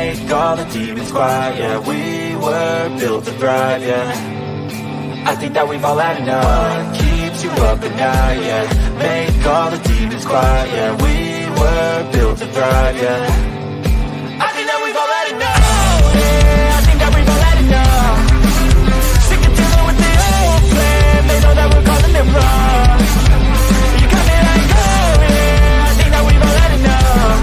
make all the demons quiet. Yeah, we were built to thrive, yeah. I think that we've all had enough. What keeps you up at night, yeah. Make all the demons quiet, yeah. We were built to thrive, yeah. I think that we've all had enough. Yeah, I think that we've all had enough. Sick of dealing with the old plan. They know that we're calling it wrong. You got me like, oh yeah, I think that we've all had enough.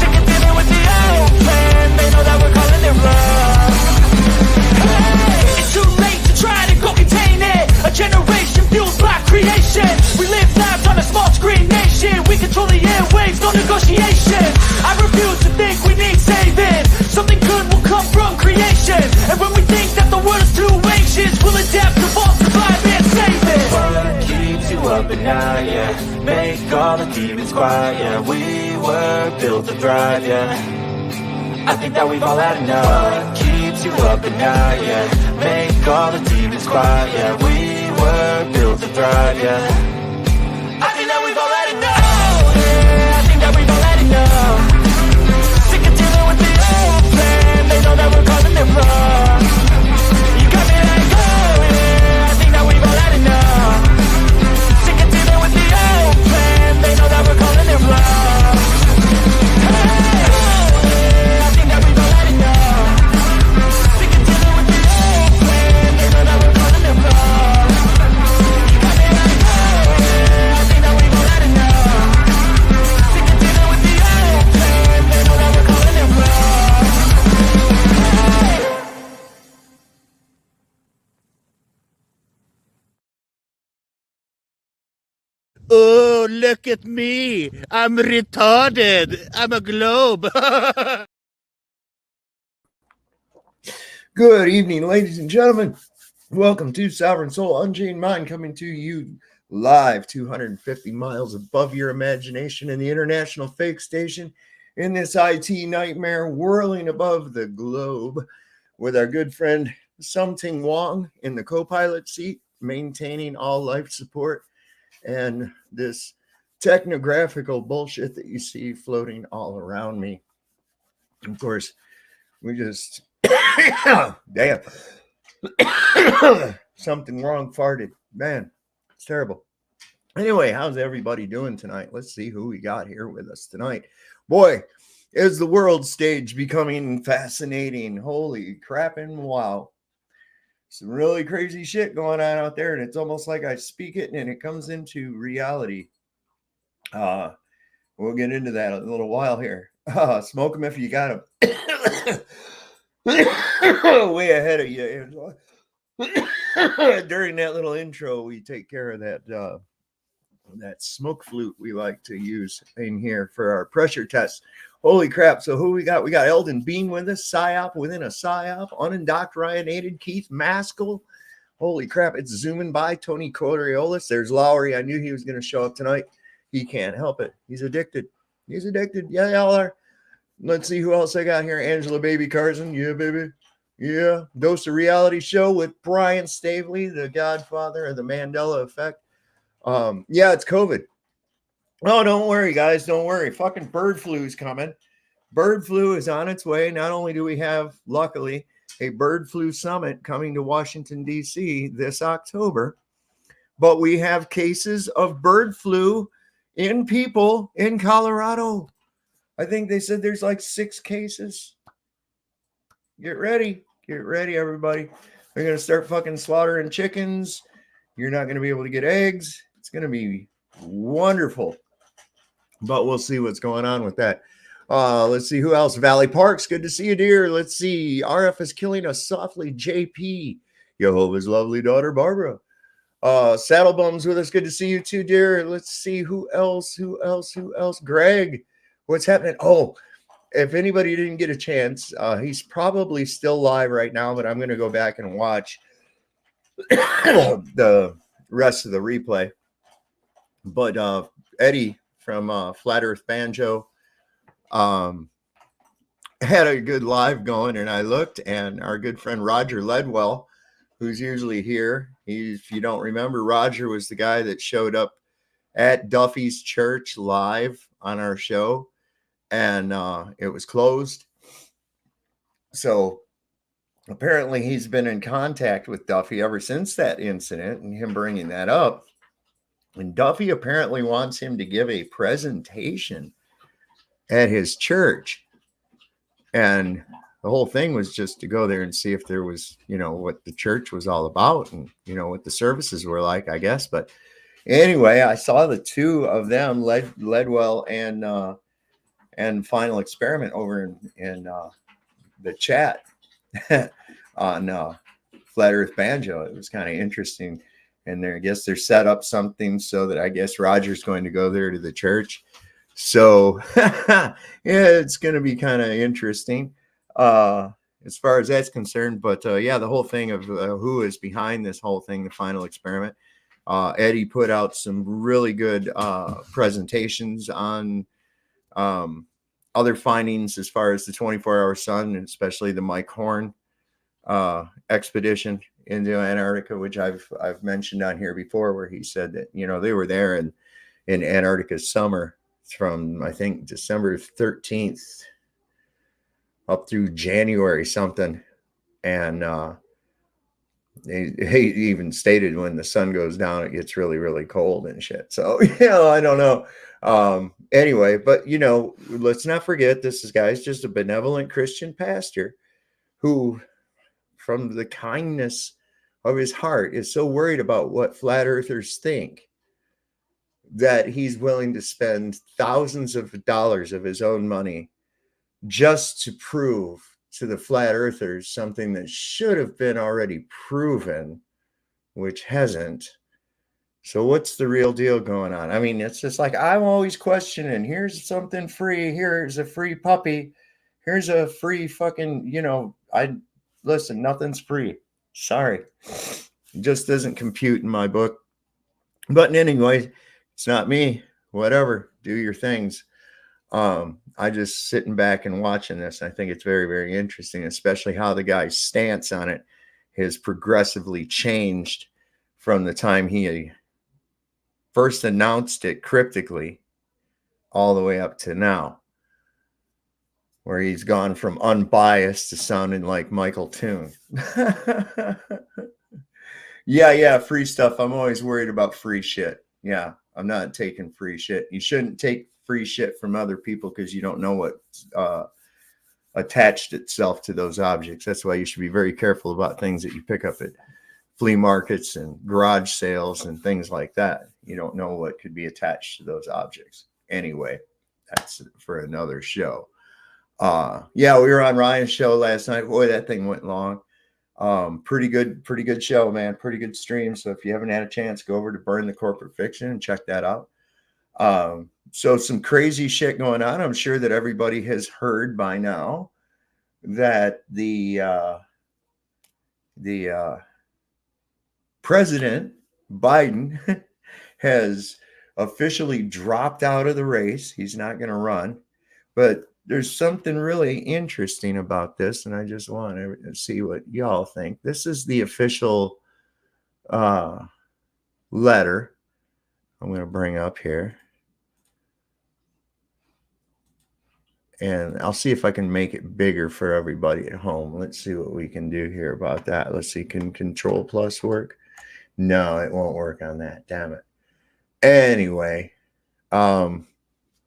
Sick of dealing with the old plan. They know that we're calling it wrong. Hey, it's too late to try to go contain it. A generation fueled by creation. We live lives on a small screen nation. We control the airwaves, no negotiation. I refuse to think we need saving. Something good will come from creation. And when we think that the world is too anxious, we'll adapt, evolve, survive, and save it. What keeps you up at night, yeah. Make all the demons quiet, yeah. We were built to thrive, yeah. I think that we've all had enough. What keeps you up at night, yeah. Make all the demons quiet, yeah. We were built to thrive, yeah. I think that we've all had enough. Yeah, I think that we've all had enough. Sick of dealing with the old plan. They know that we're calling it wrong. You got me like, oh yeah, I think that we've all had enough. Sick of dealing with the old plan. They know that we're calling it wrong. Hey, oh yeah, I think that we've all had enough. Sick of dealing with the old plan. They know that we're calling it wrong. You got me like, oh yeah, I think that we've all had enough. Sick of dealing with the old plan. They know that we're calling it wrong. Oh, look at me. I'm retarded. I'm a globe. Good evening, ladies and gentlemen. Welcome to Sovereign Soul Unchained Mind, coming to you live 250 miles above your imagination in the International Fake Station in this IT nightmare whirling above the globe with our good friend Something Wong in the co-pilot seat, maintaining all life support and this technographical bullshit that you see floating all around me. Of course, we just damn something wrong farted, man, it's terrible. Anyway, how's everybody doing tonight? Let's see who we got here with us tonight. Boy, is the world stage becoming fascinating. Holy crap and wow, some really crazy shit going on out there, and it's almost like I speak it and it comes into reality. We'll get into that in a little while here. Smoke them if you got them. Way ahead of you, Angela. During that little intro, we take care of that smoke flute we like to use in here for our pressure tests. Holy crap. So who we got? We got Eldon Bean with us, PSYOP within a PSYOP, unindoctrinated Keith Maskell. Holy crap. It's zooming by Tony Coriolis. There's Lowry. I knew he was going to show up tonight. He can't help it. He's addicted. He's addicted. Yeah, y'all are. Let's see who else I got here. Angela Baby Carson. Yeah, baby. Yeah. Dose of Reality Show with Brian Stavely, the godfather of the Mandela Effect. Yeah, it's COVID. Oh, don't worry, guys. Don't worry. Fucking bird flu is coming. Bird flu is on its way. Not only do we have, luckily, a bird flu summit coming to Washington, D.C. this October, but we have cases of bird flu in people in Colorado. I think they said there's like 6 cases. Get ready. Get ready, everybody. They're going to start fucking slaughtering chickens. You're not going to be able to get eggs. It's going to be wonderful. But we'll see what's going on with that. Let's see who else. Valley Parks, good to see you, dear. Let's see. RF is killing us softly. JP. Jehovah's lovely daughter, Barbara. Saddlebums with us. Good to see you too, dear. Let's see who else. Greg, what's happening? Oh, if anybody didn't get a chance, he's probably still live right now, but I'm going to go back and watch the rest of the replay. But Eddie from Flat Earth Banjo had a good live going, and I looked, and our good friend Roger Ledwell, who's usually here, if you don't remember, Roger was the guy that showed up at Duffy's Church live on our show, and it was closed. So apparently he's been in contact with Duffy ever since that incident and him bringing that up. And Duffy apparently wants him to give a presentation at his church. And the whole thing was just to go there and see if there was, what the church was all about and, what the services were like, I guess. But anyway, I saw the two of them, Ledwell and Final Experiment, over in the chat on Flat Earth Banjo. It was kind of interesting. And I guess they're set up something so that I guess Roger's going to go there to the church. So yeah, it's going to be kind of interesting as far as that's concerned. But yeah, the whole thing of who is behind this whole thing, the Final Experiment. Eddie put out some really good presentations on other findings as far as the 24-hour sun, and especially the Mike Horn expedition into Antarctica, which I've mentioned on here before, where he said that, they were there in Antarctica summer from, I think, December 13th up through January something. And he even stated when the sun goes down, it gets really, really cold and shit. So, I don't know. Anyway, but, let's not forget, this guy's just a benevolent Christian pastor who, from the kindness of his heart, is so worried about what flat earthers think that he's willing to spend thousands of dollars of his own money just to prove to the flat earthers something that should have been already proven, which hasn't. So what's the real deal going on? I mean, it's just like, I'm always questioning, here's something free, here's a free puppy, here's a free fucking, listen, nothing's free. Sorry. It just doesn't compute in my book. But anyway, it's not me. Whatever. Do your things. I just sitting back and watching this. I think it's very, very interesting, especially how the guy's stance on it has progressively changed from the time he first announced it cryptically all the way up to now, where he's gone from unbiased to sounding like Michael Toon. Yeah, free stuff. I'm always worried about free shit. Yeah, I'm not taking free shit. You shouldn't take free shit from other people because you don't know what attached itself to those objects. That's why you should be very careful about things that you pick up at flea markets and garage sales and things like that. You don't know what could be attached to those objects. Anyway, that's for another show. Yeah, we were on Ryan's show last night. Boy, that thing went long. Pretty good show, man. Pretty good stream. So if you haven't had a chance, go over to Burn the Corporate Fiction and check that out. So some crazy shit going on. I'm sure that everybody has heard by now that the President Biden has officially dropped out of the race. He's not going to run, but there's something really interesting about this, and I just want to see what y'all think. This is the official letter I'm going to bring up here. And I'll see if I can make it bigger for everybody at home. Let's see what we can do here about that. Let's see, can Control Plus work? No, it won't work on that. Damn it. Anyway, let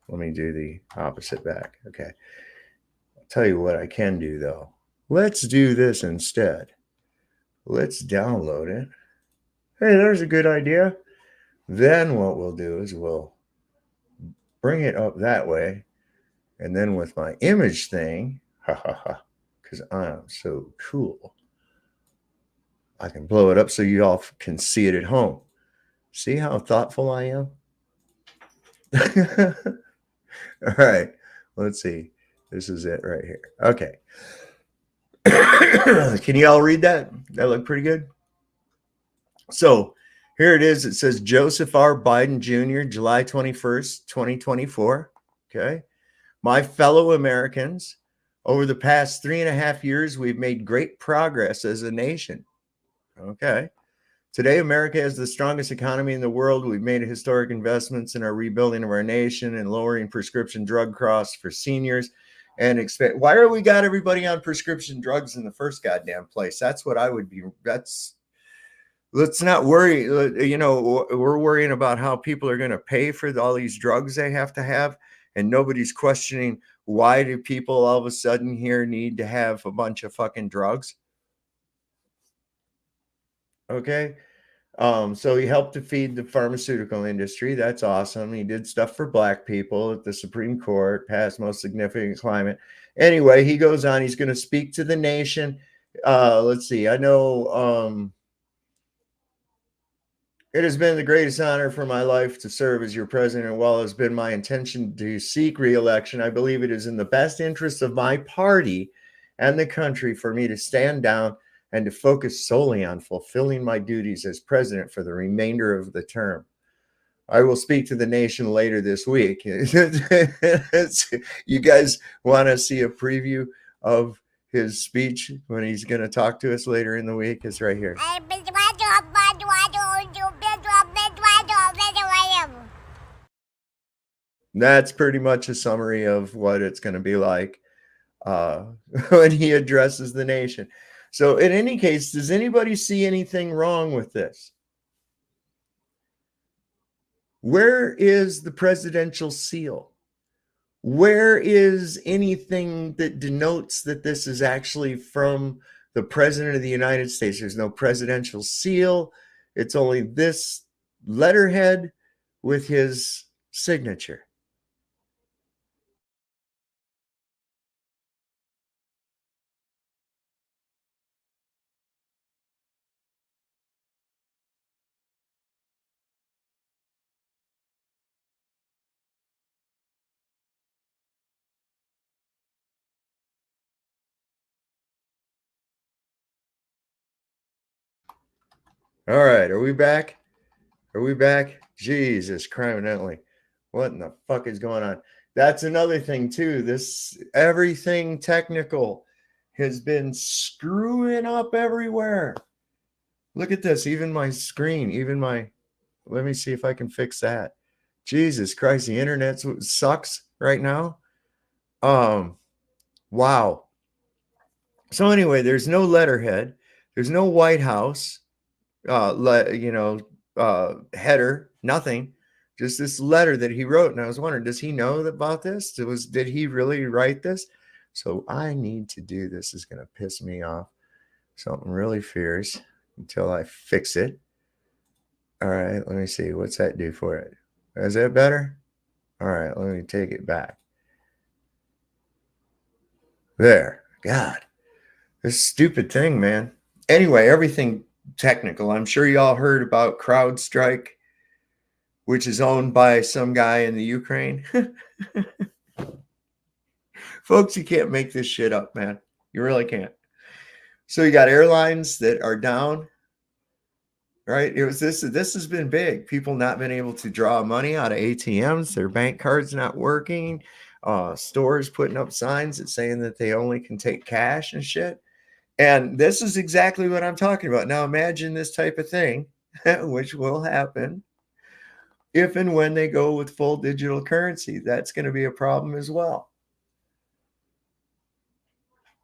me do the opposite back. Okay. I'll tell you what I can do, though. Let's do this instead. Let's download it. Hey, there's a good idea. Then what we'll do is we'll bring it up that way. And then with my image thing, because I'm so cool, I can blow it up so you all can see it at home. See how thoughtful I am? All right, let's see. This is it right here. Okay. Can you all read that? That look pretty good? So here it is. It says Joseph R. Biden Jr., July 21st, 2024. Okay. My fellow Americans, over the past 3.5 years, we've made great progress as a nation. Okay. Today, America has the strongest economy in the world. We've made historic investments in our rebuilding of our nation and lowering prescription drug costs for seniors. and expect. Why are we got everybody on prescription drugs in the first goddamn place? That's what I would be. Let's not worry. You know, we're worrying about how people are going to pay for all these drugs they have to have, and nobody's questioning why do people all of a sudden here need to have a bunch of fucking drugs. Okay. So he helped to feed the pharmaceutical industry. That's awesome. He did stuff for black people at the Supreme Court, passed most significant climate. Anyway, he goes on. He's going to speak to the nation. Let's see. I know it has been the greatest honor for my life to serve as your president. And while it's been my intention to seek re-election, I believe it is in the best interest of my party and the country for me to stand down and to focus solely on fulfilling my duties as president for the remainder of the term. I will speak to the nation later this week. You guys want to see a preview of his speech when he's going to talk to us later in the week? It's right here. That's pretty much a summary of what it's going to be like when he addresses the nation. So in any case, does anybody see anything wrong with this? Where is the presidential seal? Where is anything that denotes that this is actually from the president of the United States? There's no presidential seal. It's only this letterhead with his signature. All right, are we back? Are we back? Jesus criminally. What in the fuck is going on? That's another thing too. This everything technical has been screwing up everywhere. Look at this, even my screen, let me see if I can fix that. Jesus Christ, the internet sucks right now. Wow. So anyway, there's no letterhead. There's no White House. Header, nothing, just this letter that he wrote. And I was wondering, does he know about this? Did he really write this? So I need to do this. Is going to piss me off. Something really fierce until I fix it. All right, let me see. What's that do for it? Is that better? All right, let me take it back. There. God, this stupid thing, man. Anyway, everything technical. I'm sure y'all heard about CrowdStrike, which is owned by some guy in the Ukraine. Folks, you can't make this shit up, man. You really can't. So you got airlines that are down, right? This has been big. People not been able to draw money out of ATMs. Their bank cards not working. Stores putting up signs that saying that they only can take cash and shit. And this is exactly what I'm talking about. Now imagine this type of thing, which will happen if and when they go with full digital currency. That's going to be a problem as well.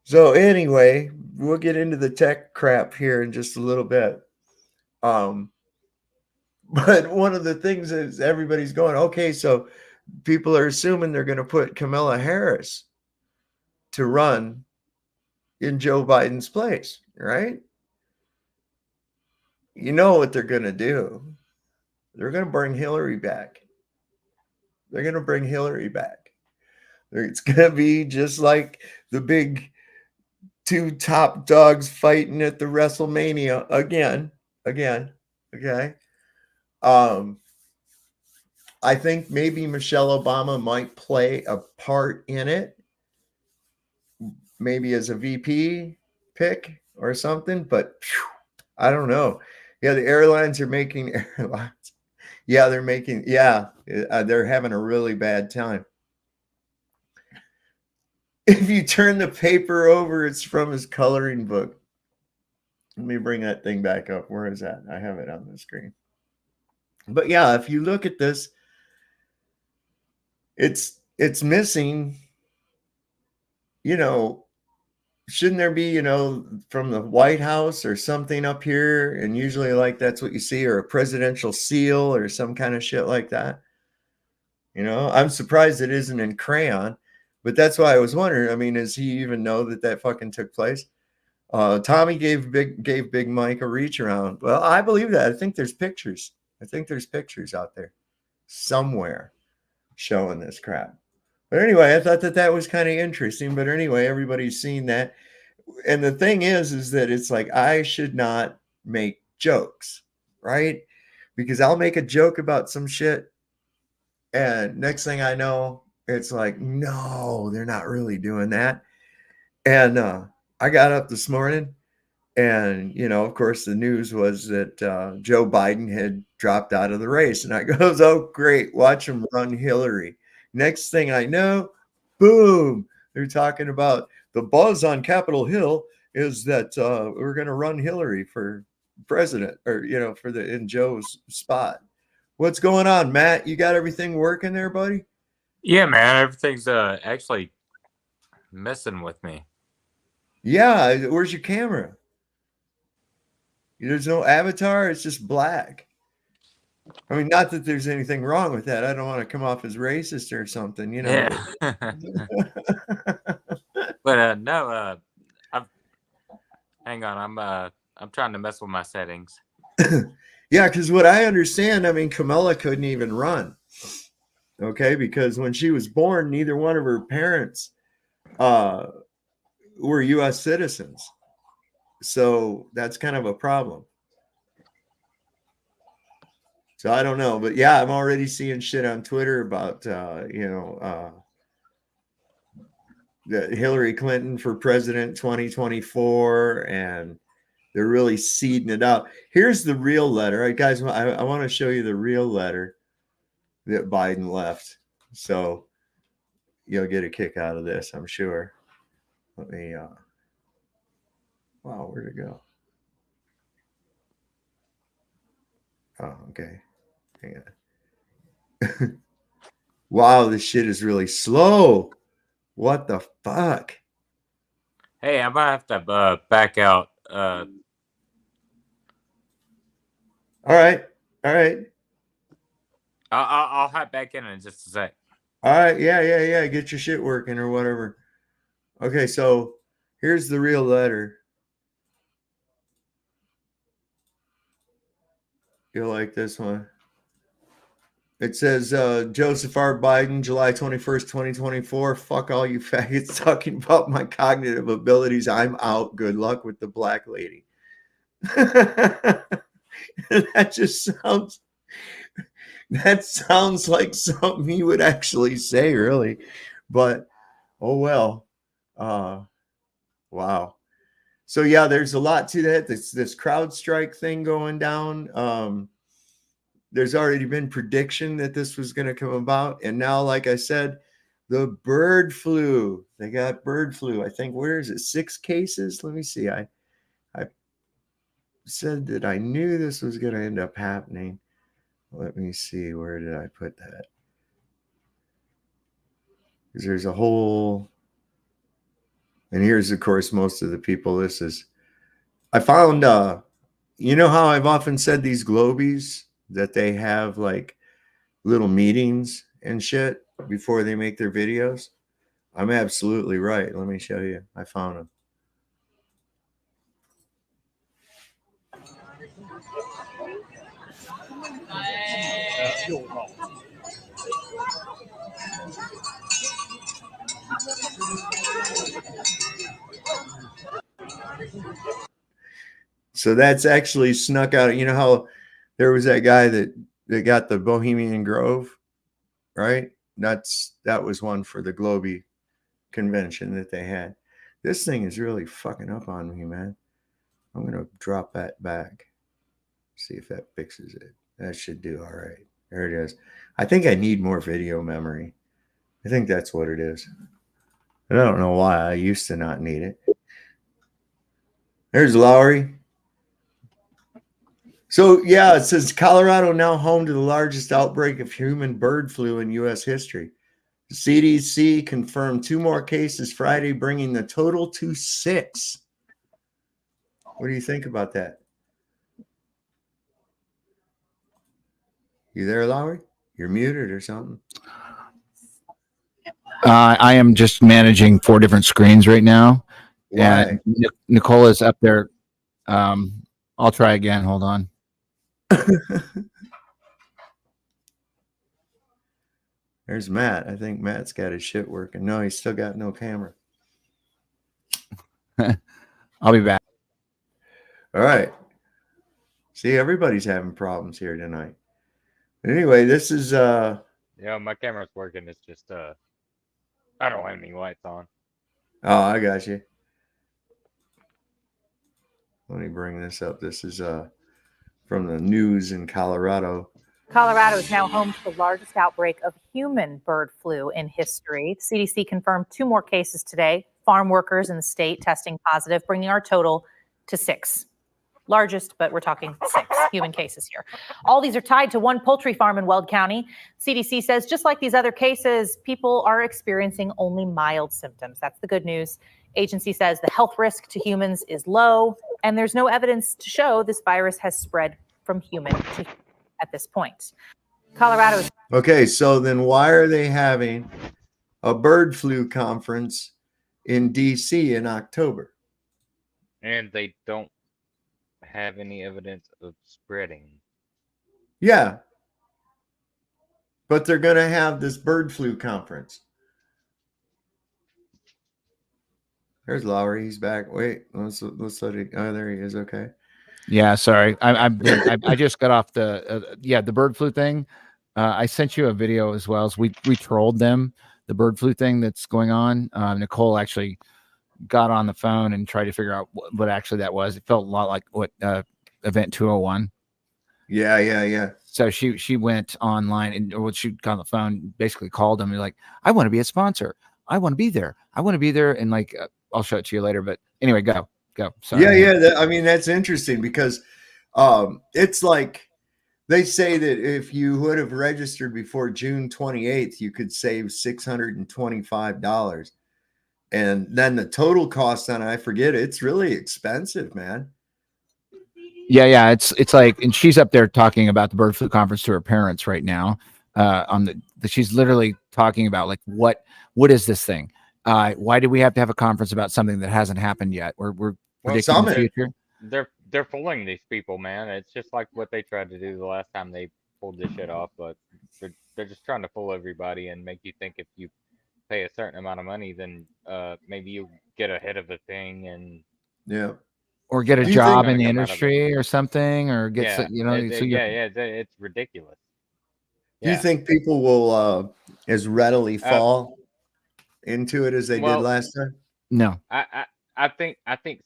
So anyway, we'll get into the tech crap here in just a little bit. But one of the things is everybody's going, okay, so people are assuming they're going to put Kamala Harris to run in Joe Biden's place, right? You know what they're going to do. They're going to bring Hillary back. They're going to bring Hillary back. It's going to be just like the big two top dogs fighting at the WrestleMania again. Okay. I think maybe Michelle Obama might play a part in it. Maybe as a VP pick or something, but I don't know. Yeah, the airlines are making airlines. Yeah, they're having a really bad time. If you turn the paper over, it's from his coloring book. Let me bring that thing back up. Where is that? I have it on the screen. But yeah, if you look at this, it's missing you know, shouldn't there be, you know, from the White House or something up here? And usually, like, that's what you see, or a presidential seal or some kind of shit like that. You know, I'm surprised it isn't in crayon, but that's why I was wondering. I mean, does he even know that that fucking took place? Tommy gave Big Mike a reach around. Well, I believe that. I think there's pictures. I think there's pictures out there somewhere showing this crap. But anyway, I thought that that was kind of interesting. But anyway, everybody's seen that. And the thing is that it's like I should not make jokes, right? Because I'll make a joke about some shit, and next thing I know, it's like, no, they're not really doing that. And I got up this morning, and, you know, of course, the news was that Joe Biden had dropped out of the race. And I goes, oh, great, watch him run Hillary. Next thing I know, boom, they're talking about the buzz on Capitol Hill is that we're going to run Hillary for president, or, you know, for the in Joe's spot. What's going on, Matt? You got everything working there, buddy? Yeah, man, everything's actually messing with me. Yeah, where's your camera? There's no avatar, it's just black. I mean, not that there's anything wrong with that. I don't want to come off as racist or something, you know. Yeah. But no, hang on, I'm trying to mess with my settings. Yeah, because what I understand, I mean, Kamala couldn't even run. Okay, because when she was born, neither one of her parents were U.S. citizens. So that's kind of a problem. So I don't know, but yeah, I'm already seeing shit on Twitter about the Hillary Clinton for president 2024, and they're really seeding it out. Here's the real letter. All right, guys, I want to show you the real letter that Biden left. So you'll get a kick out of this, I'm sure. Let me wow, where'd it go? Oh, okay. Hang on. Wow, this shit is really slow. What the fuck? Hey, I might have to back out. All right. I'll hop back in just a sec. All right. Yeah. Get your shit working or whatever. Okay, so here's the real letter. You'll like this one. It says, Joseph R. Biden, July 21st, 2024. Fuck all you faggots talking about my cognitive abilities. I'm out. Good luck with the black lady. That sounds like something he would actually say, really. But, oh well. Wow. So, yeah, there's a lot to that. This CrowdStrike thing going down. There's already been prediction that this was going to come about. And now, like I said, the bird flu. They got bird flu. I think, where is it? 6 cases? Let me see. I said that I knew this was going to end up happening. Let me see. Where did I put that? Because there's a whole... And here's, of course, most of the people. I found, you know how I've often said these Globies, that they have like little meetings and shit before they make their videos? I'm absolutely right. Let me show you. I found them. So that's actually snuck out. You know how there was that guy that got the Bohemian Grove, right? That was one for the Globee convention that they had. This thing is really fucking up on me, man. I'm going to drop that back. See if that fixes it. That should do all right. There it is. I think I need more video memory. I think that's what it is. And I don't know why. I used to not need it. There's Lowry. So, yeah, it says Colorado now home to the largest outbreak of human bird flu in U.S. history. CDC confirmed 2 more cases Friday, bringing the total to 6. What do you think about that? You there, Lowry? You're muted or something. I am just managing 4 different screens right now. Why? And Nicola's up there. I'll try again. Hold on. There's Matt. I think Matt's got his shit working. No, he's still got no camera. I'll be back. All right. See, everybody's having problems here tonight. Anyway, this is Yeah, my camera's working. It's just I don't have any lights on. oh, I got you. Let me bring this up. This is from the news in Colorado. Colorado is now home to the largest outbreak of human bird flu in history. CDC confirmed 2 more cases today. Farm workers in the state testing positive, bringing our total to 6. Largest, but we're talking 6 human cases here. All these are tied to one poultry farm in Weld County. CDC says just like these other cases, people are experiencing only mild symptoms. That's the good news. Agency says the health risk to humans is low, and there's no evidence to show this virus has spread from human to human at this point. Colorado is Okay, so then why are they having a bird flu conference in DC in October? And they don't have any evidence of spreading. Yeah. But they're going to have this bird flu conference. There's Lowry. He's back. Wait, let's let it. Oh, there he is. Okay. Yeah, sorry. I just got off the the bird flu thing. I sent you a video as well as we trolled them, the bird flu thing that's going on. Nicole actually got on the phone and tried to figure out what actually that was. It felt a lot like what Event 201. Yeah. So she went online and she got on the phone, basically called them and like, I want to be a sponsor. I want to be there. I want to be there. And like, I'll show it to you later. But anyway, go. Sorry. Yeah. I mean, that's interesting because it's like they say that if you would have registered before June 28th, you could save $625. And then the total cost on it, I forget, it's really expensive, man. Yeah. It's like, and she's up there talking about the bird flu conference to her parents right now. She's literally talking about like, what is this thing? Why do we have to have a conference about something that hasn't happened yet? We're predicting the future. They're fooling these people, man. It's just like what they tried to do the last time they pulled this shit off, but they're just trying to fool everybody and make you think if you pay a certain amount of money, then maybe you get ahead of the thing and yeah, or get a job in the industry or something, or get it's ridiculous. Do you think people will as readily fall into it as they did last time? No, I think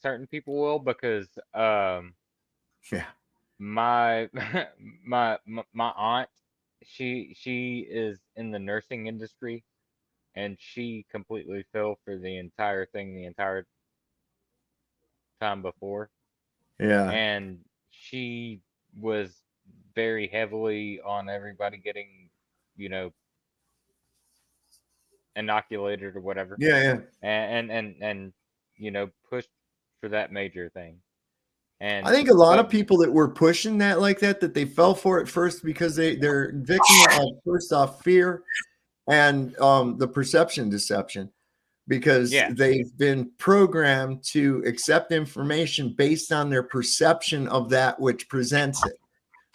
certain people will because my aunt, she is in the nursing industry and she completely fell for the entire thing the entire time before. Yeah. And she was very heavily on everybody getting, inoculated or whatever. Yeah. And pushed for that major thing. And I think a lot of people that were pushing that like that they fell for it first because they're victim of first off fear and the perception deception, because they've been programmed to accept information based on their perception of that which presents it.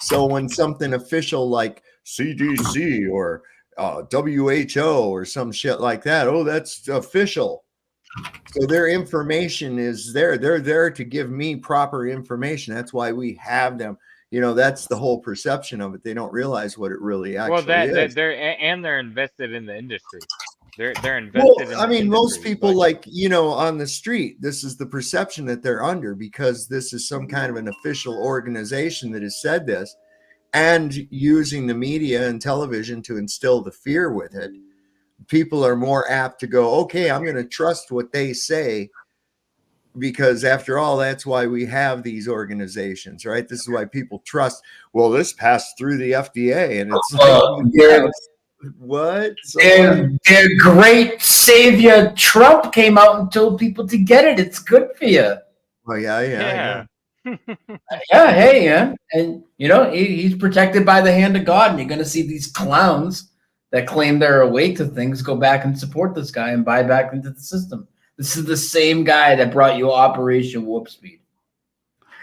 So when something official like CDC or WHO or some shit like that, oh, that's official. So their information is there. They're there to give me proper information. That's why we have them. That's the whole perception of it. They don't realize what it really actually is. They're invested in the industry. They're invested. I mean, most people on the street, this is the perception that they're under because this is some kind of an official organization that has said this and using the media and television to instill the fear with it. People are more apt to go, okay, I'm going to trust what they say because after all, that's why we have these organizations, right? This is why people trust, well, this passed through the FDA and it's What? So Their great savior Trump came out and told people to get it. It's good for you. oh yeah. Yeah, hey, yeah. And, you know, he's protected by the hand of God. And you're going to see these clowns that claim they're awake to things go back and support this guy and buy back into the system. This is the same guy that brought you Operation Warp Speed.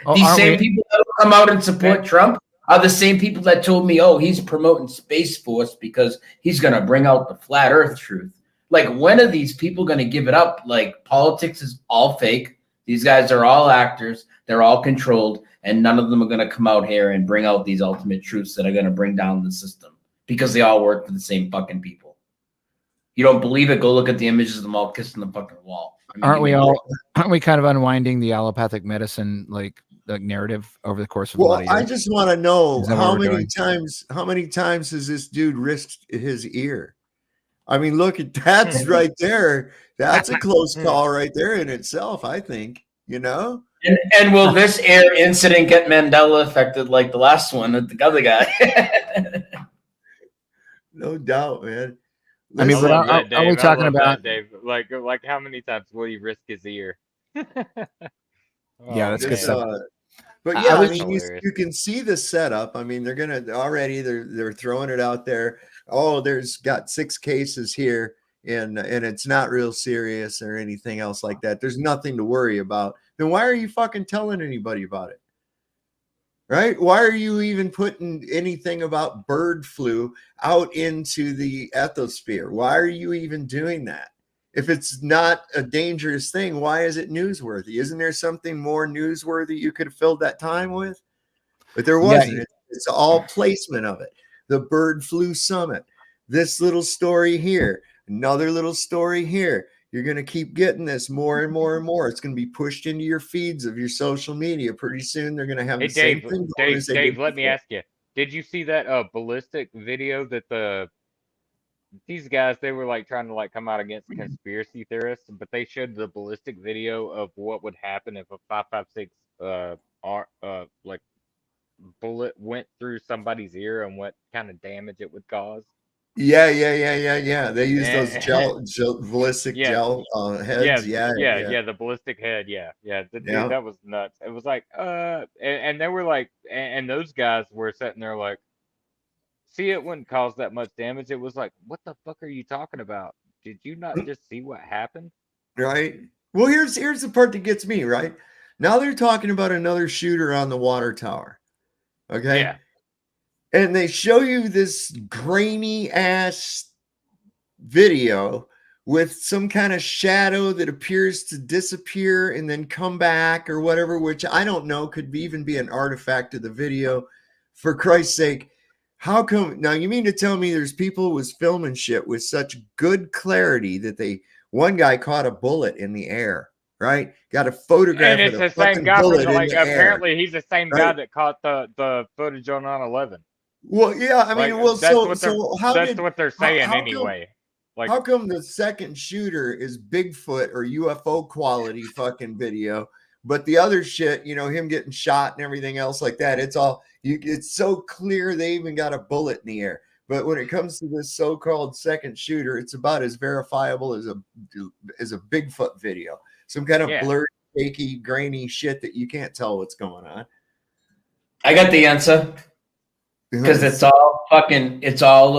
Oh, These aren't same we- people that come out and support Trump are the same people that told me, oh, he's promoting Space Force because he's going to bring out the flat earth truth. Like, when are these people going to give it up? Like, politics is all fake. These guys are all actors. They're all controlled. And none of them are going to come out here and bring out these ultimate truths that are going to bring down the system because they all work for the same fucking people. You don't believe it? Go look at the images of them all kissing the fucking wall. I mean, aren't we kind of unwinding the allopathic medicine like narrative over the course of a Well, lot of I years? just want to know Is that what how we're many doing? times has this dude risked his ear? I mean, look at that's right there. That's a close call right there in itself, I think, you know? And will this air incident get Mandela affected like the last one with the other guy? No doubt, man. I mean, Listen, but are we Dave. talking I love about- that, Dave? Like how many times will he risk his ear? Yeah, that's good Just, stuff. but I yeah, I was- mean, you can see the setup. I mean, they're throwing it out there. Oh, there's got 6 cases here, and it's not real serious or anything else like that. There's nothing to worry about. Then why are you fucking telling anybody about it? Right? Why are you even putting anything about bird flu out into the ethosphere? Why are you even doing that? If it's not a dangerous thing, why is it newsworthy? Isn't there something more newsworthy you could have filled that time with? But there wasn't. It's all placement of it. The bird flu summit. This little story here. Another little story here. You're going to keep getting this more and more and more. It's going to be pushed into your feeds of your social media. Pretty soon they're going to have Hey, the same Dave, thing going as they Dave, did let me before. ask you. Did you see that ballistic video that these guys, they were like trying to like come out against conspiracy theorists, but they showed the ballistic video of what would happen if a 5.56 like bullet went through somebody's ear and what kind of damage it would cause? Yeah. They use those ballistic Yeah. gel heads. Yeah, Yeah. the ballistic head. Yeah. Dude, Yeah. that was nuts. It was like, and they were like, and those guys were sitting there like, see, it wouldn't cause that much damage. It was like, what the fuck are you talking about? Did you not just see what happened? Right. Well, here's the part that gets me, right? Now they're talking about another shooter on the water tower. Okay. Yeah. And they show you this grainy ass video with some kind of shadow that appears to disappear and then come back or whatever, which I don't know, could even be an artifact of the video. For Christ's sake, how come now? You mean to tell me there's people was filming shit with such good clarity that one guy caught a bullet in the air, right? Got a photograph And of it's the the same fucking guy bullet from in like the air. apparently he's the same guy right? that caught the footage on 9/11. Well, yeah, I mean, Like, well, that's so what they're- so how That's did what they're saying how come- anyway. Like, how come the second shooter is Bigfoot or UFO quality fucking video, but the other shit, him getting shot and everything else like that, it's so clear they even got a bullet in the air. But when it comes to this so-called second shooter, it's about as verifiable as a Bigfoot video. Some kind of blurry, shaky, grainy shit that you can't tell what's going on. I got the answer. Because it's all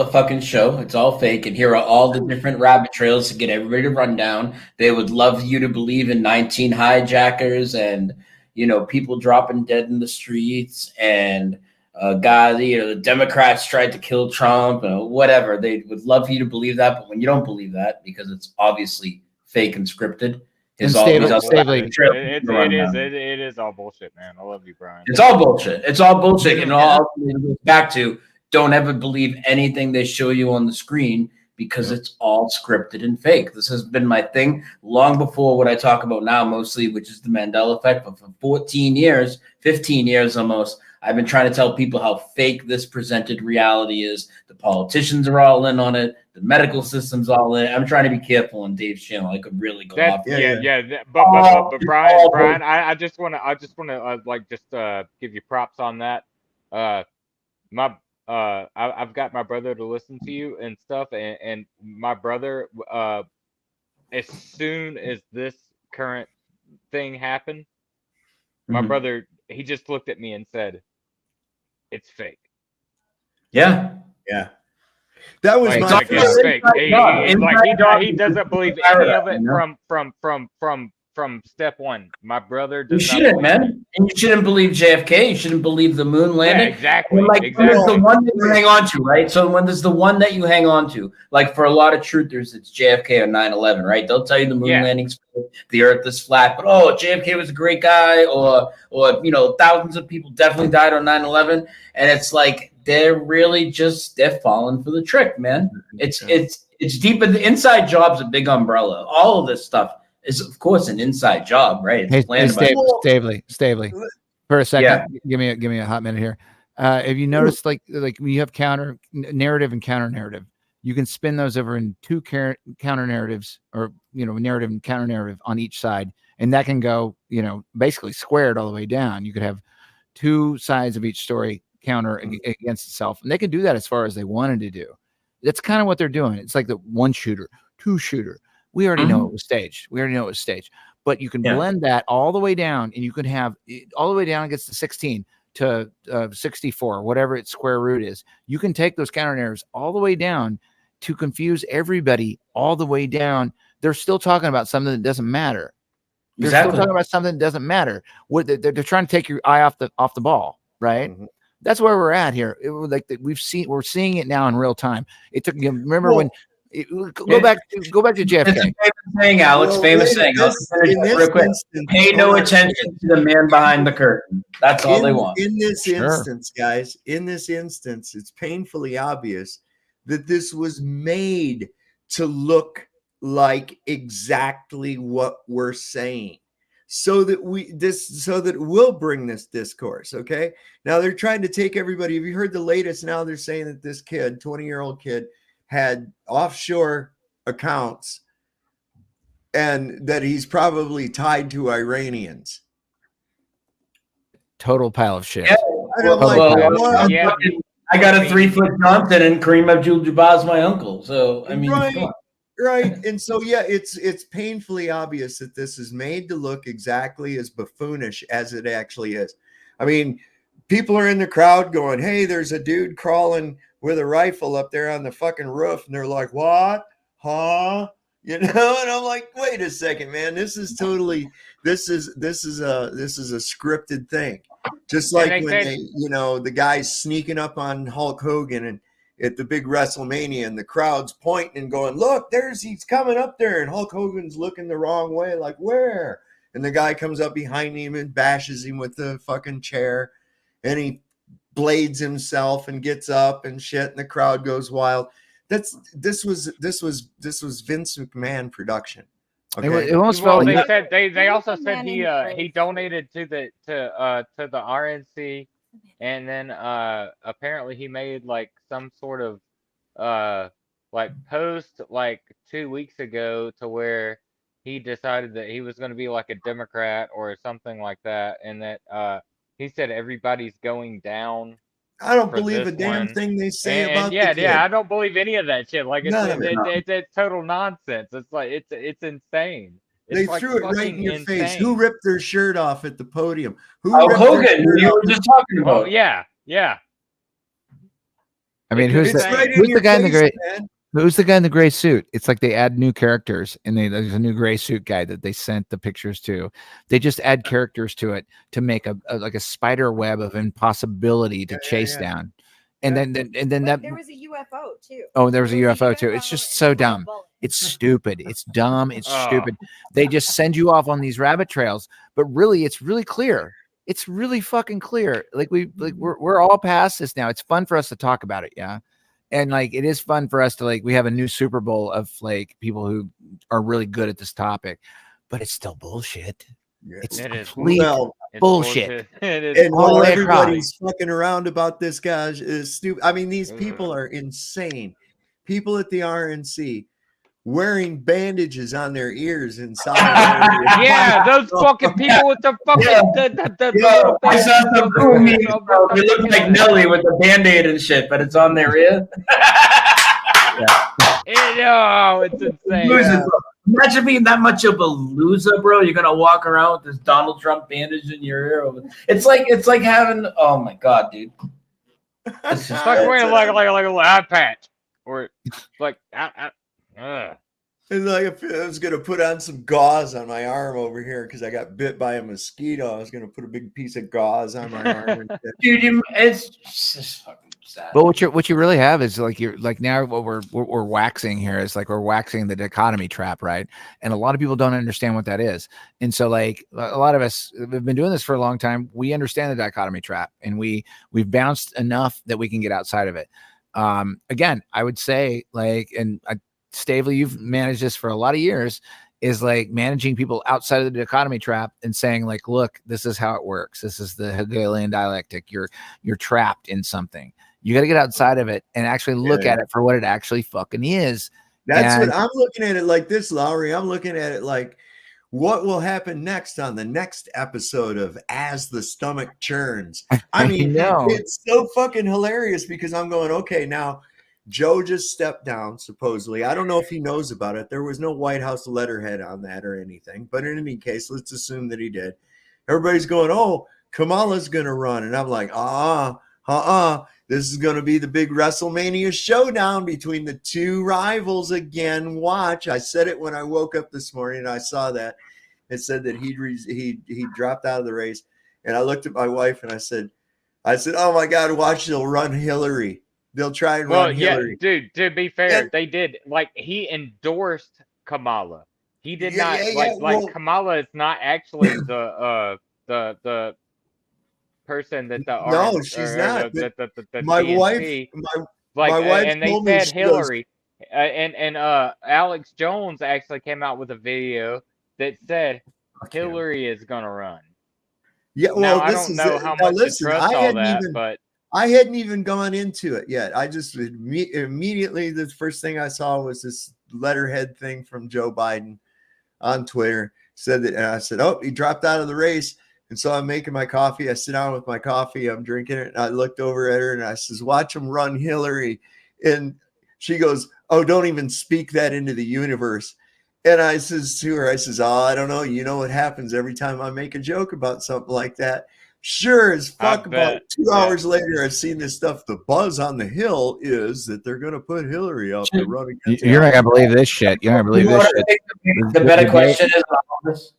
a fucking show. It's all fake. And here are all the different rabbit trails to get everybody to run down. They would love you to believe in 19 hijackers and, people dropping dead in the streets and the Democrats tried to kill Trump or whatever. They would love you to believe that. But when you don't believe that, because it's obviously fake and scripted, And it is all bullshit, man. I love you, Brian. It's all bullshit. It's all bullshit. And all it goes back to, don't ever believe anything they show you on the screen because it's all scripted and fake. This has been my thing long before what I talk about now, mostly, which is the Mandela effect. But for 14 years, 15 years almost, I've been trying to tell people how fake this presented reality is. The politicians are all in on it. The medical system's all in. I'm trying to be careful on Dave's channel. I could really go off. But Brian, I just want to give you props on that. My I've got my brother to listen to you and stuff, and my brother, as soon as this current thing happened, my Mhm. brother, he just looked at me and said, "It's fake." Yeah. Yeah. That was Like, my all like it's first. fake. inside job. Inside He job doesn't believe is any of paradise, it you know? from step one. My brother You does not shouldn't, believe man. it. And you shouldn't believe JFK. You shouldn't believe the moon Yeah, landing. And exactly, like when there's the exactly. one that you hang on to, right? So when there's the one that you hang on to, like for a lot of truthers, it's JFK or 9/11, right? They'll tell you the moon Yeah. landing's fake, the Earth is flat, but oh, JFK was a great guy, or you know, thousands of people definitely died on 9/11, and it's like they're really just they're falling for the trick, man. It's deep. The inside job's a big umbrella. All of this stuff is, of course, an inside job, right? It's Hey, planned by Stavely. For a second, give me a hot minute here. Have you noticed like when you have narrative and counter narrative, you can spin those over in two counter narratives, or narrative and counter narrative on each side, and that can go basically squared all the way down. You could have two sides of each story counter against itself, and they can do that as far as they wanted to do. That's kind of what they're doing. It's like the one shooter, two shooter. We already know it was staged. But you can blend that all the way down, and you can have it all the way down against the 16 to 64, whatever its square root is. You can take those counter narratives all the way down to confuse everybody all the way down. They're still talking about something that doesn't matter. They're still talking about something that doesn't matter. What they're trying to take your eye off the ball, right? Mhm. That's where we're at here. We're seeing it now in real time. It took you remember when go back to JFK. It's a famous saying, Alex. Well, famous in saying. this- I'll finish in it this real quick. instance- Pay no attention to the man behind the curtain. That's all they want. In this Sure. instance, guys, it's painfully obvious that this was made to look like exactly what we're saying, so that we'll bring this discourse. Okay. Now they're trying to take everybody. Have you heard the latest? Now they're saying that this kid, 20-year-old kid, had offshore accounts and that he's probably tied to Iranians. Total pile of shit. Yeah. And I'm like, what? Yeah. I got a 3-foot Johnson, and Kareem Abdul-Jabbar's my uncle. So I mean, come on. Right. And so, yeah, it's painfully obvious that this is made to look exactly as buffoonish as it actually is. I mean, people are in the crowd going, hey, there's a dude crawling with a rifle up there on the fucking roof. And they're like, what? Huh? And I'm like, wait a second, man. This is a scripted thing. Just like when the guy's sneaking up on Hulk Hogan and at the big WrestleMania, and the crowd's pointing and going, look, he's coming up there, and Hulk Hogan's looking the wrong way, like, where? And the guy comes up behind him and bashes him with the fucking chair, and he blades himself and gets up and shit, and the crowd goes wild. This was Vince McMahon production. Okay. It almost Well, felt they like said they also Vince said McMahon he donated to the RNC, and then apparently he made like some sort of like post like 2 weeks ago to where he decided that he was going to be like a Democrat or something like that, and that he said everybody's going down. I don't for believe this a damn one. thing they say And about yeah, the kid. yeah, I don't believe any of that shit. Like None of it. it's total nonsense. It's like it's insane. They It's like threw it right in fucking your face. insane. Who ripped their shirt off at the podium? Who Oh, ripped their Hogan, shirt you off? were just talking Oh about. yeah, yeah. I mean, who's It's the right in who's your the guy in the face, gray man. who's the guy in the gray suit? It's like they add new characters, and there's a new gray suit guy that they sent the pictures to. They just add characters to it to make a like a spider web of impossibility to chase down. And then that there was a UFO too. oh, there was a UFO too. It's just so dumb. It's stupid. It's dumb. It's Oh. stupid. They just send you off on these rabbit trails, but really, it's really clear. It's really fucking clear. We're all past this now. It's fun for us to talk about it, yeah. And like it is fun for us to we have a new Super Bowl of like people who are really good at this topic, but it's still bullshit. Yeah. It's It is. complete Well, It's bullshit. It is. and all the while way across. everybody's fucking around about this guy is stupid. I mean, these people are insane. People at the RNC wearing bandages on their ears in solidarity. Yeah, those fucking people with the fucking the Yo, little I saw bandages some on cool their memes, ears, bro. what the They look fuck like is that? Nelly with the Band-Aid and shit, but it's on their ear. Oh, it's insane. Loser, bro. Imagine being that much of a loser, bro. You're gonna walk around with this Donald Trump bandage in your ear. It's like having. Oh my god, dude. It's like wearing like a little eye patch, or like It's like if I was gonna put on some gauze on my arm over here because I got bit by a mosquito. I was gonna put a big piece of gauze on my arm. And shit. Dude, it's just fucking sad. But what you really have is like you're like now what we're waxing here is like we're waxing the dichotomy trap, right? And a lot of people don't understand what that is. And so like a lot of us have been doing this for a long time. We understand the dichotomy trap, and we've bounced enough that we can get outside of it. Again, I would say like, and Stavely, you've managed this for a lot of years, is like managing people outside of the dichotomy trap and saying like, look, this is how it works. This is the Hegelian dialectic. You're trapped in something. You got to get outside of it and actually look at it for what it actually fucking is. That's what I'm looking at it like this, Lowry. I'm looking at it like what will happen next on the next episode of As the Stomach Churns. I mean, it's so fucking hilarious because I'm going, okay, now Joe just stepped down, supposedly. I don't know if he knows about it. There was no White House letterhead on that or anything. But in any case, let's assume that he did. Everybody's going, oh, Kamala's going to run. And I'm like, this is going to be the big WrestleMania showdown between the two rivals again. Watch. I said it when I woke up this morning and I saw that. It said that he dropped out of the race. And I looked at my wife and I said, oh, my God, watch, they'll run Hillary. They'll try and run Hillary. Dude, to be fair, they did. Like, he endorsed Kamala. He did not Kamala is not actually the person that the no, she's not. The my DNC, wife and they said Hillary, and Alex Jones actually came out with a video that said Hillary is gonna run. Yeah, well, now, I don't know how much to trust all that, but I hadn't even gone into it yet. I just immediately the first thing I saw was this letterhead thing from Joe Biden on Twitter. Said that, and I said, oh, he dropped out of the race. And so I'm making my coffee. I sit down with my coffee. I'm drinking it. And I looked over at her and I says, watch him run Hillary. And she goes, oh, don't even speak that into the universe. And I says to her, oh, I don't know. You know what happens every time I make a joke about something like that. Sure as fuck, about 2 hours later, I've seen this stuff. The buzz on the Hill is that they're going to put Hillary up to run against. You're not going to believe this shit. You're not going to believe this shit. The better question is,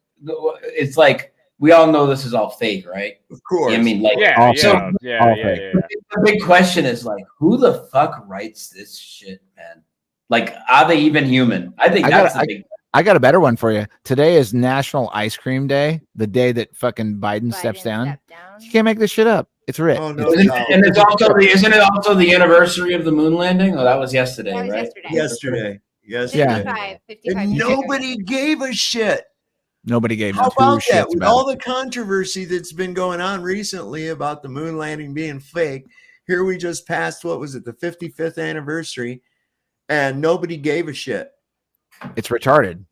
it's like, we all know this is all fake, right? Of course. I mean, like, yeah. The big question is like, who the fuck writes this shit, man? Like, are they even human? I think that's the big. I got a better one for you. Today is National Ice Cream Day, the day that fucking Biden steps down. You can't make this shit up. It's written. Oh, no, and it's also isn't it also the anniversary of the moon landing? Oh, that was yesterday, right? Yesterday. 55 And nobody gave a shit. Nobody gave How two about that? shits With about all it. the controversy that's been going on recently about the moon landing being fake, here we just passed, what was it, the 55th anniversary, and nobody gave a shit. It's retarded.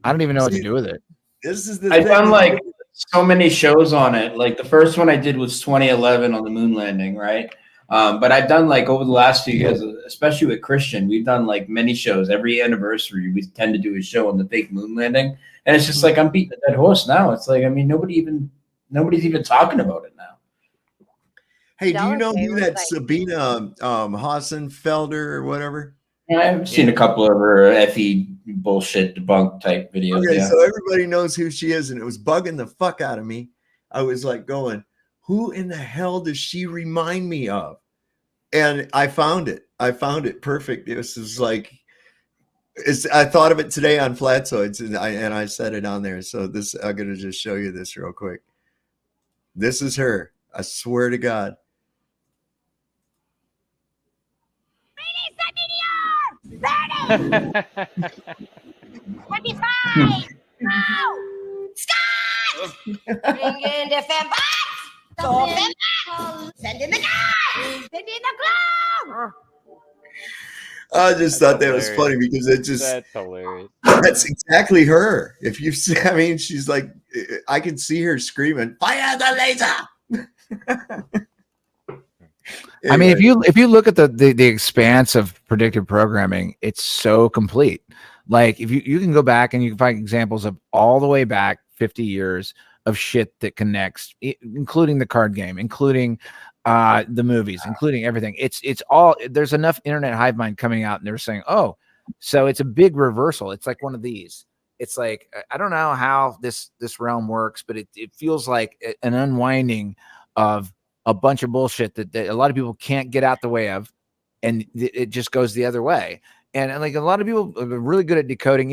I don't even know what to do with it. This is the I've thing. done like so many shows on it. Like the first one I did was 2011 on the moon landing, right? But I've done like over the last few years, especially with Christian, we've done like many shows. Every anniversary, we tend to do a show on the fake moon landing, and it's just like I'm beating a dead horse now. It's like, I mean, nobody's even talking about it now. Hey, do you know who that Sabina Hassenfelder or whatever? I've seen a couple of her FE bullshit debunk type videos. Okay, yeah. so everybody knows who she is, and it was bugging the fuck out of me. I was like going, who in the hell does she remind me of? And I found it. Perfect. It was like, I thought of it today on Flatzoids, and I said it on there. So I'm gonna just show you this real quick. This is her. I swear to God. Ready, 25! Now! Scott! Bring in the fembots! So fembots! Send in the guys! Send in the clown! I just That's thought that was hilarious. funny because it just That's hilarious. that's exactly her. If you see, I mean, she's like, I can see her screaming, "Fire the laser!" I mean, Anyway, if you look at the expanse of predictive programming, it's so complete. Like if you can go back and you can find examples of all the way back 50 years of shit that connects, including the card game, including the movies, including everything. It's all, there's enough internet hive mind coming out and they're saying, oh, so it's a big reversal. It's like one of these. It's like, I don't know how this realm works, but it feels like an unwinding of a bunch of bullshit that a lot of people can't get out the way of, and it just goes the other way. And like a lot of people are really good at decoding,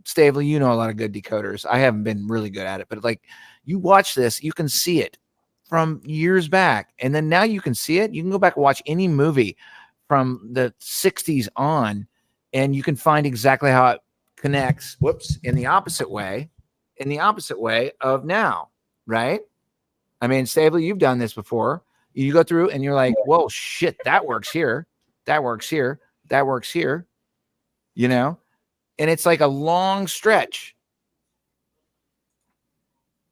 Stavely, you know, a lot of good decoders. I haven't been really good at it, but like you watch this, you can see it from years back. And then now you can see it. You can go back and watch any movie from the 60s on, and you can find exactly how it connects. Whoops. In the opposite way of now. Right. I mean, Stavely, you've done this before. You go through and you're like, whoa, shit, that works here. That works here. That works here. You know? And it's like a long stretch.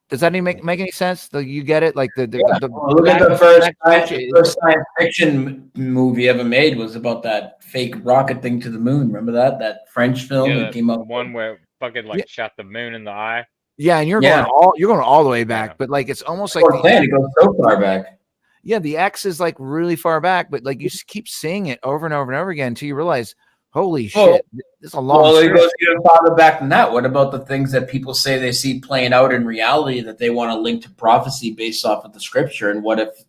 Does that even make any sense? You get it? Like Look at the first science fiction movie ever made was about that fake rocket thing to the moon. Remember that French film that came the out? one where fucking like shot the moon in the eye. Yeah, and you're going all the way back, but like it's almost like it goes so far back. Yeah, the X is like really far back, but like you keep seeing it over and over and over again until you realize, holy shit, this is a long. Well, it goes even farther back than that. What about the things that people say they see playing out in reality that they want to link to prophecy based off of the scripture? And what if,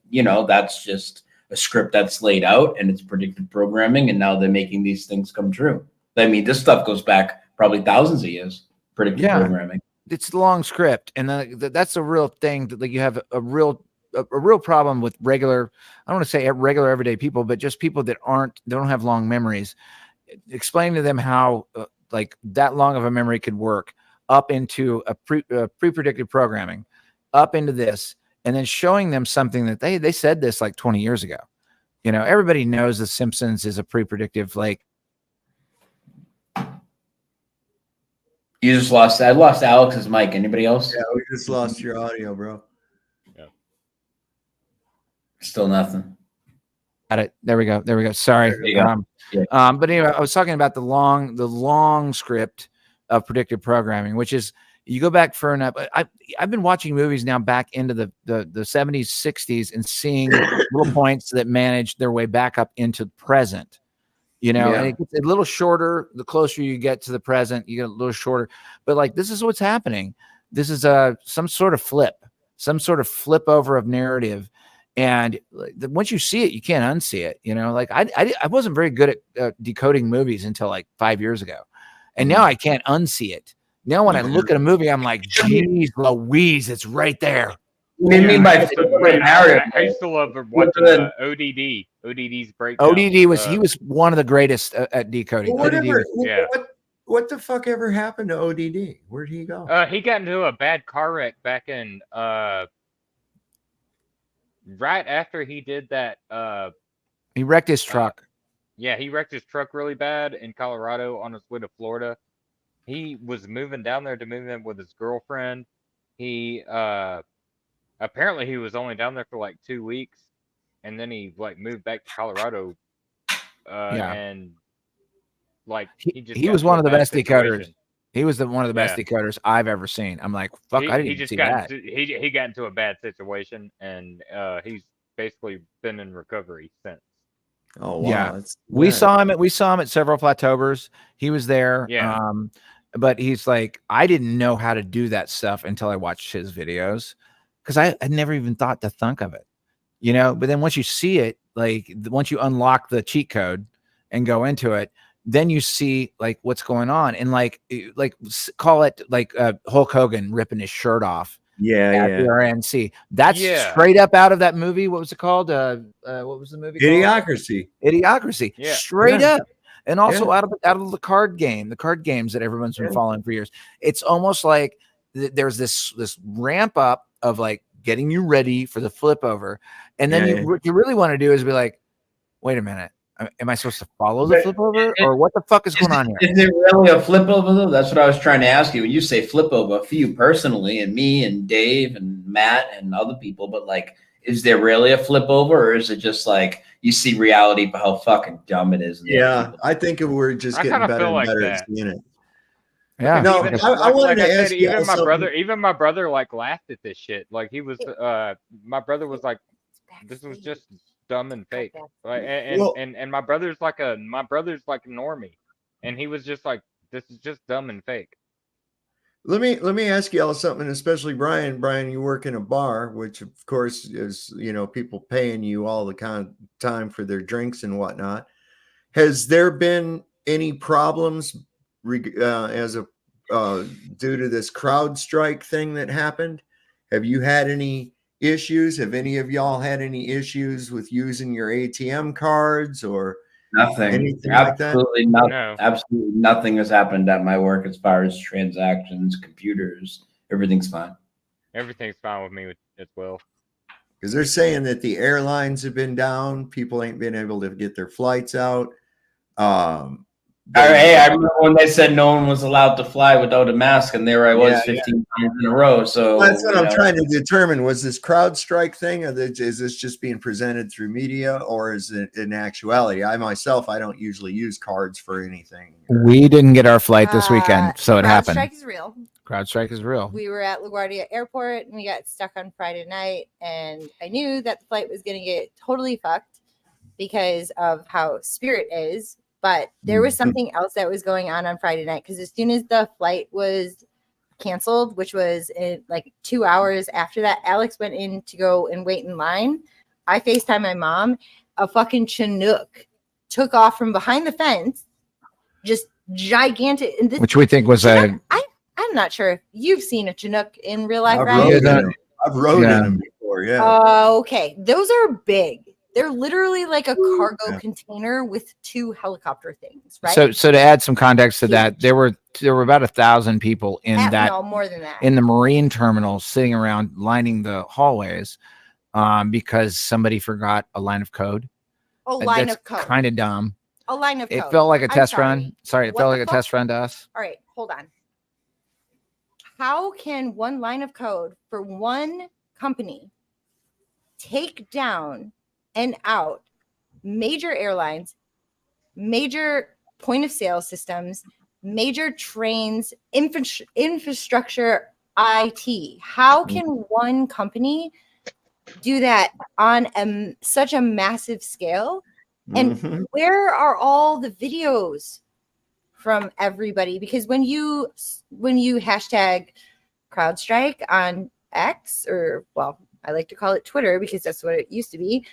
that's just a script that's laid out and it's predictive programming, and now they're making these things come true? I mean, this stuff goes back probably thousands of years, predictive programming. It's the long script, and that's a real thing that like you have a real problem with regular, I don't want to say regular everyday people, but just people that don't have long memories. Explain to them how like that long of a memory could work up into a pre-predicted programming, up into this, and then showing them something that they said this like 20 years ago. Everybody knows The Simpsons is a pre-predictive, like. You just lost. I lost Alex's mic. Anybody else? Yeah, we just lost your audio, bro. Yeah. Still nothing. Got it. There we go. Sorry. But anyway, I was talking about the long script of predictive programming, which is you go back far enough. I've been watching movies now back into the 70s, 60s, and seeing little points that manage their way back up into the present. And it gets a little shorter. The closer you get to the present, you get a little shorter. But like, this is what's happening. This is some sort of flip over of narrative. And once you see it, you can't unsee it. Like I wasn't very good at decoding movies until like 5 years ago. And now I can't unsee it. Now, when I look at a movie, I'm like, geez, Louise, it's right there. What do you mean by narrative? I used to love watching ODD. ODD's breakdown. ODD was he was one of the greatest at decoding. What the fuck ever happened to ODD? Where'd he go? He got into a bad car wreck back in right after he did that. He wrecked his truck. Yeah, he wrecked his truck really bad in Colorado on his way to Florida. He was moving down there to move in with his girlfriend. He apparently he was only down there for like 2 weeks, and then he like moved back to Colorado. And like he was one of the best decoders. He was one of the best decoders I've ever seen. I'm like, fuck, I didn't see that. He got into a bad situation, and he's basically been in recovery since. Oh wow! Yeah, we saw him at several Plateaubers. He was there. Yeah. But he's like, I didn't know how to do that stuff until I watched his videos, because I had never even thought to think of it, But then once you see it, like once you unlock the cheat code and go into it, then you see like what's going on, and like call it like Hulk Hogan ripping his shirt off. Yeah. The RNC. That's straight up out of that movie. What was it called? What was the movie? Idiocracy. Idiocracy. Yeah. Straight up. And also out of the card games that everyone's been following for years. It's almost like there's this ramp up of like getting you ready for the flip over. And then what you really want to do is be like, wait a minute. Am I supposed to follow the flip over, or what the fuck is going on here? Is it really a flip over though? That's what I was trying to ask you. When you say flip over, for you personally, and me and Dave and Matt and other people, but like, is there really a flip over, or is it just like you see reality for how fucking dumb it is? Yeah, I think we're just I getting kinda better feel and like better that. at seeing it. Yeah. No, Even, I wanted to ask you even my something. brother, like laughed at this shit. Like he was, my brother was like, this was just dumb and fake. Like, Well- and my brother's like a normie, and he was just like, this is just dumb and fake. Let me ask y'all something, especially Brian. Brian, you work in a bar, which of course is, you know, people paying you all the kind of time for their drinks and whatnot. Has there been any problems as a due to this CrowdStrike thing that happened? Have you had any issues? Have any of y'all had any issues with using your ATM cards or Nothing. anything like that? Absolutely nothing. No. Absolutely nothing has happened at my work as far as transactions, computers. Everything's fine. Everything's fine with me as well. Because they're saying that the airlines have been down, people ain't been able to get their flights out. Hey, I remember when they said no one was allowed to fly without a mask, and there I was Yeah, 15 times in a row. So that's what you I'm know, trying to determine. Was this CrowdStrike thing, or is this just being presented through media, or is it in actuality? I myself, I don't usually use cards for anything. We didn't get our flight this weekend, so it happened. CrowdStrike is real. CrowdStrike is real. We were at LaGuardia Airport and we got stuck on Friday night, and I knew that the flight was going to get totally fucked because of how Spirit is. But there was something else that was going on Friday night, because as soon as the flight was canceled, which was in like 2 hours after that, Alex went in to go and wait in line. I FaceTime my mom. A fucking Chinook took off from behind the fence, just gigantic. And this, Which we think was a I'm not sure if you've seen a Chinook in real life, I've right? rode, Yeah, in them. I've rode in them before. Yeah. Okay, those are big. They're literally like a cargo Yeah. container with two helicopter things, right? so to add some context to that, there were about 1,000 people in No, more than that. in the marine terminal sitting around lining the hallways because somebody forgot a line of code. A line That's of code. kind of dumb. A line of code. It felt like a I'm test sorry. run. Sorry, it What felt the like a fuck? test run to us. All right, hold on. How can one line of code for one company take down and out major airlines, major point of sale systems, major trains, infrastructure, IT? How can one company do that on such a massive scale? And Mhm. where are all the videos from everybody? Because when you hashtag CrowdStrike on X, or well, I like to call it Twitter because that's what it used to be,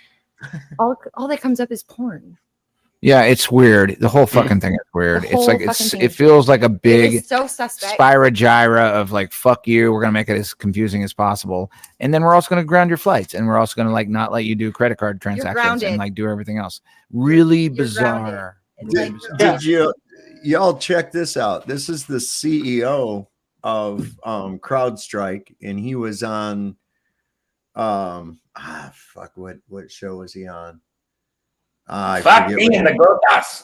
all that comes up is porn. Yeah, it's weird. The whole fucking thing is weird. The It's like whole fucking thing it is feels like a It big is so suspect. spiragyra of like, fuck you, we're gonna make it as confusing as possible, and then we're also gonna ground your flights, and we're also gonna like not let you do credit card transactions grounded. and like do everything else. Really You're grounded. bizarre. It's Really like- bizarre. Did y'all check this out? This is the CEO of CrowdStrike, and he was on what show was he on? I fuck forget me what- in the gotas.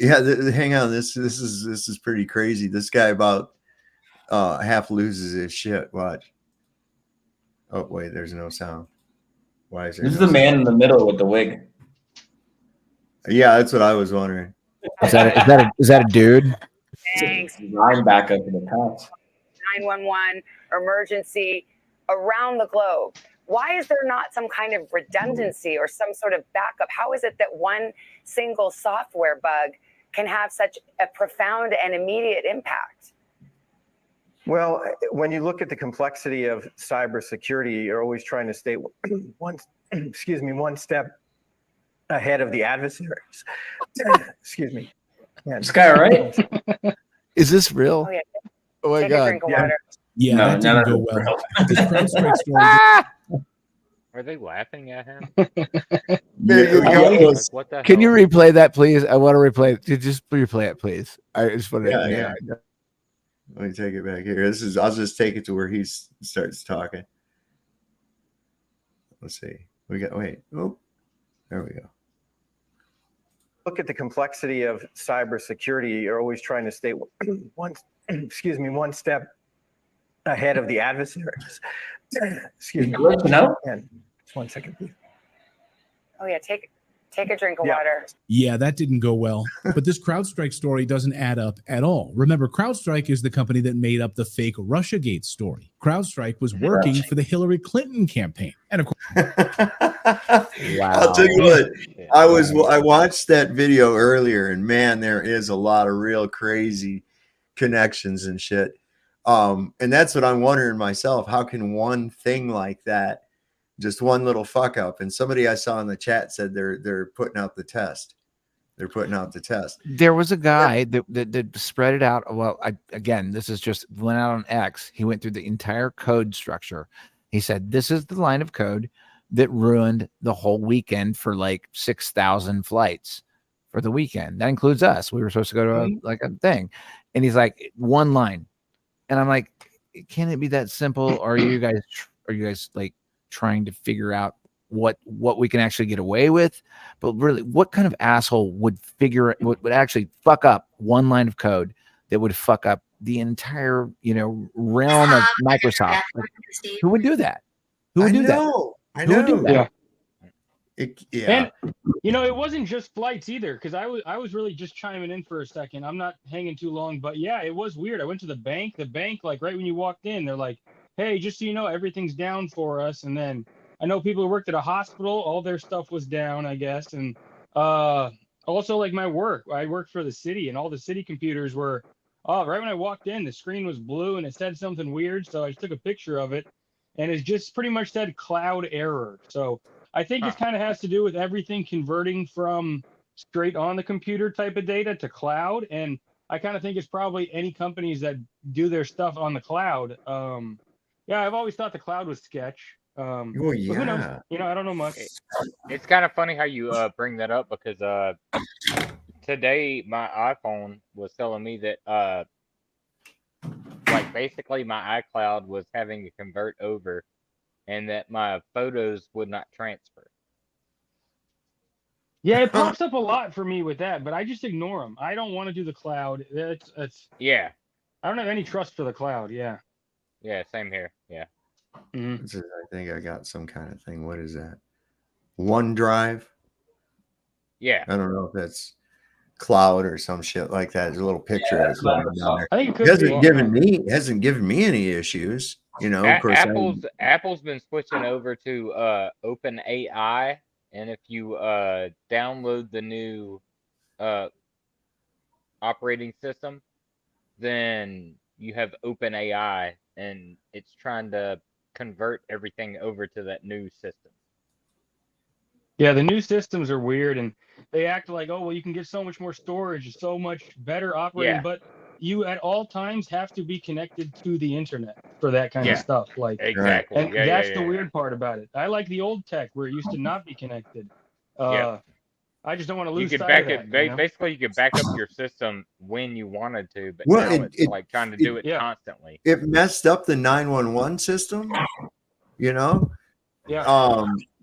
Yeah, hang on. This is pretty crazy. This guy about half loses his shit. Watch. Oh wait, there's no sound. Why is there? This is no the man sound? in the middle with the wig. Yeah, that's what I was wondering. Is that a dude? Thanks. Line back up to the past. 911 emergency around the globe. Why is there not some kind of redundancy or some sort of backup? How is it that one single software bug can have such a profound and immediate impact? Well, when you look at the complexity of cybersecurity, you're always trying to stay one step ahead of the adversaries. Excuse me. Yeah. This guy, right? Is this real? Oh, yeah. Oh my Take a god. drink of Yeah. water. Yeah, No, that none didn't of go it's well. real. This CrowdStrike story. Are they laughing at him? Yeah, What the Can you hell? replay that, please? I want to replay it. Just replay it, please. I just want to. Yeah. Let me take it back here. I'll just take it to where he starts talking. Let's see. Wait. Oh, there we go. look at the complexity of cybersecurity, you're always trying to stay one step ahead of the adversaries. Excuse me. And just 1 second, please. Oh yeah, take a drink of Yeah. water. Yeah, that didn't go well. But this CrowdStrike story doesn't add up at all. Remember, CrowdStrike is the company that made up the fake Russiagate story. CrowdStrike was working for the Hillary Clinton campaign. And of course, I'll tell you what, I watched that video earlier, and man, there is a lot of real crazy connections and shit. And that's what I'm wondering myself. How can one thing like that, just one little fuck up? And somebody I saw in the chat said they're putting out the test. They're putting out the test. There was a guy that spread it out. Well, again, this is just went out on X. He went through the entire code structure. He said, this is the line of code that ruined the whole weekend for like 6,000 flights for the weekend. That includes us. We were supposed to go to a thing. And he's like, one line. And I'm like, can it be that simple? Or are you guys like trying to figure out what we can actually get away with? But really, what kind of asshole would would actually fuck up one line of code that would fuck up the entire, realm of Microsoft? Like, who would do that? Who would do that? I know. Who would do that? Yeah. And it wasn't just flights either, because I was really just chiming in for a second. I'm not hanging too long, but yeah, it was weird. I went to the bank, like right when you walked in, they're like, hey, just so you know, everything's down for us. And then I know people who worked at a hospital, all their stuff was down, I guess. And also like my work, I worked for the city, and all the city computers were, right when I walked in, the screen was blue and it said something weird. So I took a picture of it, and it just pretty much said cloud error. So I think it kind of has to do with everything converting from straight on the computer type of data to cloud. And I kind of think it's probably any companies that do their stuff on the cloud. Yeah, I've always thought the cloud was sketch. Well, but who knows? yeah. I don't know much. It's kind of funny how you bring that up, because today my iPhone was telling me that like basically my iCloud was having to convert over, and that my photos would not transfer. Yeah, it pops up a lot for me with that, but I just ignore them. I don't want to do the cloud. Yeah. I don't have any trust for the cloud. Yeah. Yeah, same here. Yeah. I think I got some kind of thing. What is that? OneDrive? Yeah. I don't know if that's cloud or some shit like that. There's a little picture of it down there. I think it hasn't given me any issues. Of course, Apple's been switching over to OpenAI, and if you download the new operating system, then you have OpenAI, and it's trying to convert everything over to that new system. Yeah, the new systems are weird, and they act like, oh, well, you can get so much more storage, so much better operating, but you at all times have to be connected to the internet for that kind of stuff. Like exactly, and that's the weird part about it. I like the old tech where it used to not be connected. I just don't want to lose You could sight back of that, basically you could back up your system when you wanted to, but Well, now it's like trying to do it constantly. it messed up the 911 system. Yeah.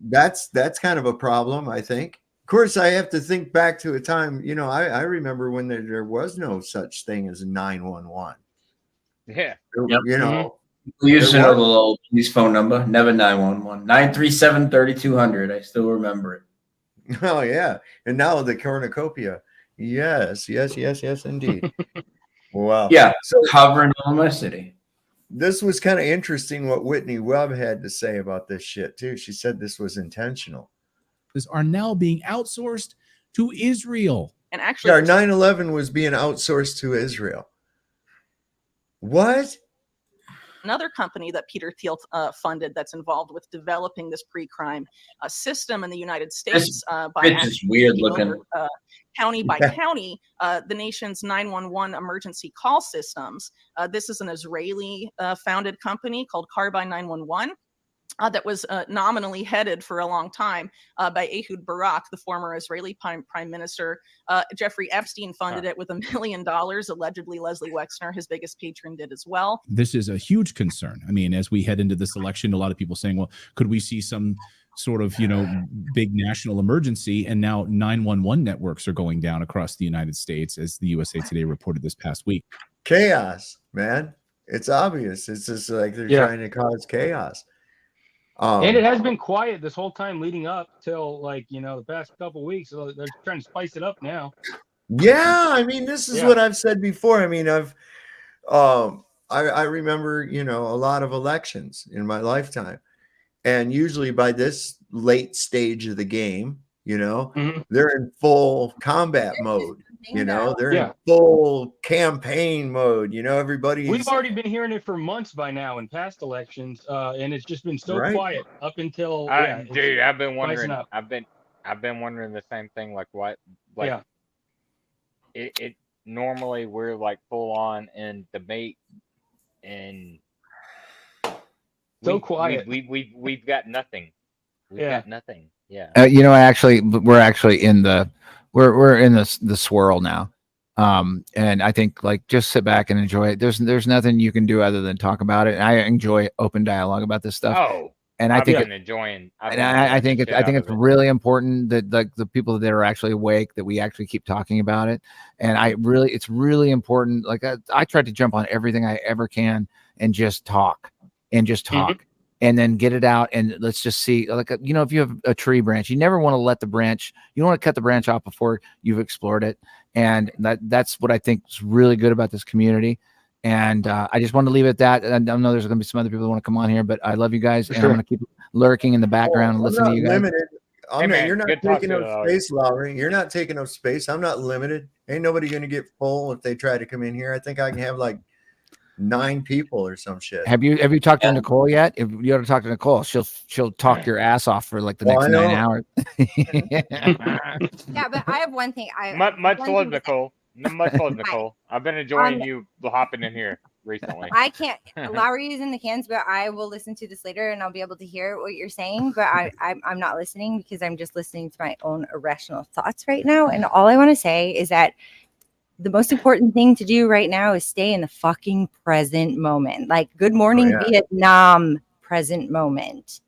That's kind of a problem, I think. Of course, I have to think back to a time, I remember when there was no such thing as 911. Yeah. We used to know the little police phone number, never 911. 937-3200. I still remember it. Oh, yeah. And now the cornucopia. Yes, indeed. Wow. Yeah, so hovering over my city. This was kind of interesting what Whitney Webb had to say about this shit, too. She said this was intentional. are now being outsourced to Israel. And actually, our 9/11 was being outsourced to Israel. What? Another company that Peter Thiel funded that's involved with developing this pre-crime system in the United States it's weird looking. County by county, the nation's 911 emergency call systems. This is an Israeli founded company called Carbine 911. that was nominally headed for a long time by Ehud Barak, the former Israeli prime minister. Jeffrey Epstein funded it with $1 million. Allegedly, Leslie Wexner, his biggest patron, did as well. This is a huge concern. I mean, as we head into this election, a lot of people saying, well, could we see some sort of, big national emergency? And now 911 networks are going down across the United States, as the USA Today reported this past week. Chaos, man. It's obvious. It's just like they're trying to cause chaos. And it has been quiet this whole time leading up till the past couple of weeks. So they're trying to spice it up now. Yeah, I mean, this is what I've said before. I mean, I remember, a lot of elections in my lifetime. And usually by this late stage of the game, they're in full combat mode. They're in full campaign mode. Everybody. We've already been hearing it for months by now in past elections, and it's just been so quiet up until. Dude, I've been wondering. I've been wondering the same thing. Like what? Like it normally we're like full on in debate and so quiet. We've got nothing. We've got nothing. Yeah. We're actually in the we're in the swirl now. And I think just sit back and enjoy it. There's nothing you can do other than talk about it. And I enjoy open dialogue about this stuff. Oh, and I think I think it's really important that the people that are actually awake, that we actually keep talking about it. And it's really important. Like I tried to jump on everything I ever can and just talk and then get it out. And let's just see, if you have a tree branch, you never want to let you don't want to cut the branch off before you've explored it. And that's what I think is really good about this community. And I just want to leave it at that. And I know there's going to be some other people that want to come on here, but I love you guys. And I'm going to keep lurking in the background and listen to you guys. You're not taking up space, Lowry. You're not taking up space. I'm not limited. Ain't nobody going to get full if they try to come in here. I think I can have 9 people or some shit. Have you talked to Nicole yet? If you ever talk to Nicole, she'll talk your ass off for the next 9 hours. Yeah, but I have one thing. Much love, Nicole. Much love, Nicole. I've been enjoying you hopping in here recently. I can't. Lowry is in the cans, but I will listen to this later and I'll be able to hear what you're saying. But I'm not listening because I'm just listening to my own irrational thoughts right now. And all I want to say is that the most important thing to do right now is stay in the fucking present moment. Good morning, Vietnam, present moment.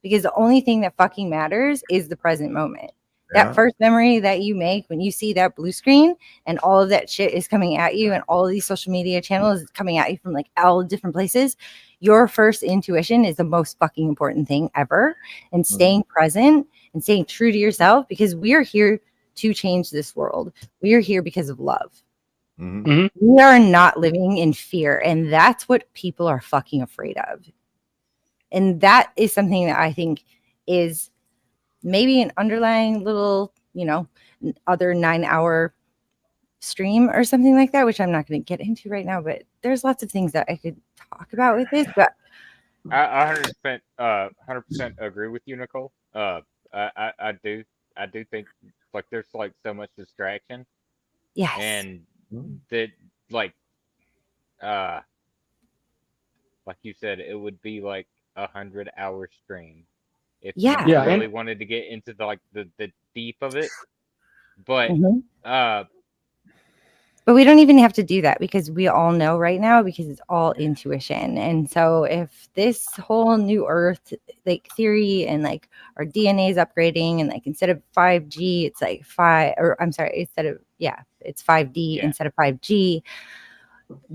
Because the only thing that fucking matters is the present moment. That first memory that you make when you see that blue screen and all of that shit is coming at you and all of these social media channels is coming at you from all different places. Your first intuition is the most fucking important thing ever. And staying present and staying true to yourself, because we are here to change this world. We are here because of love. We are not living in fear. And that's what people are fucking afraid of. And that is something that I think is maybe an underlying little, other 9-hour stream or something like that, which I'm not going to get into right now, but there's lots of things that I could talk about with this, but I 100% agree with you, Nicole. I do think there's so much distraction. Yes. And that like you said, it would be 100-hour stream if you really wanted to get into the deep of it. But but we don't even have to do that because we all know right now, because it's all intuition. And so if this whole new earth theory and our DNA is upgrading and instead of 5G, it's it's 5D instead of 5G.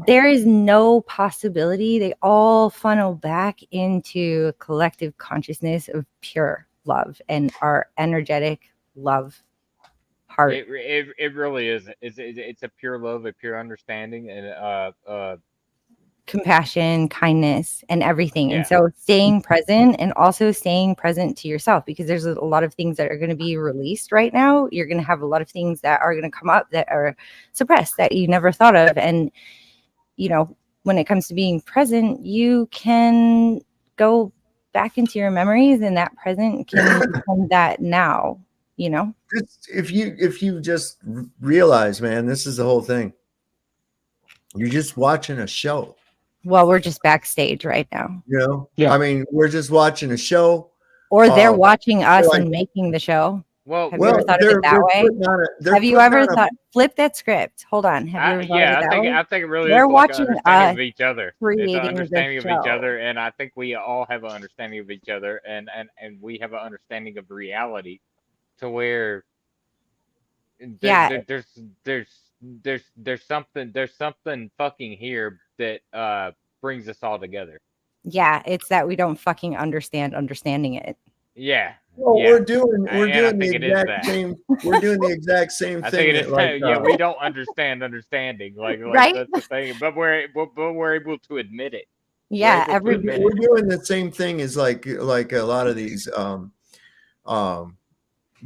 There is no possibility. They all funnel back into collective consciousness of pure love and our energetic love heart. It really is. It's a pure love, a pure understanding, and compassion, kindness, and everything. And so staying present and also staying present to yourself, because there's a lot of things that are going to be released right now. You're going to have a lot of things that are going to come up that are suppressed that you never thought of. And when it comes to being present, you can go back into your memories, and that present can become that now, If you just realize, man, this is the whole thing. You're just watching a show. Well, we're just backstage right now. You know, I mean, we're just watching a show, or they're watching us like- and making the show. Well, Have you ever thought of it that way? Have you ever thought? Flip that script. Hold on. Have you ever thought yeah, of it that way? I think it really They're is like watching an understanding us of each other. It's creating an the understanding of each show. other, and I think we all have an understanding of each other, and we have an understanding of reality, to where there's something fucking here that brings us all together. Yeah, it's that we don't fucking understand understanding it. Yeah. Well, yeah. we're doing And I the think it is exact that. same. We're doing the exact same I thing. think it that, is. like, Yeah, we don't understand understanding. Like Right? that's the thing. But we're able to admit it. Yeah, we're doing the same thing as like a lot of these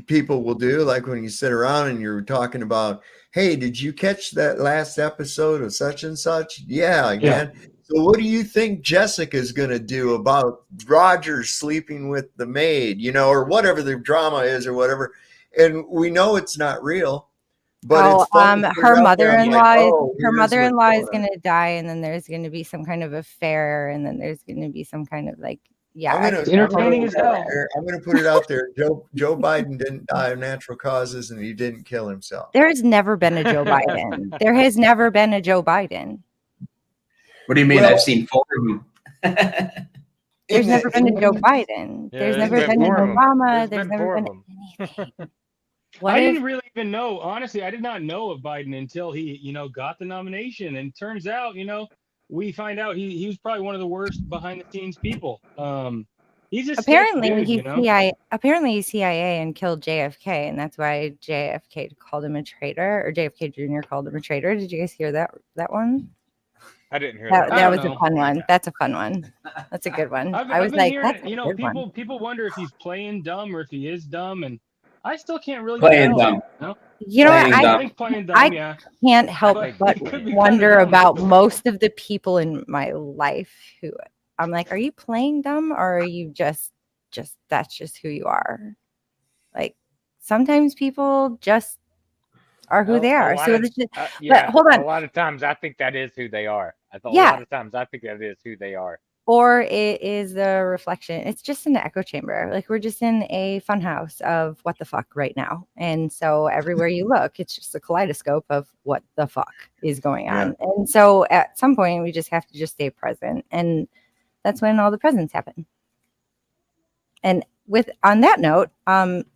people will do, like when you sit around and you're talking about, hey, did you catch that last episode of such and such? Yeah. Man. So what do you think Jessica's going to do about Roger sleeping with the maid, you know, or whatever the drama is or whatever? And we know it's not real. But it's fun to put it her out there. I'm like, mother-in-law oh, her here's mother-in-law what's is going on. going to die, and then there's going to be some kind of affair, and then there's going to be some kind of like, yeah, I'm gonna put it out there. Joe Biden didn't die of natural causes, and he didn't kill himself. There's never been a Joe Biden. There has never been a Joe Biden. What do you mean? Well- I've seen 4 of them. There's never been a Joe Biden. Yeah, There's there's never been been an 4 of 'em. Obama. There's There's been never 4 of been 'em. anything. What I if- didn't really even know. Honestly, I did not know of Biden until he, got the nomination. And turns out, we find out he was probably one of the worst behind the scenes people. He's just apparently he's he's CIA. Apparently he's CIA and killed JFK, and that's why JFK called him a traitor, or JFK Jr. called him a traitor. Did you guys hear that one? I didn't hear That, that. that was a fun one. That's a fun one. That's a good one. I was been like, hearing, that's a good one. people wonder if he's playing dumb or if he is dumb, and I still can't really Playing tell. dumb. You know what? I think playing dumb, I yeah. can't help But but it could be wonder kinda dumb. about most of the people in my life who I'm like, are you playing dumb, or are you just that's just who you are? Like sometimes people just are who they are. So it's just, but hold on. A lot of times I think that is who they are. A Yeah. lot of times I think that is who they are. Or it is the reflection. It's just an echo chamber. Like we're just in a fun house of what the fuck right now. And so everywhere you look, it's just a kaleidoscope of what the fuck is going on. And so at some point we just have to just stay present. And that's when all the presents happen. And on that note,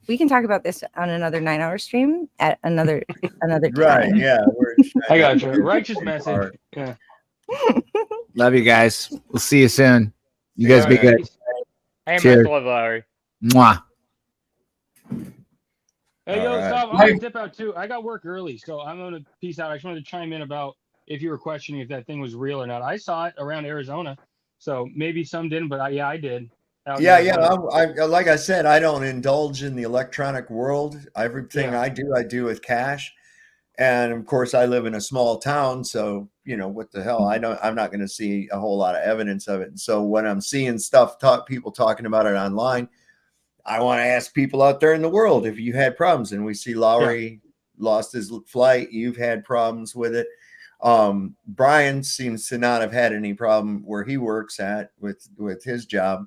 we can talk about this on another 9-hour stream at another time. Right? Yeah. I got you. Righteous message. Yeah. Love you guys. We'll see you soon. You guys be good. Hey, Cheers. much love, Larry. Mwah. Hey, yo, All right. stop. I'm gonna dip out too. I got work early, so I'm gonna peace out. I just wanted to chime in about if you were questioning if that thing was real or not. I saw it around Arizona, so maybe some didn't, but I did. Out in Yeah. Arizona. I like I said, I don't indulge in the electronic world. Everything I do with cash. And of course, I live in a small town, so what the hell? I'm not going to see a whole lot of evidence of it. And so when I'm seeing people talking about it online, I want to ask people out there in the world if you had problems. And we see Lowry lost his flight. You've had problems with it. Brian seems to not have had any problem where he works at with his job,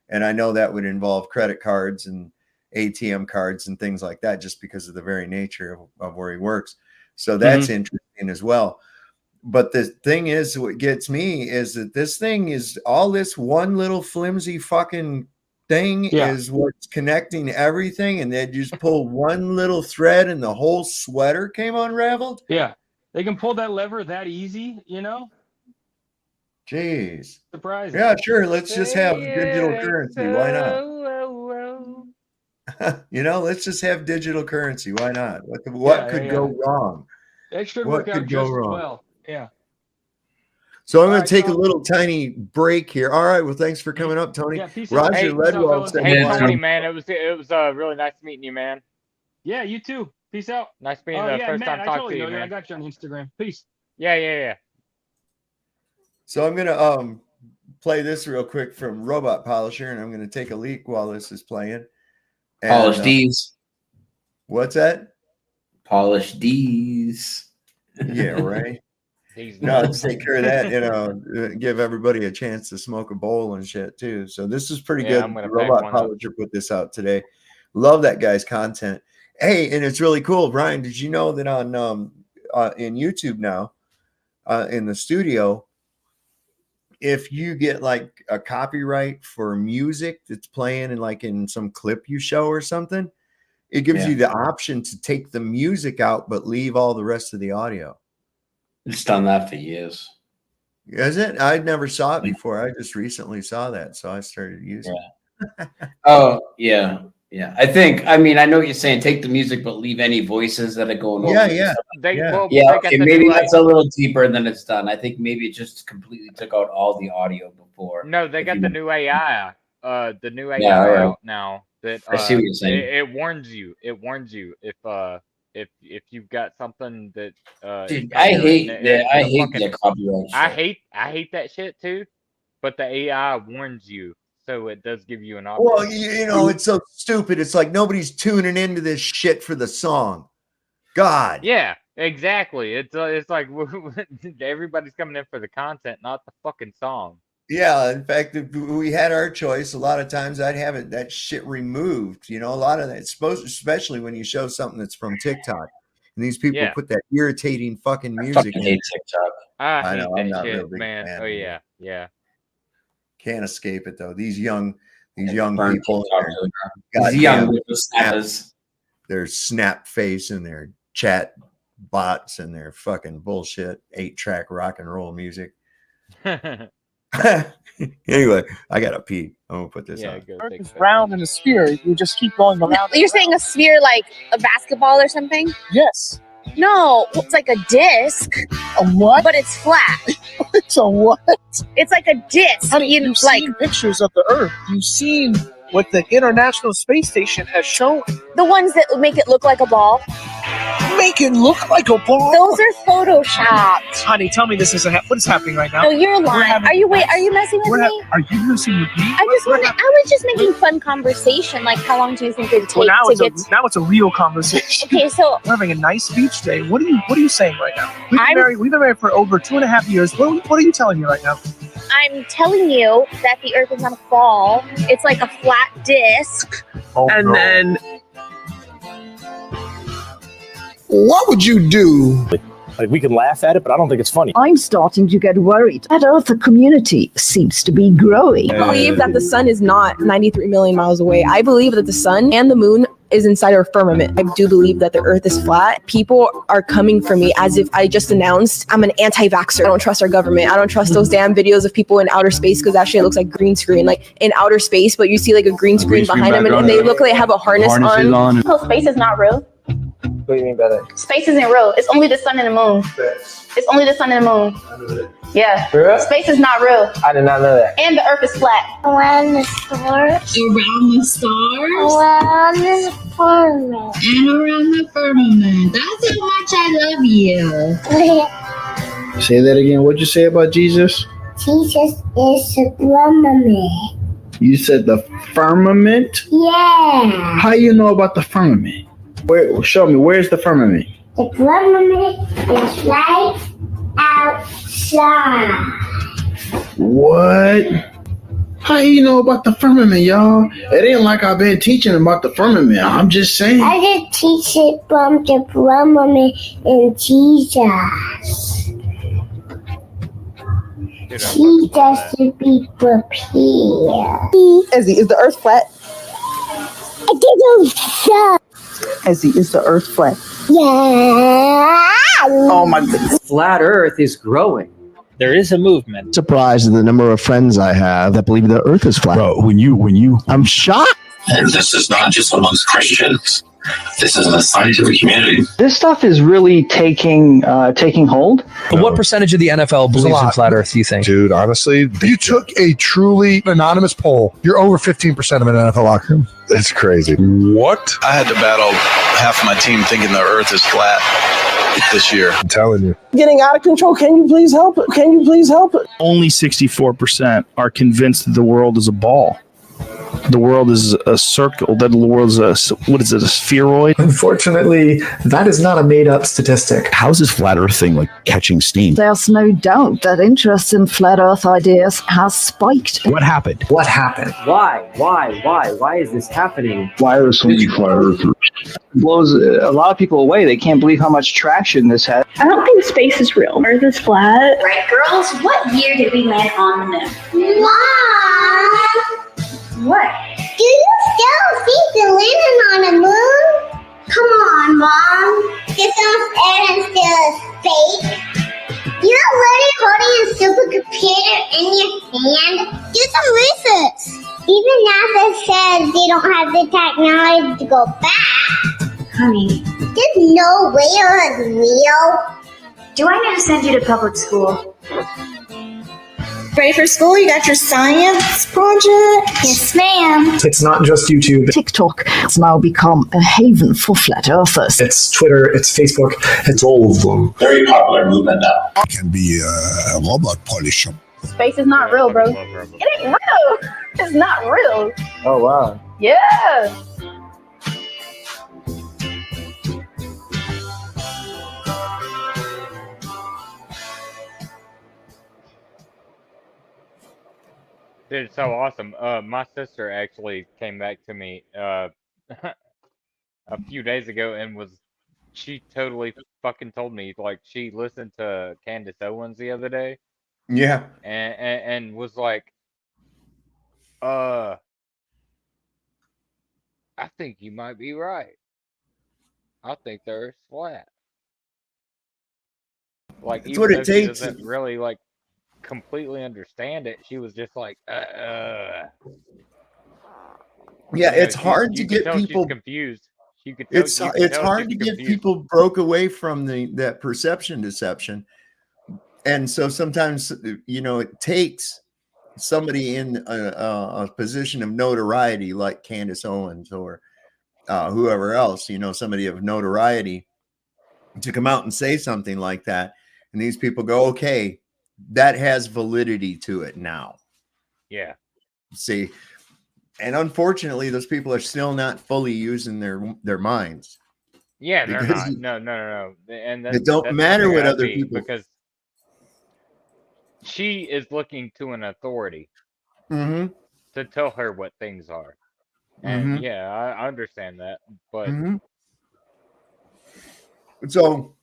and I know that would involve credit cards and ATM cards and things like that, just because of the very nature of where he works. So that's interesting as well. But the thing is, what gets me is that this thing is all this one little flimsy fucking thing is what's connecting everything. And they just pull one little thread and the whole sweater came unraveled. Yeah, they can pull that lever that easy, Jeez. Surprising. Yeah, sure. Let's just have digital currency. Why not? Let's just have digital currency. Why not? What could go wrong? It should What work out could go just as wrong? well. Yeah. So I'm going to take a little tiny break here. All right. Well, thanks for coming up, Tony. Yeah, peace out. Roger Hey, Ledwell said, Hey, hi. Tony, man, it was really nice meeting you, man. Yeah, you too. Peace out. Nice being Oh, the yeah, first Matt, time I talking totally to you, know you. I man. got you on Instagram. Peace. Yeah. So I'm going to play this real quick from Robot Polisher, and I'm going to take a leak while this is playing. And, Polish D's. What's that? Polish D's. Yeah, right. No, let's take care of that. You know, give everybody a chance to smoke a bowl and shit too. So this is pretty good. I'm gonna pick Robot one up. Polisher put this out today. Love that guy's content. Hey, and it's really cool. Brian, did you know that on in YouTube now, in the studio, if you get like a copyright for music that's playing in like in some clip you show or something, it gives you the option to take the music out but leave all the rest of the audio. It's done that for years. Is it? I never saw it before. I just recently saw that, so I started using it. Oh, yeah. Yeah. I mean, I know what you're saying. Take the music, but leave any voices that are going over. Okay, maybe that's a little deeper than it's done. I think maybe it just completely took out all the audio before. No, they got the new AI. The new AI out now. That I see what you're saying. It warns you. It warns you if you've got something that Dude, I hate the copyright shit. I hate that shit too, but the AI warns you, so it does give you an option. Well, you know, it's so stupid. It's like nobody's tuning into this shit for the song. God. Yeah, exactly. It's like everybody's coming in for the content, not the fucking song. Yeah, in fact, if we had our choice, a lot of times I'd have that shit removed. You know, a lot of that, especially when you show something that's from TikTok, and these people put that irritating fucking music. I fucking hate TikTok. I know, hate I'm that not shit, real big man. fan Oh of it. yeah. Can't escape it though. These young burn people, TikTok. These young whippersnappers. Their snap face and their chat bots and their fucking bullshit 8-track rock and roll music. Anyway, I gotta pee. I'm gonna put this on. Earth is round in a sphere. You just keep going around. You're saying a sphere like a basketball or something? Yes. No, it's like a disc. A what? But it's flat. It's a what? It's like a disc. Honey, you've seen pictures of the Earth. You've seen what the International Space Station has shown. The ones that make it look like a ball. Make it look like a ball? Those are photoshopped. Honey, tell me this isn't what is happening right now? No, you're lying. Are you messing with me? Are you messing with me? I was just making fun conversation. Like, how long do you think it'd take now to get? Now it's a real conversation. Okay, so we're having a nice beach day. What are you saying right now? We've been married for over 2.5 years. What are you telling me right now? I'm telling you that the Earth is not a ball. It's like a flat disc. Then what would you do? Like, we can laugh at it, but I don't think it's funny. I'm starting to get worried. That Earth community seems to be growing. I believe that the sun is not 93 million miles away. I believe that the sun and the moon is inside our firmament. I do believe that the Earth is flat. People are coming for me as if I just announced I'm an anti-vaxxer. I don't trust our government. I don't trust those damn videos of people in outer space because actually it looks like green screen, like in outer space, but you see like a green screen behind them and they look like they have a harness on. Oh, space is not real. What do you mean by that? Space isn't real. It's only the sun and the moon. It's only the sun and the moon. Yeah. Real? Space is not real. I did not know that. And the Earth is flat. Around the stars. Around the stars. Around the firmament. And around the firmament. That's how much I love you. Say that again. What'd you say about Jesus? Jesus is the firmament. You said the firmament? Yeah. How you know about the firmament? Show me. Where's the firmament? The firmament is right outside. What? How you know about the firmament, y'all? It ain't like I've been teaching about the firmament. I'm just saying. I just teach it from the firmament in Jesus. Jesus to be prepared. Ezzy, is the Earth flat? I didn't show. Ezzy, is the Earth flat? Yeah. Oh my goodness. Flat Earth is growing. There is a movement. Surprised at the number of friends I have that believe the Earth is flat. Bro, when you, I'm shocked. And this is not just amongst Christians. This is in the scientific community. This stuff is really taking hold. What percentage of the NFL believes in flat Earth, do you think? Dude, honestly, if you took a truly anonymous poll, you're over 15% of an NFL locker room. It's crazy. What? I had to battle half of my team thinking the Earth is flat this year. I'm telling you. Getting out of control. Can you please help it? Can you please help it? Only 64% are convinced that the world is a ball. the world is a circle, that the world is a spheroid? Unfortunately, that is not a made-up statistic. How's this flat Earth thing like catching steam? There's no doubt that interest in flat Earth ideas has spiked. What happened? What happened? Why? Why is this happening? Why are so many flat earthers? Blows a lot of people away. They can't believe how much traction this has. I don't think space is real. Earth is flat. Right, girls? What year did we land on the moon? Mom! What? Do you still think the living on the moon? Come on, Mom. This Earth still fake. You're literally holding a supercomputer in your hand. Do some research. Even NASA says they don't have the technology to go back. Honey, There's no way it's real. do I need to send you to public school? Ready for school? You got your science project? Yes, ma'am. It's not just YouTube. TikTok has now become a haven for flat earthers. It's Twitter. It's Facebook. It's all of them. Very popular movement now. Can be a robot polisher. Space is not real, bro. It ain't real. It's not real. Oh wow. Yeah. Dude, it's so awesome. My sister actually came back to me a few days ago and she totally fucking told me, like, she listened to Candace Owens the other day Yeah. and was like, I think you might be right. I think the Earth's flat. Like, That's even what though it she takes. doesn't really like completely understand it, she was just like, Yeah, You know, it's hard to you could get tell she's people confused. You could tell, It's you could it's tell hard she's to get confused. people broke away from that perception deception, and so sometimes it takes somebody in a position of notoriety like Candace Owens or whoever else, somebody of notoriety, to come out and say something like that, and these people go, okay, that has validity to it now. Yeah. See, and unfortunately, those people are still not fully using their minds. Yeah, they're Because not. No. And it don't that's matter something what I other see, people. because she is looking to an authority Mm-hmm. to tell her what things are. And Mhm. yeah, I understand that, but Mhm. So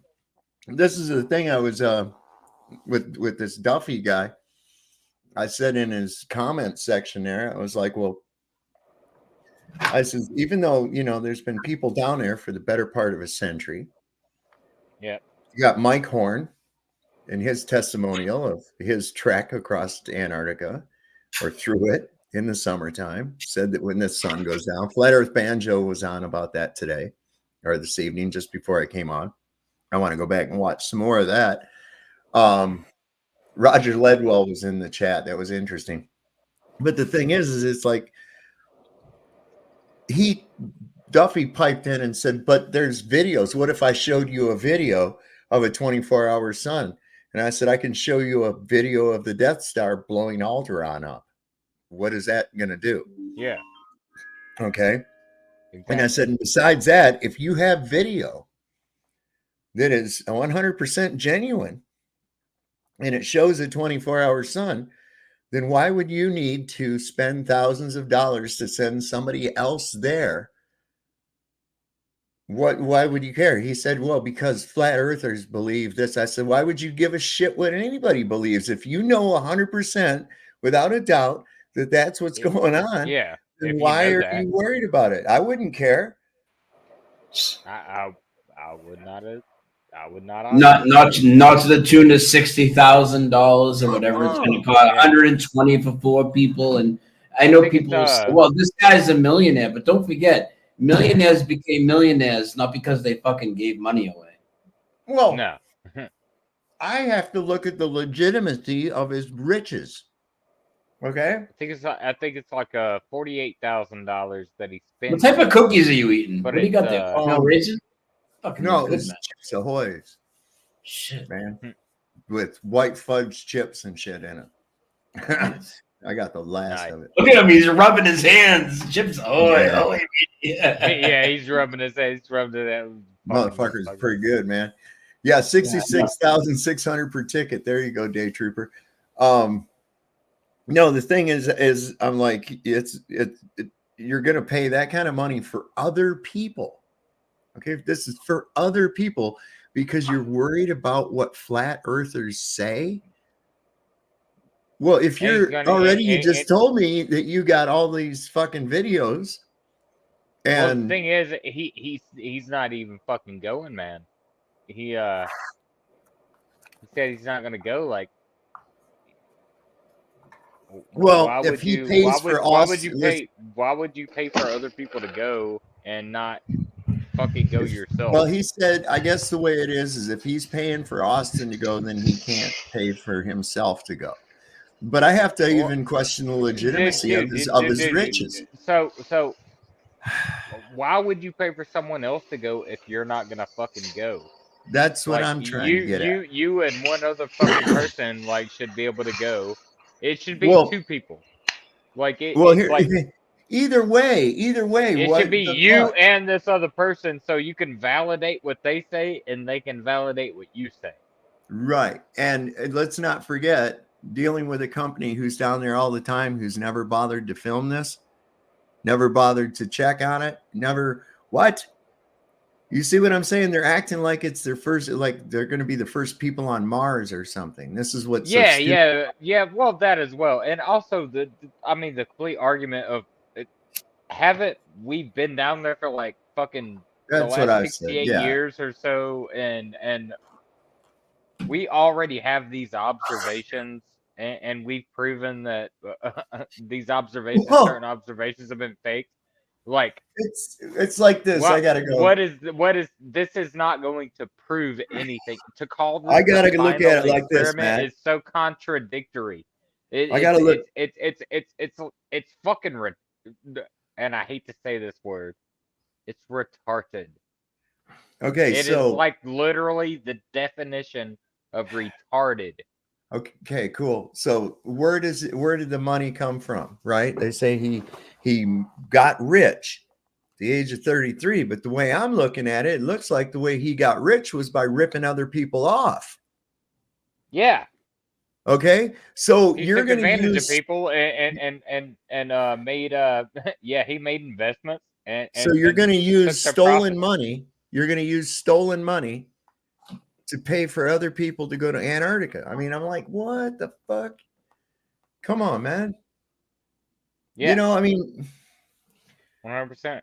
this is the thing. I was with this Duffy guy. I said in his comment section there, I was like, well, I said, even though there's been people down there for the better part of a century. yeah, You got Mike Horn and his testimonial of his trek across Antarctica or through it in the summertime, said that when the sun goes down. Flat Earth Banjo was on about that today or this evening, just before I came on. I want to go back and watch some more of that. Roger Ledwell was in the chat. That was interesting. But the thing is it's like Duffy piped in and said, but there's videos. What if I showed you a video of a 24-hour sun? And I said, I can show you a video of the Death Star blowing Alderaan up. What is that going to do? yeah. Okay. And I said, and besides that, if you have video that is 100% genuine and it shows a 24-hour sun, then why would you need to spend thousands of dollars to send somebody else there? Why would you care? He said, well, because flat earthers believe this. I said, why would you give a shit what anybody believes? If you know 100% without a doubt that that's what's going on, Yeah. then if you why know are that, you worried about it? I wouldn't care. I would not have. I would not. Not to the tune of $60,000 or whatever it's going to cost. 120 for 4 people, and I know people will say, "Well, this guy's a millionaire," but don't forget, millionaires became millionaires not because they fucking gave money away. Well, no. I have to look at the legitimacy of his riches. Okay. I think it's like $48,000 that he spent. What type of cookies are you eating? But What do you got it's, there? No raisins? Fucking No, good, this is man. Chips Ahoy's. Shit, man, with white fudge chips and shit in it. I got the last of it. Look at him. He's rubbing his hands. Chips Ahoy. Yeah. Oh, yeah. Yeah, he's rubbing his head. He's rubbing it. Motherfucker's pretty good, man. Yeah, 66,600 per ticket. There you go, Day Trooper. No, the thing is I'm like, you're gonna pay that kind of money for other people. Okay, this is for other people because you're worried about what flat earthers say. Well, if you're you just told me that you got all these fucking videos. Well, And the thing is, he's not even fucking going, man. He said he's not gonna go. Like, well, why if would he you, pays why for would, why us, would you pay? Why would you pay for other people to go and not fucking go yourself? well, he said, I guess the way it is if he's paying for Austin to go, then he can't pay for himself to go. But I have to even question the legitimacy of his riches. So why would you pay for someone else to go if you're not gonna fucking go? That's what I'm trying to get at. You and one other fucking person like should be able to go. It should be two people. Like it. Well, like, either way, it should be you and this other person, so you can validate what they say and they can validate what you say. Right, and let's not forget dealing with a company who's down there all the time, who's never bothered to film this, never bothered to check on it, never what. You see what I'm saying? They're acting like it's their first, like they're going to be the first people on Mars or something. This is what's Yeah. Well, that as well, and also the complete argument of haven't we been down there for like fucking That's the what last I said, 68 yeah. years or so, and we already have these observations, and we've proven that these observations, certain observations, have been fake. Like it's like this. I gotta go. What is this is not going to prove anything. To call this I gotta the look at it final like this, experiment Matt. is so contradictory. I gotta look. It's fucking and I hate to say this word. It's retarded. Okay, It so is like literally the definition of retarded. okay, cool. So where did the money come from? Right? They say he got rich at the age of 33, but the way I'm looking at it, it looks like the way he got rich was by ripping other people off. Yeah. Okay, so He you're took going to advantage use of people and made he made investments and so you're going to use took their stolen profits. money. You're going to use stolen money to pay for other people to go to Antarctica. I mean, I'm like, what the fuck? Come on, man. Yeah. You know, I mean, 100%.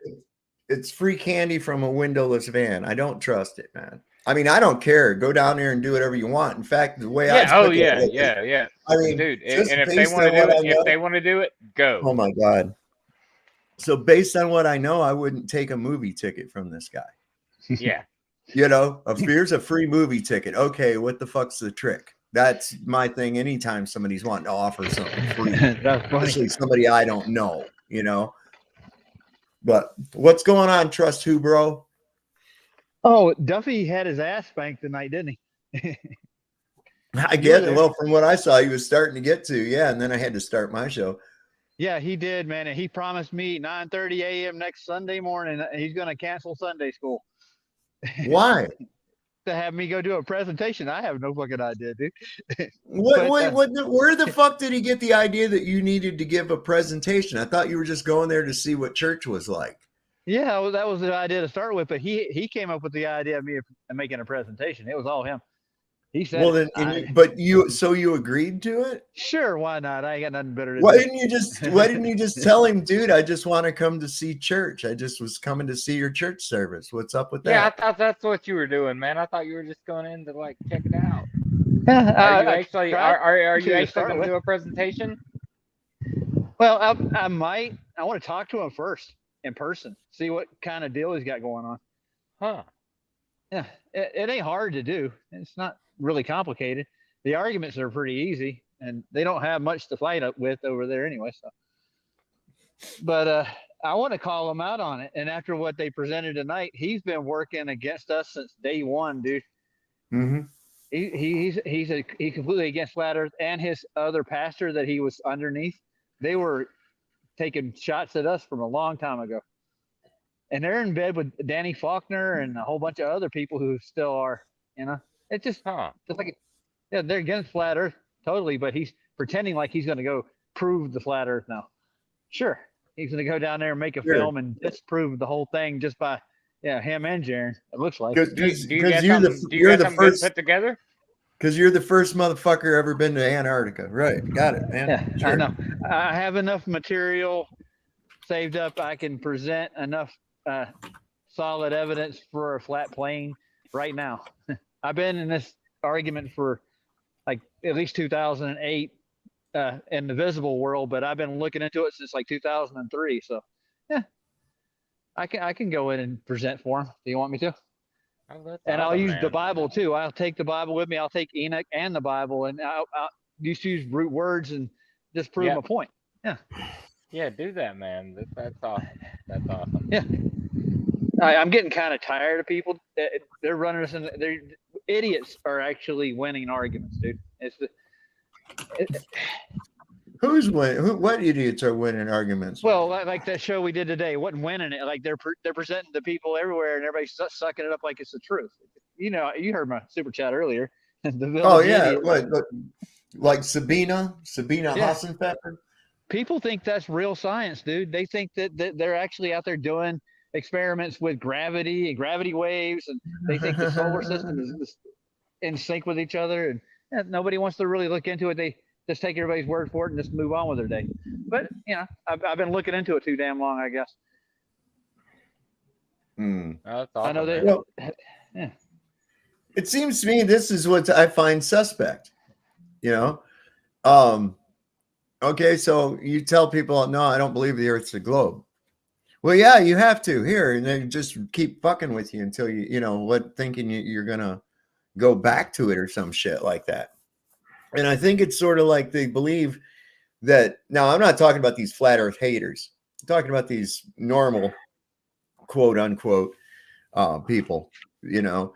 it's free candy from a windowless van. I don't trust it, man. I mean, I don't care. Go down there and do whatever you want. In fact, the way I Yeah. I mean, dude, just and if they based want to on do what it, I know- if they want to do it, go. Oh my God. So based on what I know, I wouldn't take a movie ticket from this guy. Yeah. You know, here's a free movie ticket. Okay, what the fuck's the trick? That's my thing. Anytime somebody's wanting to offer something free, especially somebody I don't know, you know. But what's going on, Trust Who, bro? Oh, Duffy had his ass spanked tonight, didn't he? I get it. Well, from what I saw, he was starting to get to, yeah, and then I had to start my show. Yeah, he did, man. And he promised me 9:30 a.m. next Sunday morning. He's going to cancel Sunday school. Why? To have me go do a presentation. I have no fucking idea, dude. Where the fuck did he get the idea that you needed to give a presentation? I thought you were just going there to see what church was like. Yeah, well, that was the idea to start with, but he came up with the idea of me making a presentation. It was all him. He said, well, then, so you agreed to it? Sure, why not? I ain't got nothing better to Why do. didn't you just tell him, dude, I just want to come to see church. I just was coming to see your church service. What's up with that? Yeah, I thought that's what you were doing, man. I thought you were just going in to like check it out. Are you actually going to do a presentation? Well, I might. I want to talk to him first in person, see what kind of deal he's got going on. Huh. Yeah, it ain't hard to do. It's not really complicated. The arguments are pretty easy, and they don't have much to fight up with over there anyway. So, but I want to call him out on it. And after what they presented tonight, he's been working against us since day one, dude. Mm-hmm. He's completely against flat Earth, and his other pastor that he was underneath They were taking shots at us from a long time ago. And they're in bed with Danny Faulkner and a whole bunch of other people who still are, you know. It's just like, yeah, they're against flat Earth totally, but he's pretending like he's going to go prove the flat Earth now. Sure, he's going to go down there and make a film and disprove the whole thing just by, him and Jaron. It looks like. Because you're you're the first put together. Because you're the first motherfucker ever been to Antarctica, right? Got it, man. Yeah, Sure. I know. I have enough material saved up. I can present enough solid evidence for a flat plane right now. I've been in this argument for like at least 2008 in the visible world, but I've been looking into it since like 2003. So, yeah, I can go in and present for him. Do you want me to? And I'll use the Bible too. I'll take the Bible with me. I'll take Enoch and the Bible, and I'll just use root words and just prove my point. Yeah. Yeah, do that, man. That's awesome. That's awesome. Yeah. I'm getting kind of tired of people. They're running us in. They're idiots are actually winning arguments, dude. Who's winning? What idiots are winning arguments? Well, like that show we did today, wasn't winning it. Like they're presenting to people everywhere, and everybody's sucking it up like it's the truth. You know, you heard my super chat earlier. Oh yeah, what, like Sabina Hassenpfeffer? People think that's real science, dude. They think that they're actually out there doing experiments with gravity and gravity waves, and they think the solar system is in sync with each other. And nobody wants to really look into it. They just take everybody's word for it and just move on with their day. But I've been looking into it too damn long, I guess. That's awesome, I know that. Well, yeah. It seems to me this is what I find suspect. Okay, so you tell people, no, I don't believe the Earth's a globe. Well, yeah, you have to here, and they just keep fucking with you until thinking you're gonna go back to it or some shit like that. And I think it's sort of like they believe that. Now, I'm not talking about these flat Earth haters. I'm talking about these normal, quote unquote, people. The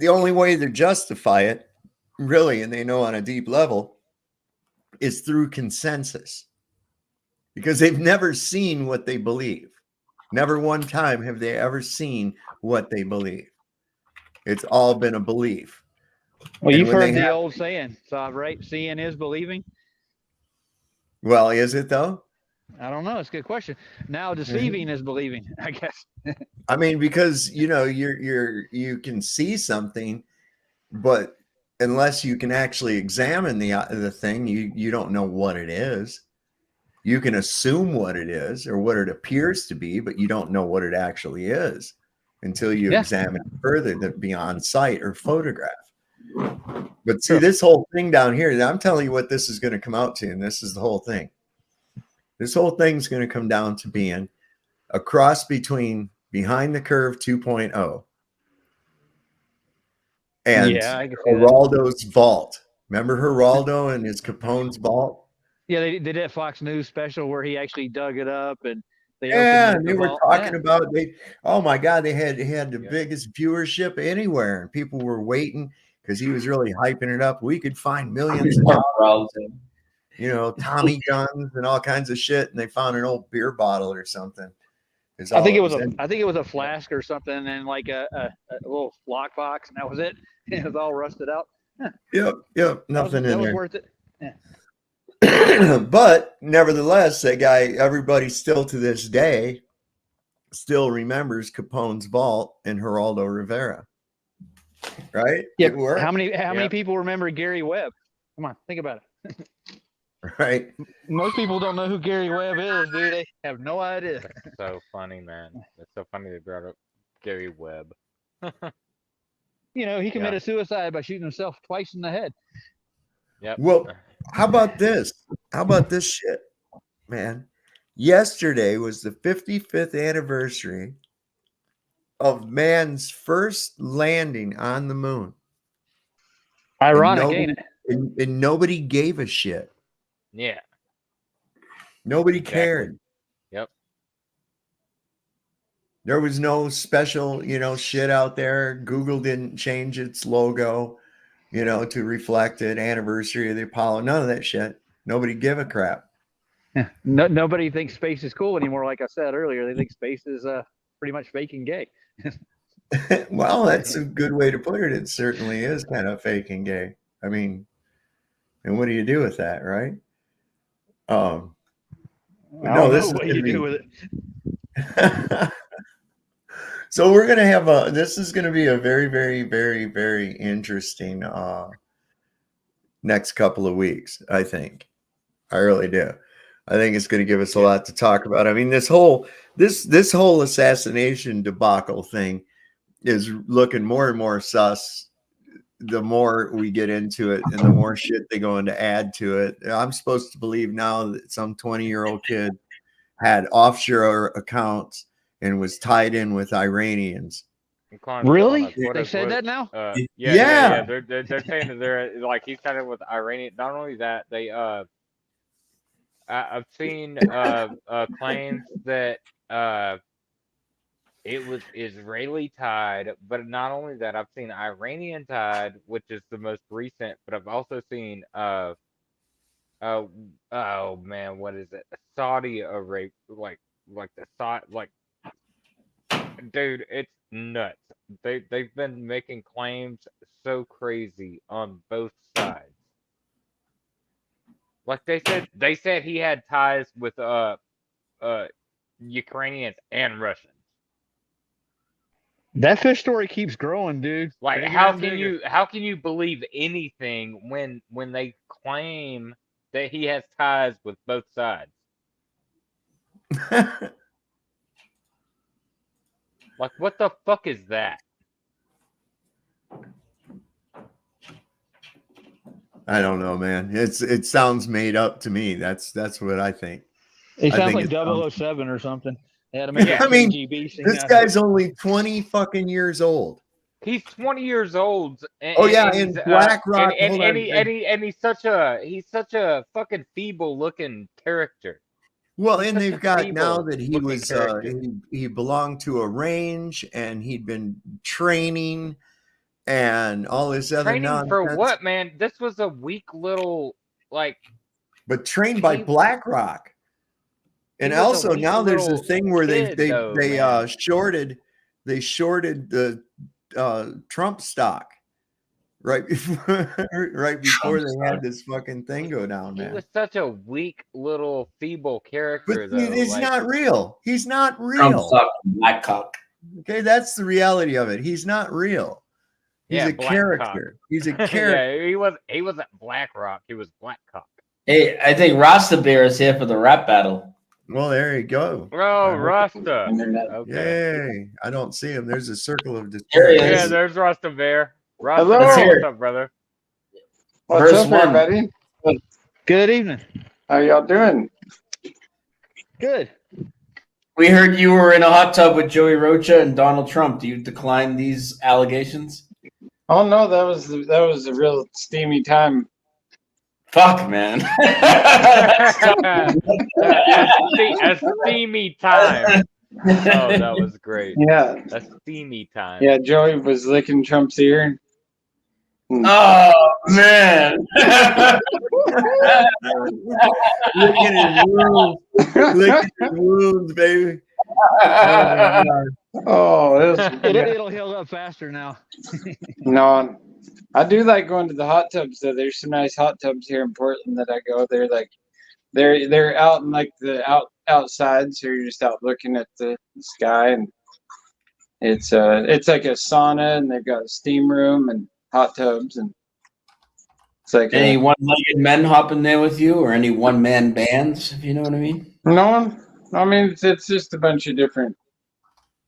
only way they justify it, really, and they know on a deep level, is through consensus, because they've never seen what they believe. Never one time have they ever seen what they believe. It's all been a belief. Well, you've heard the old saying, so right? Seeing is believing. Well, is it though? I don't know. It's a good question. Now, deceiving is believing, I guess. I mean, because you can see something, but unless you can actually examine the thing, you don't know what it is. You can assume what it is or what it appears to be, but you don't know what it actually is until you examine it further, beyond sight or photograph. But see, this whole thing down here, I'm telling you what this is going to come out to, and this is the whole thing. This whole thing's going to come down to being a cross between Behind the Curve 2.0 and Geraldo's vault. Remember Geraldo and his Capone's vault? Yeah, they did that Fox News special where he actually dug it up, and they were talking about oh my God, they had the biggest viewership anywhere, and people were waiting because he was really hyping it up. We could find millions of dollars, and, Tommy guns and all kinds of shit, and they found an old beer bottle or something. I think it was a flask or something, and like a little lockbox, and that was it. It was all rusted out. Yep, nothing in there. That was worth it. Yeah. But nevertheless, that guy, everybody still to this day still remembers Capone's vault and Geraldo Rivera. Right? Yeah. How many people remember Gary Webb? Come on, think about it. Right. Most people don't know who Gary Webb is, do they? Have no idea. That's so funny, man. It's so funny they brought up Gary Webb. He committed suicide by shooting himself twice in the head. Yep. Well, how about this? How about this shit, man? Yesterday was the 55th anniversary of man's first landing on the moon. Ironic, ain't it? And nobody gave a shit. Yeah. Nobody cared. Yep. There was no special, shit out there. Google didn't change its logo. to reflect the anniversary of the Apollo. None of that shit. Nobody give a crap. Yeah. Nobody thinks space is cool anymore. Like I said earlier, they think space is pretty much fake and gay. Well, that's a good way to put it. It certainly is kind of fake and gay. I mean, and what do you do with that, right? No, this is what you do with it. So we're gonna have this is gonna be a very, very, very, very interesting next couple of weeks. I think. I really do. I think it's gonna give us a lot to talk about. I mean, this whole assassination debacle thing is looking more and more sus the more we get into it and the more shit they go into add to it. I'm supposed to believe now that some 20-year-old kid had offshore accounts and was tied in with Iranians. Really? They said that now? Yeah. They're saying that they're like he's tied in with Iranian. Not only that, they I've seen claims that it was Israeli tied, but not only that, I've seen Iranian tied, which is the most recent, but I've also seen oh man, what is it? Saudi Arabia, like the Saudi, like, dude, it's nuts. They've been making claims so crazy on both sides. Like they said he had ties with Ukrainians and Russians. That fish story keeps growing, dude. Like, how can you believe anything when they claim that he has ties with both sides? Like, what the fuck is that? I don't know, man. It sounds made up to me. That's what I think. It sounds like 007 or something. They had to make I mean, KGB scene this out guy's of it. only 20 fucking years old. He's 20 years old. And, Oh, yeah, and in Black Rock, and hold on. he's such a fucking feeble looking character. Well, He's and such they've a got now feeble that he looking was character. he belonged to a range and he'd been training and all this other Training nonsense. for what, man? This was a weak little, like, But trained by BlackRock. And He was a also weak now there's a little thing where kid, though, they man. shorted the Trump stock right before they had this fucking thing go down, he man. was such a weak little feeble character, But though. he's like, not real. He's not Trump real. sucked Blackhawk. Okay, that's the reality of it. He's not real. He's Yeah, a Black character. Cock. He's a character. Yeah, he wasn't BlackRock. He was Blackcock. Hey, I think Rasta Bear is here for the rap battle. Well, there you go. Oh, Rasta. Okay. Yay. I don't see him. There's a circle of There he despair. is. Yeah, there's Rasta Bear. Rasta Hello. Bear, Let's hear what's it. up, brother? What's Verse up, one. everybody? Good evening. How y'all doing? Good. We heard you were in a hot tub with Joey Rocha and Donald Trump. Do you decline these allegations? Oh no, that was a real steamy time. Fuck, man. A steamy time. Oh, that was great. Yeah, A steamy time. yeah. Joey was licking Trump's ear. Oh, man. Licking his wounds. Licking his wounds, baby. Oh, my God. Oh, it was, It'll heal up faster now. no. I do like going to the hot tubs though. There's some nice hot tubs here in Portland that I go. They're like they're out in like the outside, so you're just out looking at the sky, and it's like a sauna, and they've got a steam room and hot tubs, and it's like Any one-legged men hopping there with you, or any one-man bands, if you know what I mean? no, I mean it's just a bunch of different.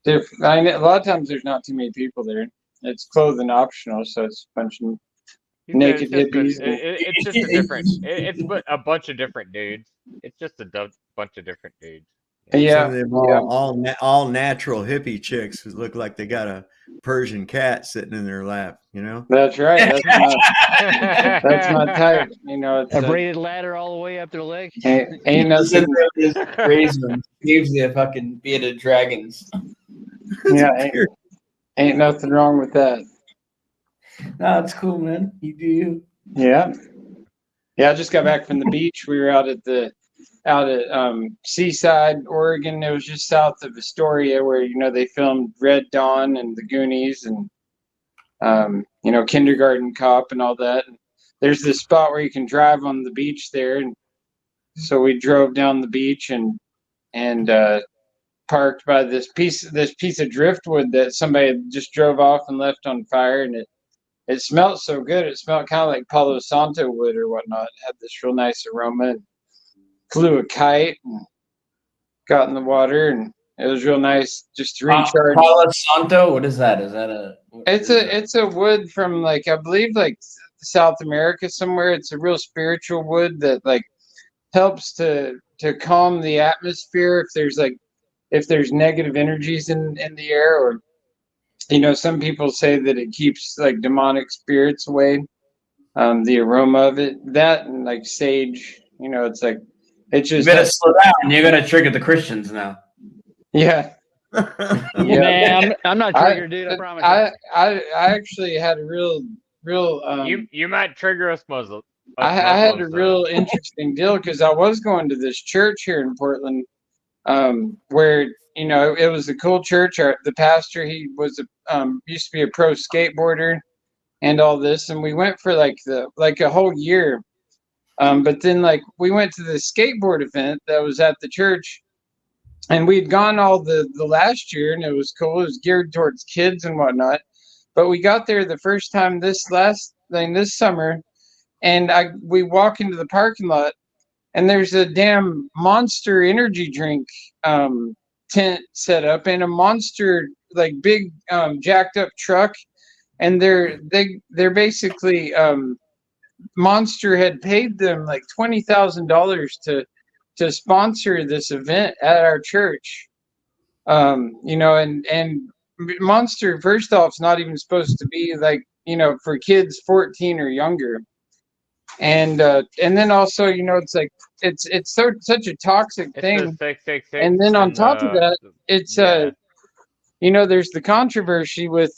I mean, a lot of times there's not too many people there. It's clothing optional, so it's a bunch of naked hippies. It's just a different. It's a bunch of different dudes. It's just a bunch of different dudes. Yeah, Some of them all natural hippie chicks who look like they got a Persian cat sitting in their lap, you know? That's right. That's my type. You know, it's A braided ladder all the way up their leg. ain't nothing. Raise them. Saves the fucking bearded dragons. Yeah, ain't nothing wrong with that. No, it's cool, man. You do you. Yeah. Yeah, I just got back from the beach. We were out at Seaside, Oregon. It was just south of Astoria where, you know, they filmed Red Dawn and The Goonies and, you know, Kindergarten Cop and all that. And there's this spot where you can drive on the beach there. And so we drove down the beach and parked by this piece of driftwood that somebody had just drove off and left on fire. And it smelled so good. It smelled kind of like Palo Santo wood or whatnot. It had this real nice aroma. And flew a kite and got in the water, and it was real nice just to recharge. Palo Santo? What is that? Is that a? It's a wood from, like, I believe, like South America somewhere. It's a real spiritual wood that, like, helps to calm the atmosphere if there's negative energies in the air, or, you know, some people say that it keeps, like, demonic spirits away. The aroma of it, that, and like sage, you know, it's like, it just. You better slow down. You're gonna trigger the Christians now. Yeah. Yeah, man, I'm not triggered, dude. I promise. I actually had a real. You might trigger us Muslims. I had a real interesting deal because I was going to this church here in Portland, where, you know, it was a cool church. The pastor, he was used to be a pro skateboarder and all this, and we went for like a whole year. But then, like, we went to the skateboard event that was at the church, and we'd gone all the last year, and it was cool. It was geared towards kids and whatnot. But we got there the first time this summer, and we walk into the parking lot, and there's a damn Monster energy drink tent set up, and a Monster, like, big jacked up truck, and they're basically Monster had paid them like $20,000 to sponsor this event at our church. You know, and Monster, first off, is not even supposed to be, like, you know, for kids 14 or younger. And then also, you know, it's like it's such a toxic thing. And then on top of that, it's you know, there's the controversy with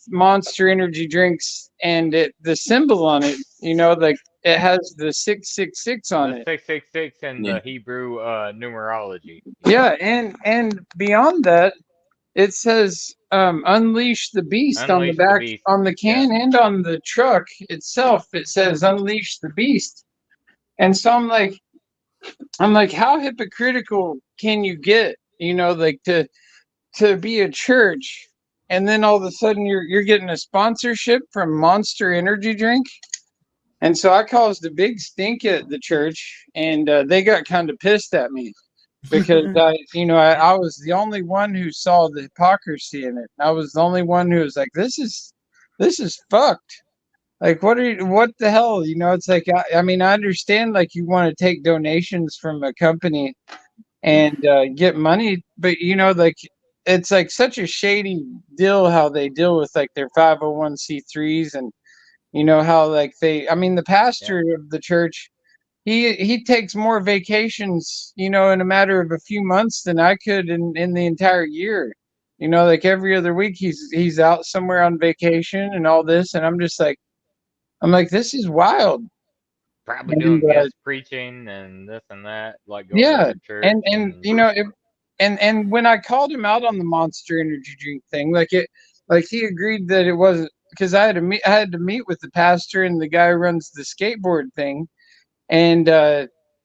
Monster energy drinks, and the symbol on it, you know, like, it has the 666 on it. 666 and the Hebrew numerology. Yeah, and beyond that, it says "Unleash the Beast" on the back, on the can, and on the truck itself. It says "Unleash the Beast," and so I'm like, how hypocritical can you get? You know, like, to be a church, and then all of a sudden you're getting a sponsorship from Monster energy drink. And so I caused a big stink at the church, and they got kind of pissed at me because I was the only one who saw the hypocrisy in it. I was the only one who was like, this is fucked. Like, what the hell? You know, it's like, I mean, I understand, like, you want to take donations from a company and get money, but, you know, like, it's like such a shady deal how they deal with, like, their 501c3s, and, you know, how, like, the pastor of the church, he takes more vacations, you know, in a matter of a few months than I could in the entire year. You know, like, every other week he's out somewhere on vacation and all this, and I'm like, this is wild. Probably doing guest preaching and this and that, like, going to church. And you know, and when I called him out on the Monster energy drink thing, like he agreed that it wasn't, because I had to meet with the pastor and the guy who runs the skateboard thing, and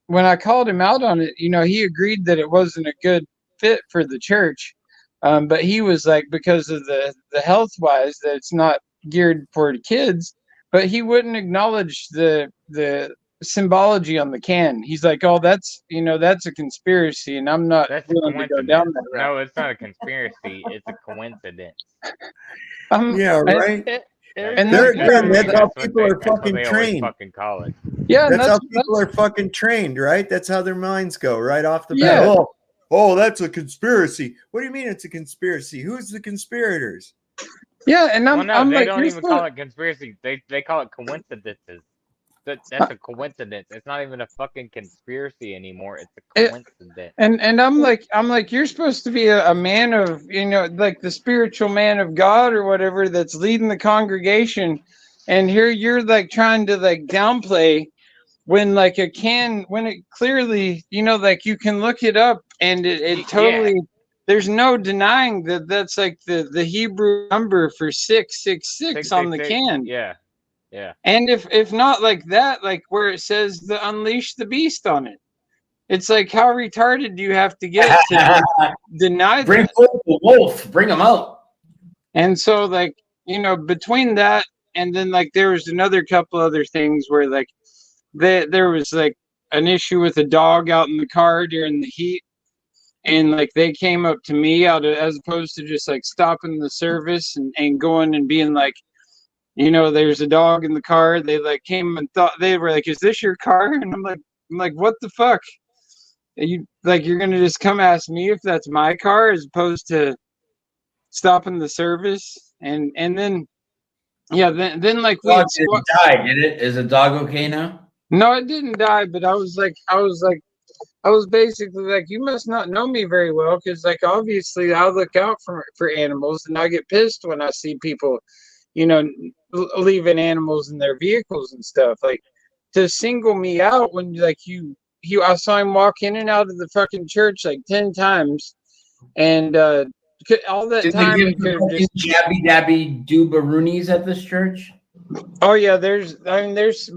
when I called him out on it, you know, he agreed that it wasn't a good fit for the church, but he was like, because of the health wise, that it's not geared for kids, but he wouldn't acknowledge the symbology on the can. He's like, oh, that's a conspiracy, and I'm not willing to go down that route. No, it's not a conspiracy. It's a coincidence. Yeah, right. And there again, that's how people are fucking trained. Fucking college. Yeah, that's how people are fucking trained, right? That's how their minds go right off the bat. Oh, that's a conspiracy. What do you mean it's a conspiracy? Who's the conspirators? Yeah, and they don't even call it conspiracy. They call it coincidences. that's a coincidence. It's not even a fucking conspiracy anymore. It's a coincidence. And I'm like, you're supposed to be a man of, like the spiritual man of God or whatever that's leading the congregation, and here you're like trying to like downplay when like when it clearly, like you can look it up and it totally, there's no denying that that's like the Hebrew number for 666 on the can. Yeah. And if not like that, like where it says the unleash the beast on it, it's like, how retarded do you have to get to deny Bring that? forth the wolf, bring him out. And so like, between that and then like there was another couple other things where like there was like an issue with a dog out in the car during the heat, and like they came up to me as opposed to just like stopping the service and going and being like, there's a dog in the car. They like came and thought, they were like, is this your car? And I'm like, what the fuck? You're gonna just come ask me if that's my car as opposed to stopping the service? And then then like we Dog didn't die, did it? Is the dog okay now? No, it didn't die, but I was basically like, you must not know me very well, because like obviously I look out for animals, and I get pissed when I see people, leaving animals in their vehicles and stuff. Like, to single me out when like I saw him walk in and out of the fucking church like 10 times, and all that time Did they give you jabby dabby doobaroonies at this church? Oh yeah, there's believers,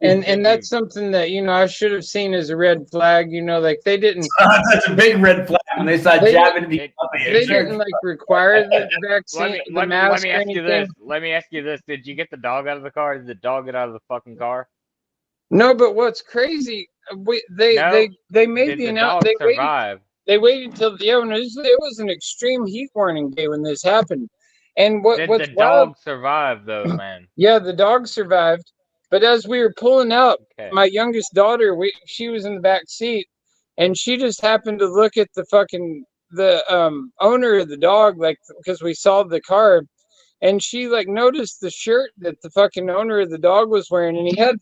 and that's something that I should have seen as a red flag. Like they didn't. That's a big red flag when they saw jabbing the puppy. They didn't like require the vaccine, the mask. Let me ask you this: did you get the dog out of the car? Did the dog get out of the fucking car? No, but what's crazy? They made the announcement. They waited till it was an extreme heat warning day when this happened. And what's the dog survived though, man? Yeah, the dog survived. But as we were pulling up, my youngest daughter, she was in the back seat, and she just happened to look at the owner of the dog, like, because we saw the car, and she like noticed the shirt that the fucking owner of the dog was wearing, and he had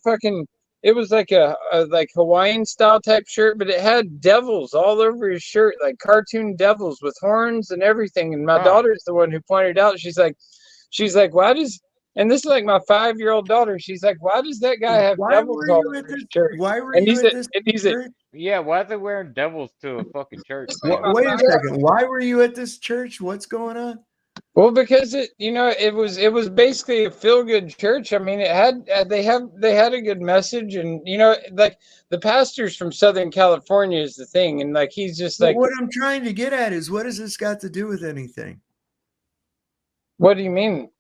it was like a like Hawaiian style type shirt, but it had devils all over his shirt, like cartoon devils with horns and everything. And my daughter's the one who pointed out. She's like, why does? And this is like my 5-year-old daughter. She's like, why does that guy have devils all over his shirt? Why were you at this church? Yeah, why are they wearing devils to a fucking church? Wait a second. Why were you at this church? What's going on? Well, because it was basically a feel-good church. I mean, they had a good message, and like the pastor's from Southern California is the thing, and like he's just like. What I'm trying to get at is, what does this got to do with anything? What do you mean?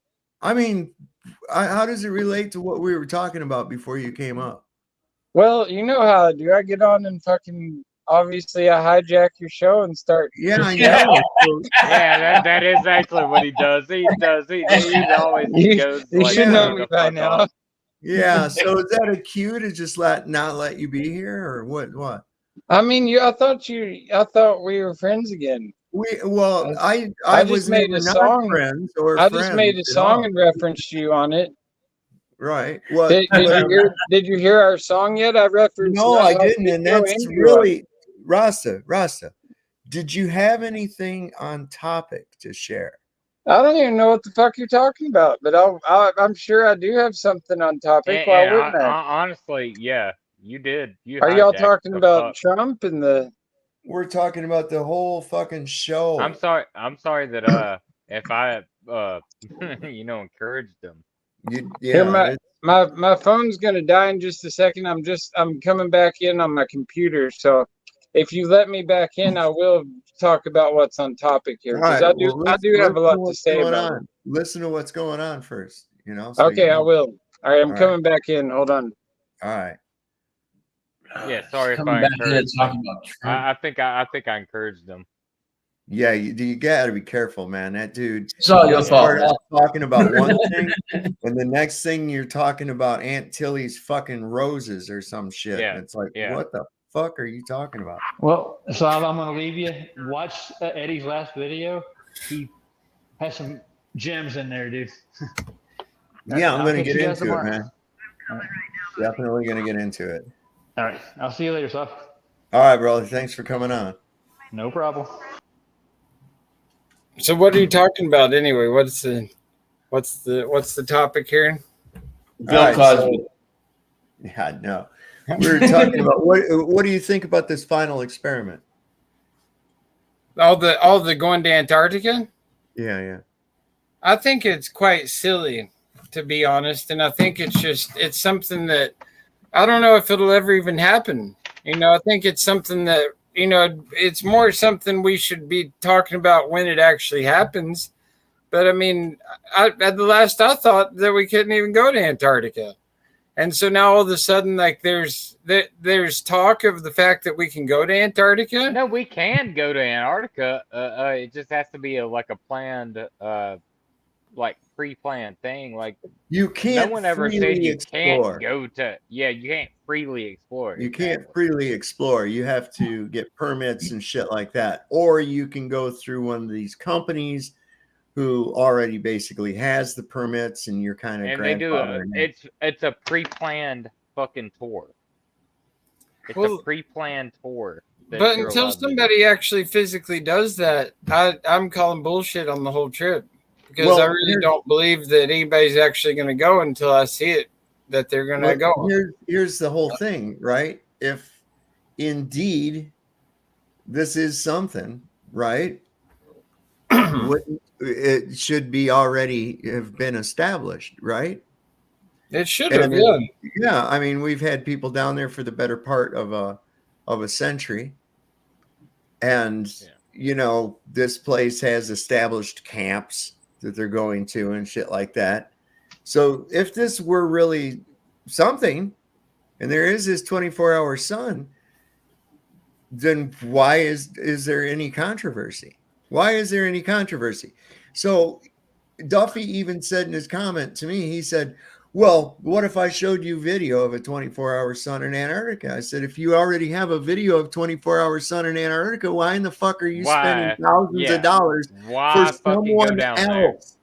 I mean, how does it relate to what we were talking about before you came up? Well, you know how I do. I get on and fucking. Obviously, I hijack your show and start. Yeah, I know. Yeah, that is actually what he does. He always goes. You should know me by now. Yeah. So is that a cue to just not let you be here, or what? I mean, I thought we were friends again. I just made a song. Friends just made a song and referenced you on it. Right. Well, did you hear our song yet? I referenced. No, I didn't, and that's really. Rasta, did you have anything on topic to share? I don't even know what the fuck you're talking about, but I'm sure I do have something on topic. Why wouldn't I? Honestly, yeah, you did. Are y'all talking about Trump and the? We're talking about the whole fucking show. I'm sorry that if I encouraged them. Here, my phone's gonna die in just a second. I'm coming back in on my computer, so. If you let me back in, I will talk about what's on topic here, because I do have a lot to say about it. Listen to what's going on first, So okay, I will. All right, I'm coming back in. Hold on. All right. Yeah, sorry if I encouraged them. I think I encouraged them. Yeah, you got to be careful, man. That dude. It's all your fault. Talking about one thing, and the next thing you're talking about Aunt Tilly's fucking roses or some shit. Yeah. It's like, what the fuck are you talking about? Well, so I'm going to leave you. Watch Eddie's last video. He has some gems in there, dude. Yeah, I'm going to get into it, man. Definitely going to get into it. All right. I'll see you later, Seth. All right, brother. Thanks for coming on. No problem. So what are you talking about anyway? What's the topic here? Bill Cosby. Yeah, no. We were talking about what do you think about this final experiment? All the going to Antarctica? Yeah. I think it's quite silly, to be honest, and I think it's something that I don't know if it'll ever even happen. I think it's something that it's more something we should be talking about when it actually happens. But I mean, at the last I thought that we couldn't even go to Antarctica. And so now all of a sudden, like there's talk of the fact that we can go to Antarctica. No, we can go to Antarctica. It just has to be a planned, pre-planned thing. Like you can't. No one ever freely said you explore. can't go to. Yeah, you can't freely explore. You can't freely explore. You have to get permits and shit like that, or you can go through one of these companies who already basically has the permits, and you're kind of and they do it's a pre-planned fucking tour. It's a pre-planned tour. But until somebody actually physically does that, I'm calling bullshit on the whole trip, because I really don't believe that anybody's actually going to go until I see it that they're going to go. Here's the whole thing, right? If indeed this is something, right? It should be already have been established, right? It should have been. Yeah, I mean, we've had people down there for the better part of a century, and this place has established camps that they're going to and shit like that. So if this were really something, and there is this 24-hour sun, then why is there any controversy? Why is there any controversy? So Duffy even said in his comment to me, he said, well, what if I showed you video of a 24-hour sun in Antarctica? I said, if you already have a video of 24-hour sun in Antarctica, why in the fuck are you spending thousands of dollars for someone else?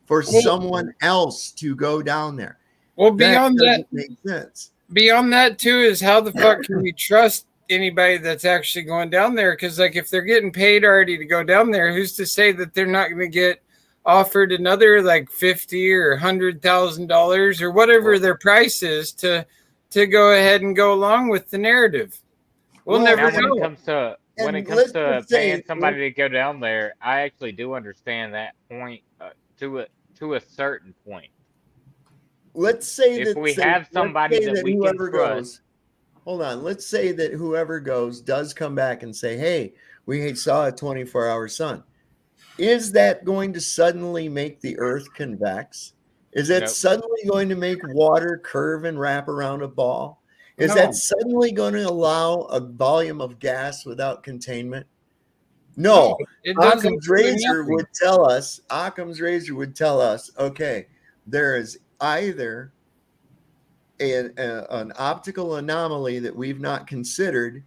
For someone else to go down there. Well, beyond that, makes sense. Beyond that too is how the fuck can we trust anybody that's actually going down there? Because if they're getting paid already to go down there, who's to say that they're not going to get offered another $50,000 or $100,000 or whatever their price is to go ahead and go along with the narrative? We'll never know. When it comes to paying somebody to go down there, I actually do understand that point to a certain point. Let's say if we have somebody that we can trust. Hold on. Let's say that whoever goes does come back and say, hey, we saw a 24-hour sun. Is that going to suddenly make the earth convex? Is that suddenly going to make water curve and wrap around a ball? Is that suddenly going to allow a volume of gas without containment? No. Occam's razor would tell us, okay, there is either an optical anomaly that we've not considered,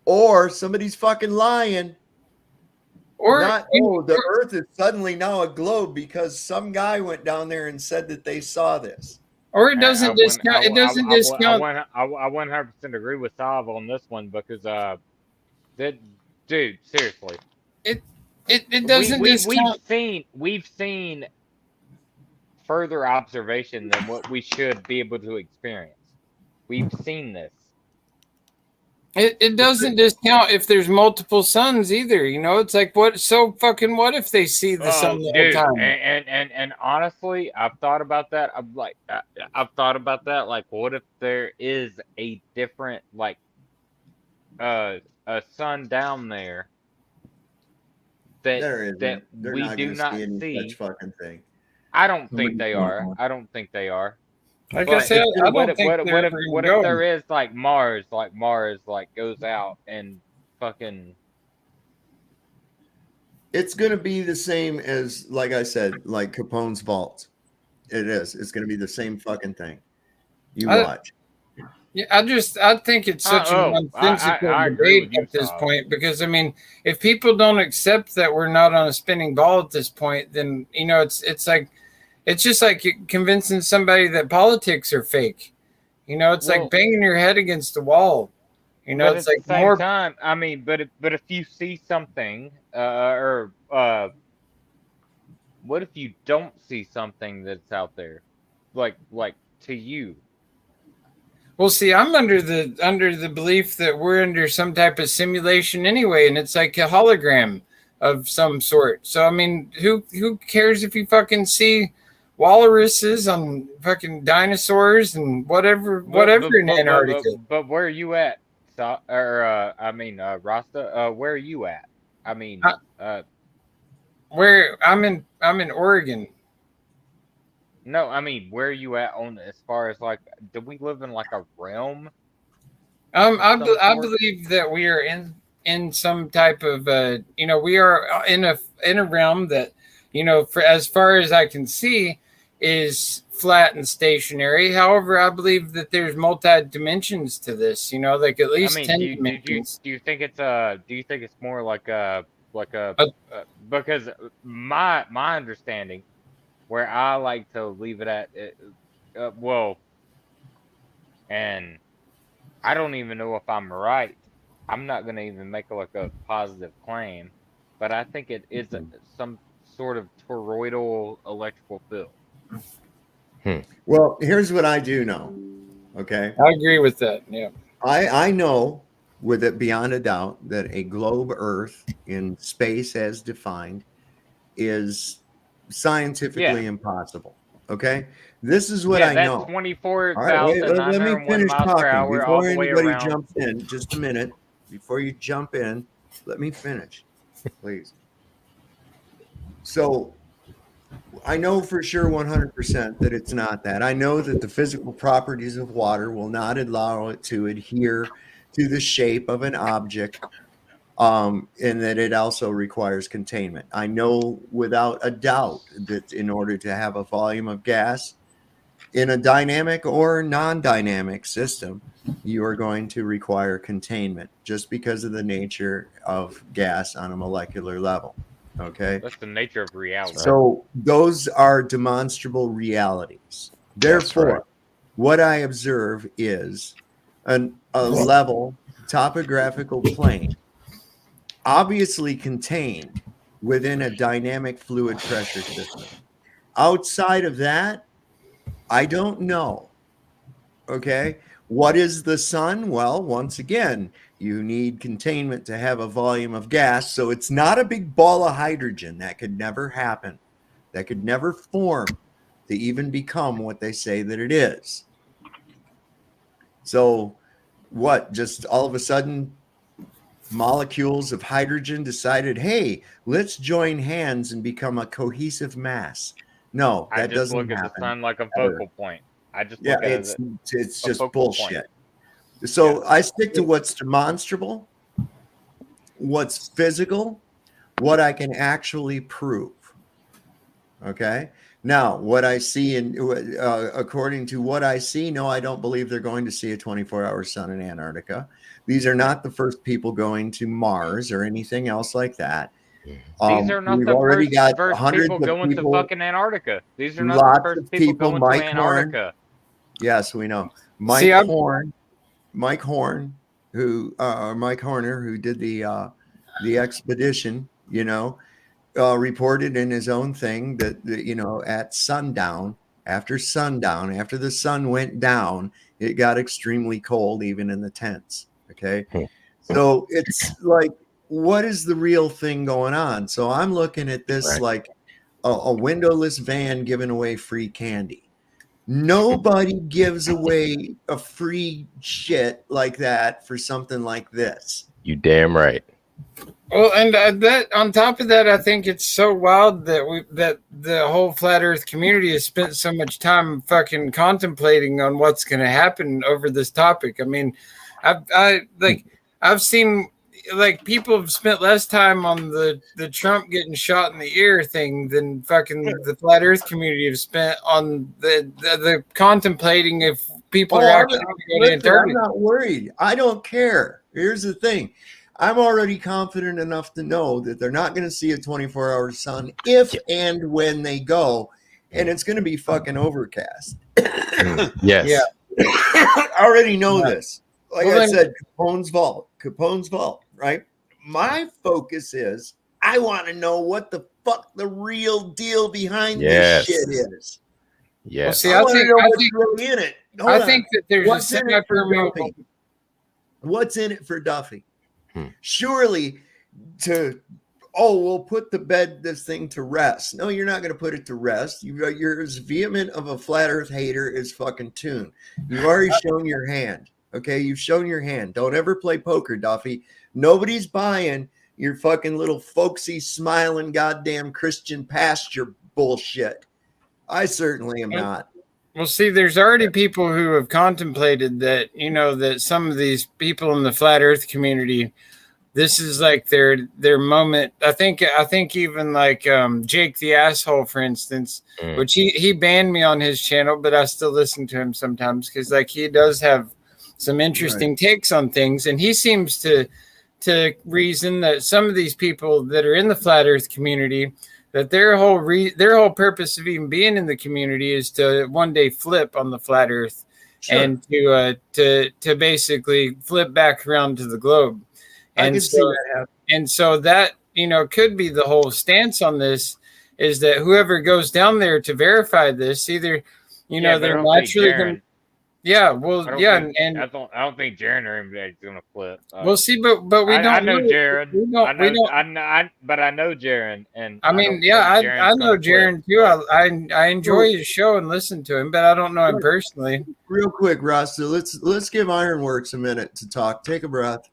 or somebody's fucking lying. Or the earth is suddenly now a globe because some guy went down there and said that they saw this. Or it doesn't discount. It doesn't discount. I 100% agree with Sav on this one because, dude, seriously, it doesn't discount. We've seen further observation than what we should be able to experience. We've seen this. It doesn't discount if there's multiple suns either. It's what if they see the sun the whole time? And honestly, I've thought about that. Like, what if there is a different a sun down there that we do not see? Such fucking thing. I don't think they are. Like I said, what if there is Mars goes out and fucking? It's gonna be the same as, like I said, like Capone's vault. It is. It's gonna be the same fucking thing. You watch. Yeah, I think it's such a nonsensical debate at this point, because if people don't accept that we're not on a spinning ball at this point, then it's just like convincing somebody that politics are fake. You know, it's like banging your head against the wall. You know, but it's at like the same more. time, I mean, but if you see something, what if you don't see something that's out there, like to you? Well, see, I'm under the belief that we're under some type of simulation anyway, and it's like a hologram of some sort. So I mean, who cares if you fucking see walruses on fucking dinosaurs and whatever in Antarctica? But where are you at? Rasta, where are you at? I mean, where I'm in Oregon. No, I mean, where are you at on as far as like, do we live in like a realm? I believe that we are in some type of we are in a realm that, for as far as I can see, is flat and stationary. However, I believe that there's multi dimensions to this. Like at least 10 dimensions. Do you think it's more like a because my understanding, where I like to leave it at, and I don't even know if I'm right. I'm not going to even make like a positive claim, but I think it is some sort of toroidal electrical field. Well, here's what I do know. Okay. I agree with that. Yeah. I know with it beyond a doubt that a globe Earth in space as defined is scientifically impossible. Okay. This is what I know. 24,901 let me finish miles per talking hour all before the way anybody around. jumps in. Just a minute. Before you jump in, let me finish, please. So I know for sure 100% that it's not that. I know that the physical properties of water will not allow it to adhere to the shape of an object, and that it also requires containment. I know without a doubt that in order to have a volume of gas in a dynamic or non-dynamic system, you are going to require containment just because of the nature of gas on a molecular level. Okay. That's the nature of reality. So those are demonstrable realities. Therefore, what I observe is a level topographical plane, obviously contained within a dynamic fluid pressure system. Outside of that, I don't know. Okay. What is the sun? Well, once again, you need containment to have a volume of gas. So it's not a big ball of hydrogen. That could never happen. That could never form to even become what they say that it is. So what? Just all of a sudden, molecules of hydrogen decided, hey, let's join hands and become a cohesive mass. No, that doesn't happen. I just look at the sun like a focal point. I just look at it's just bullshit. So I stick to what's demonstrable, what's physical, what I can actually prove. Okay. Now, what I see according to what I see, no, I don't believe they're going to see a 24-hour sun in Antarctica. These are not the first people going to Mars or anything else like that. These are not the first people going to fucking Antarctica. These are not the first people going to Antarctica. Yes, we know. Mike Horn, who Mike Horner, who did the expedition, reported in his own thing that at sundown, after the sun went down, it got extremely cold even in the tents. Okay, so it's like, what is the real thing going on? So I'm looking at this like a windowless van giving away free candy. Nobody gives away a free shit like that for something like this. You damn right. Well, and that on top of that, I think it's so wild that the whole flat Earth community has spent so much time fucking contemplating on what's going to happen over this topic. I mean, I've seen like people have spent less time on the Trump getting shot in the ear thing than fucking the flat Earth community have spent on the contemplating if people are actually going to Antarctica. I'm not worried. I don't care. Here's the thing. I'm already confident enough to know that they're not going to see a 24-hour sun if and when they go, and it's going to be fucking overcast. Yes. I already know this. Like Well, I then- said, Capone's vault, right? My focus is I want to know what the fuck the real deal behind Yes. this shit is. Yes. Well, see, I I want to think know I what's think really in it. Hold I on. think that there's What's a in it for semi-permeable. Duffy? What's in it for Duffy? Surely we'll put this thing to rest. No, you're not going to put it to rest. You're as vehement of a flat earth hater as fucking Toon. You've already shown your hand. Okay, you've shown your hand. Don't ever play poker, Duffy. Nobody's buying your fucking little folksy smiling goddamn Christian pasture bullshit. I certainly am not. Well, see, there's already people who have contemplated that, that some of these people in the flat earth community, this is like their moment. I think even like Jake the Asshole, for instance, which he banned me on his channel, but I still listen to him sometimes because like he does have some interesting takes on things, and he seems to reason that some of these people that are in the flat earth community, that their whole purpose of even being in the community is to one day flip on the flat earth and to basically flip back around to the globe. And so that could be the whole stance on this, is that whoever goes down there to verify this, either they're naturally going. Yeah, well, I don't think Jaron or anybody's gonna flip. We'll see, but we don't. I know Jaron. But I know Jaron, and I mean, I know Jaron too. I enjoy his show and listen to him, but I don't know him personally. Real quick, Rasta, let's give Ironworks a minute to talk. Take a breath.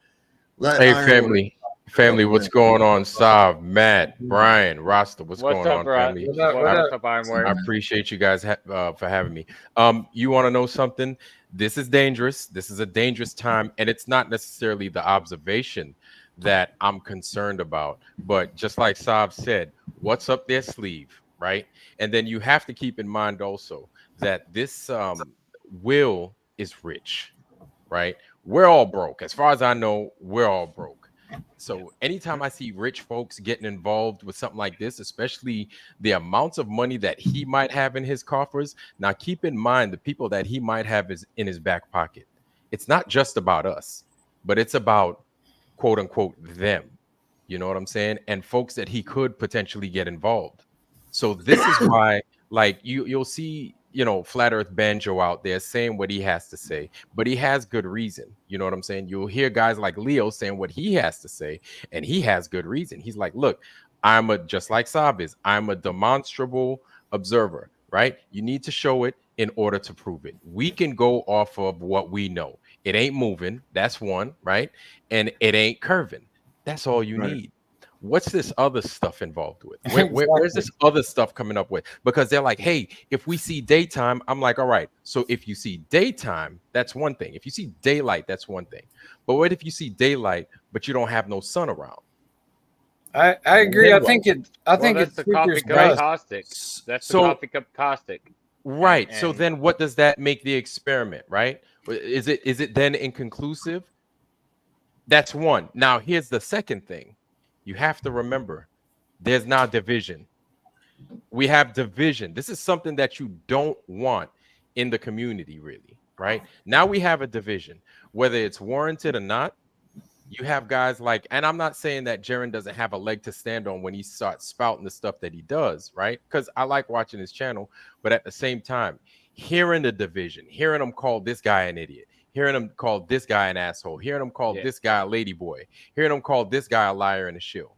Hey, family, what's going on? Sav, Matt, Brian, Rasta, what's going on, family? What's up, Ironworks? I appreciate you guys for having me. You want to know something? This is dangerous. This is a dangerous time, and it's not necessarily the observation that I'm concerned about, but just like Sav said, what's up their sleeve, right? And then you have to keep in mind also that this Will is rich, right? We're all broke. As far as I know, we're all broke. So anytime I see rich folks getting involved with something like this, especially the amounts of money that he might have in his coffers, now keep in mind the people that he might have is in his back pocket. It's not just about us, but it's about quote unquote them. You know what I'm saying? And folks that he could potentially get involved. So this is why, like, you'll see, Flat Earth Banjo out there saying what he has to say, but he has good reason. You know what I'm saying? You'll hear guys like Leo saying what he has to say, and he has good reason. He's like, look, just like Saab is, I'm a demonstrable observer, right? You need to show it in order to prove it. We can go off of what we know. It ain't moving. That's one, right? And it ain't curving. That's all you need. What's this other stuff involved with? Where's this other stuff coming up with? Because they're like, hey, if we see daytime, I'm like, all right. So if you see daytime, that's one thing. If you see daylight, that's one thing. But what if you see daylight, but you don't have no sun around? I agree. I think it's the coffee cup caustic. That's the coffee cup caustic. Right. So then what does that make the experiment, right? Is it then inconclusive? That's one. Now here's the second thing. You have to remember, there's now division. We have division. This is something that you don't want in the community, really, right? Now we have a division, whether it's warranted or not. You have guys like, and I'm not saying that Jaron doesn't have a leg to stand on when he starts spouting the stuff that he does, right? Because I like watching his channel, but at the same time, hearing the division, hearing him call this guy an idiot, hearing him call this guy an asshole, hearing him call this guy a ladyboy, hearing him call this guy a liar and a shill.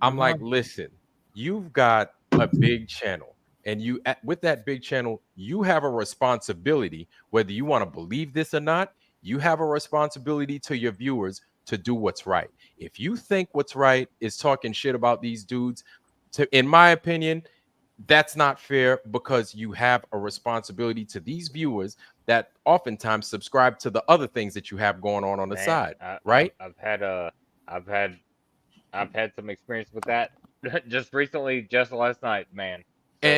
I'm like, listen, you've got a big channel, and with that big channel, you have a responsibility, whether you want to believe this or not, you have a responsibility to your viewers to do what's right. If you think what's right is talking shit about these dudes, in my opinion, that's not fair, because you have a responsibility to these viewers that oftentimes subscribe to the other things that you have going on the side, right? I've had some experience with that just recently, just last night, man. So.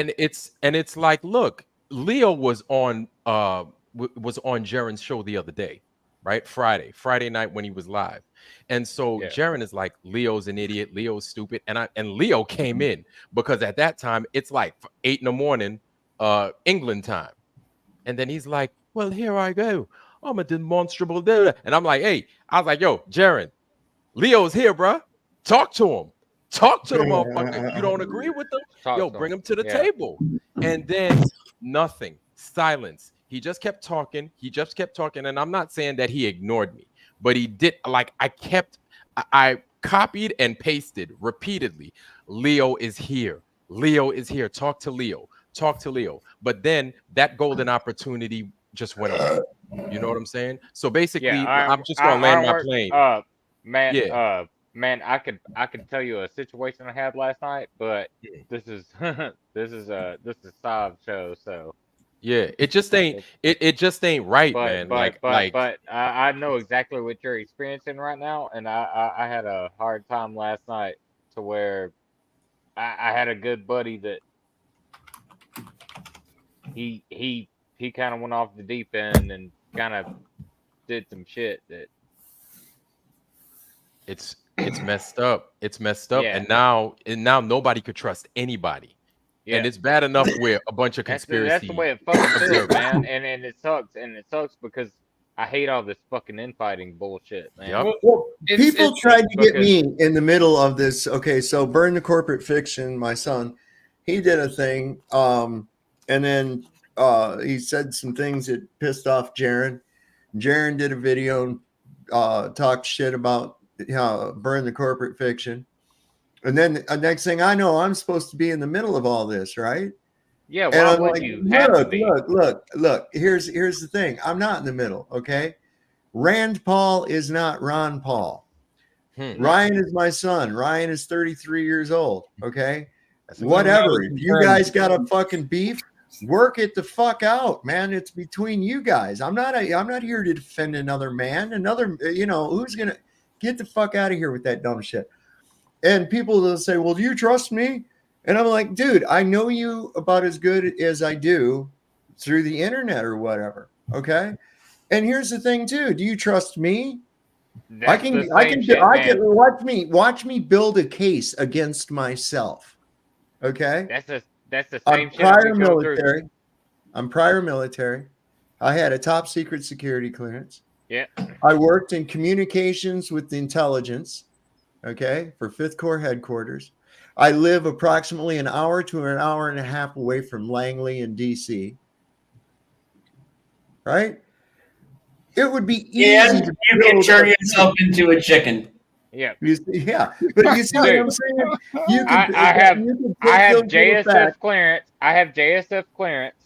And it's like, look, Leo was on Jaron's show the other day, right? Friday night when he was live. And so Jaron is like, Leo's an idiot, Leo's stupid. And Leo came in because at that time it's like 8 a.m, England time. And then he's like, Well, here I go. I'm a demonstrable da-da-da." And I'm like, hey, I was like, yo, Jaron, Leo's here, bruh. Talk to him. Talk to the motherfucker. You don't agree with them? Yo, bring him to the table. And then nothing. Silence. He just kept talking. And I'm not saying that he ignored me, but he did. Like, I copied and pasted repeatedly. Leo is here. Leo is here. Talk to Leo. Talk to Leo. But then that golden opportunity just went away. You know what I'm saying? So basically, I'm just gonna land my plane. Man, I could tell you a situation I had last night, but this is this is Saab's show, so yeah, it just ain't right, man. But I know exactly what you're experiencing right now, and I had a hard time last night to where I had a good buddy that he kind of went off the deep end and kind of did some shit that it's messed up. It's messed up, Yeah. and now nobody could trust anybody. Yeah. And it's bad enough with a bunch of conspiracy. That's the way it fucking feels, man. And it sucks because I hate all this fucking infighting bullshit, man. Well, people tried to get me in the middle of this. Okay, so Burn the Corporate Fiction, my son, he did a thing, and then he said some things that pissed off Jaron. Jaron did a video and talked shit about Burn the Corporate Fiction. And then the next thing I know, I'm supposed to be in the middle of all this, right? Yeah, And why I'm would like, you have to be? look. Here's the thing. I'm not in the middle, okay? Rand Paul is not Ron Paul. Ryan is my son. Ryan is 33 years old, okay? Whatever. If you guys got a fucking beef, work it the fuck out, man. It's between you guys. I'm not here to defend another man. Who's gonna get the fuck out of here with that dumb shit? And people will say, well, do you trust me? And I'm like, dude, I know you about as good as I do through the internet or whatever. Okay. And here's the thing too. Do you trust me? I can watch me build a case against myself. Okay. That's the I'm same shit. prior we go through. military. I'm prior military. I had a top secret security clearance. Yeah. I worked in communications with the intelligence, okay, for 5th Corps headquarters. I live approximately an hour to an hour and a half away from Langley in DC. Right? It would be easy. And to you can build turn a- yourself into a chicken. Yeah. Yeah. But you see what I'm saying? You can, I have fulfill the JSF fact- clearance. I have JSF clearance.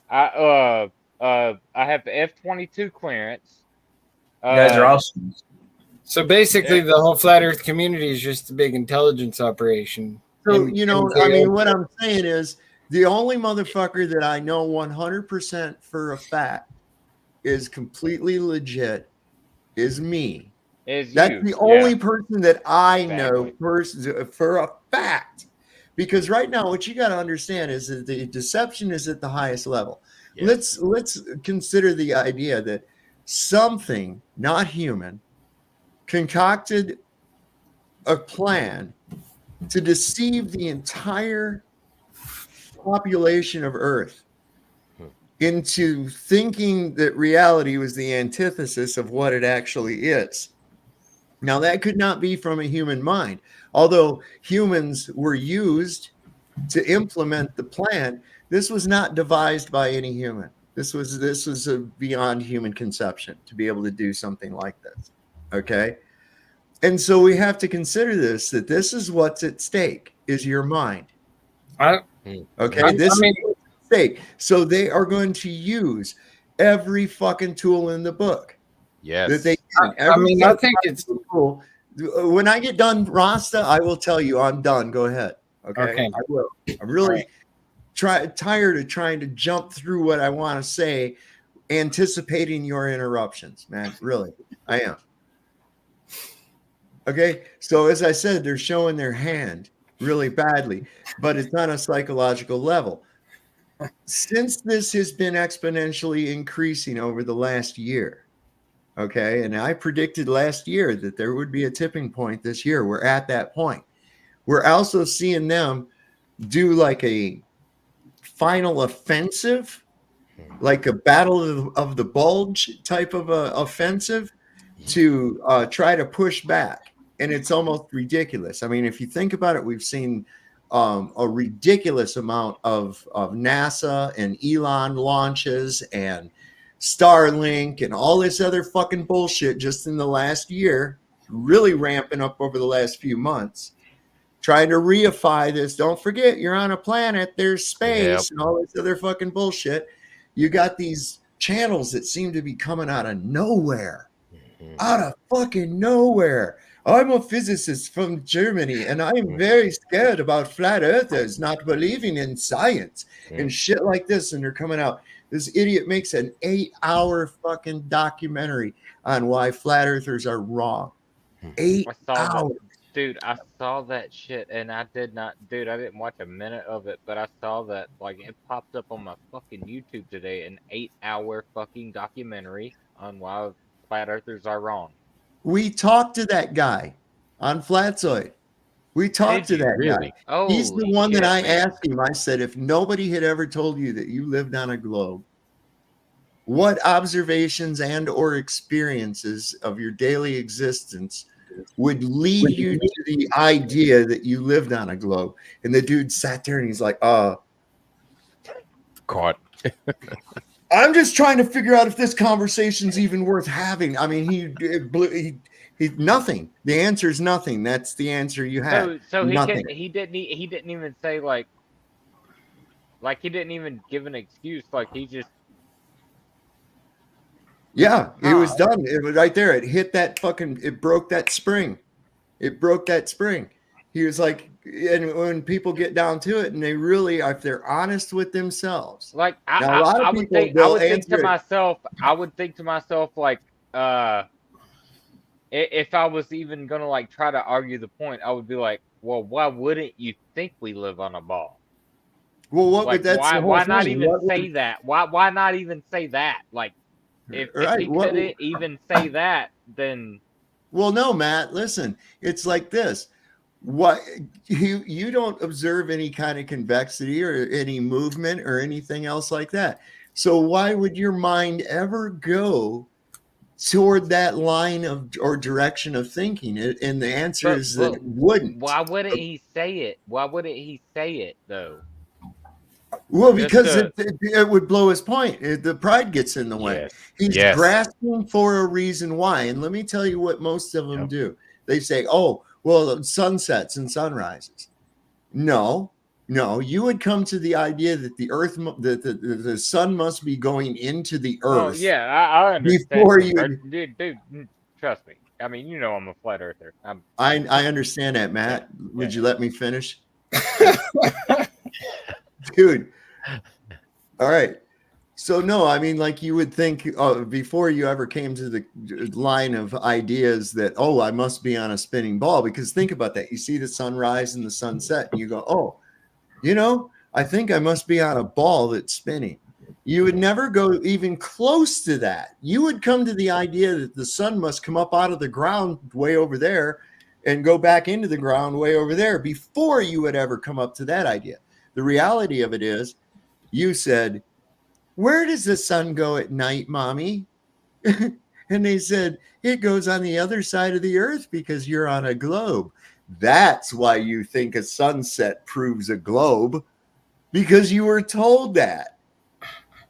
I have F-22 clearance. You guys are awesome. So basically, the whole flat Earth community is just a big intelligence operation. So, what I'm saying is the only motherfucker that I know 100% for a fact is completely legit is me. That's the only person that I know for a fact. Because right now, what you got to understand is that the deception is at the highest level. Let's consider the idea that something not human concocted a plan to deceive the entire population of Earth into thinking that reality was the antithesis of what it actually is. Now, that could not be from a human mind, although humans were used to implement the plan. This was not devised by any human. This was a beyond human conception to be able to do something like this. Okay. And so we have to consider that this is what's at stake is your mind. Okay. This is what's at stake. So they are going to use every fucking tool in the book. Yes. That they I think it's cool. When I get done, Rasta, I will tell you I'm done. Go ahead. Okay. I will. I'm really tired of trying to jump through what I want to say, anticipating your interruptions, man. Really, I am. Okay. So as I said, they're showing their hand really badly, but it's on a psychological level. Since this has been exponentially increasing over the last year, okay, and I predicted last year that there would be a tipping point this year. We're at that point. We're also seeing them do like a final offensive like a battle of the bulge type of offensive to try to push back. And it's almost ridiculous. I mean, if you think about it, we've seen a ridiculous amount of NASA and Elon launches and Starlink and all this other fucking bullshit just in the last year, really ramping up over the last few months, trying to reify this. Don't forget, you're on a planet, there's space and all this other fucking bullshit. You got these channels that seem to be coming out of nowhere, out of fucking nowhere. I'm a physicist from Germany, and I'm very scared about flat earthers not believing in science and shit like this. And they're coming out. This idiot makes an 8-hour fucking documentary on why flat earthers are wrong. 8 hours. Dude, I saw that shit, and I didn't watch a minute of it, but I saw that, like, it popped up on my fucking YouTube today, an 8-hour fucking documentary on why flat earthers are wrong. We talked to that guy on Flatzoid. We talked to that guy. Oh, he's the one that I asked him. I said, if nobody had ever told you that you lived on a globe, what observations and or experiences of your daily existence would lead you to the idea that you lived on a globe? And the dude sat there and he's like, caught. I'm just trying to figure out if this conversation's even worth having. I mean, he nothing. The answer is nothing. That's the answer you have. So nothing. he didn't even say like he didn't even give an excuse. Like he just it was done. It was right there. It hit that fucking. It broke that spring. It broke that spring. He was like, and when people get down to it, and they really, if they're honest with themselves, like I would think to myself, like, if I was even gonna like try to argue the point, I would be like, well, why wouldn't you think we live on a ball? Well, what like, would that? Why not even say that? Why not even say that? Like, if he couldn't even say that, then. Well, no, Matt. Listen, it's like this. What you don't observe any kind of convexity or any movement or anything else like that. So why would your mind ever go toward that line of or direction of thinking? And the answer is that it wouldn't. Why wouldn't he say it? Why wouldn't he say it though? Well, because it would blow his point. The pride gets in the way. He's grasping for a reason why. And let me tell you what most of them do. They say, oh, well, sunsets and sunrises. No, you would come to the idea that the earth, the sun must be going into the earth. Oh, yeah, I understand. Before you, dude, trust me. I mean, you know I'm a flat earther. I understand that, Matt. Would you let me finish? Dude. All right. So no, I mean, like you would think before you ever came to the line of ideas that, oh, I must be on a spinning ball, because think about that. You see the sunrise and the sunset and you go, oh, I think I must be on a ball that's spinning. You would never go even close to that. You would come to the idea that the sun must come up out of the ground way over there and go back into the ground way over there before you would ever come up to that idea. The reality of it is, you said, where does the sun go at night, mommy? And they said, it goes on the other side of the earth because you're on a globe. That's why you think a sunset proves a globe, because you were told that.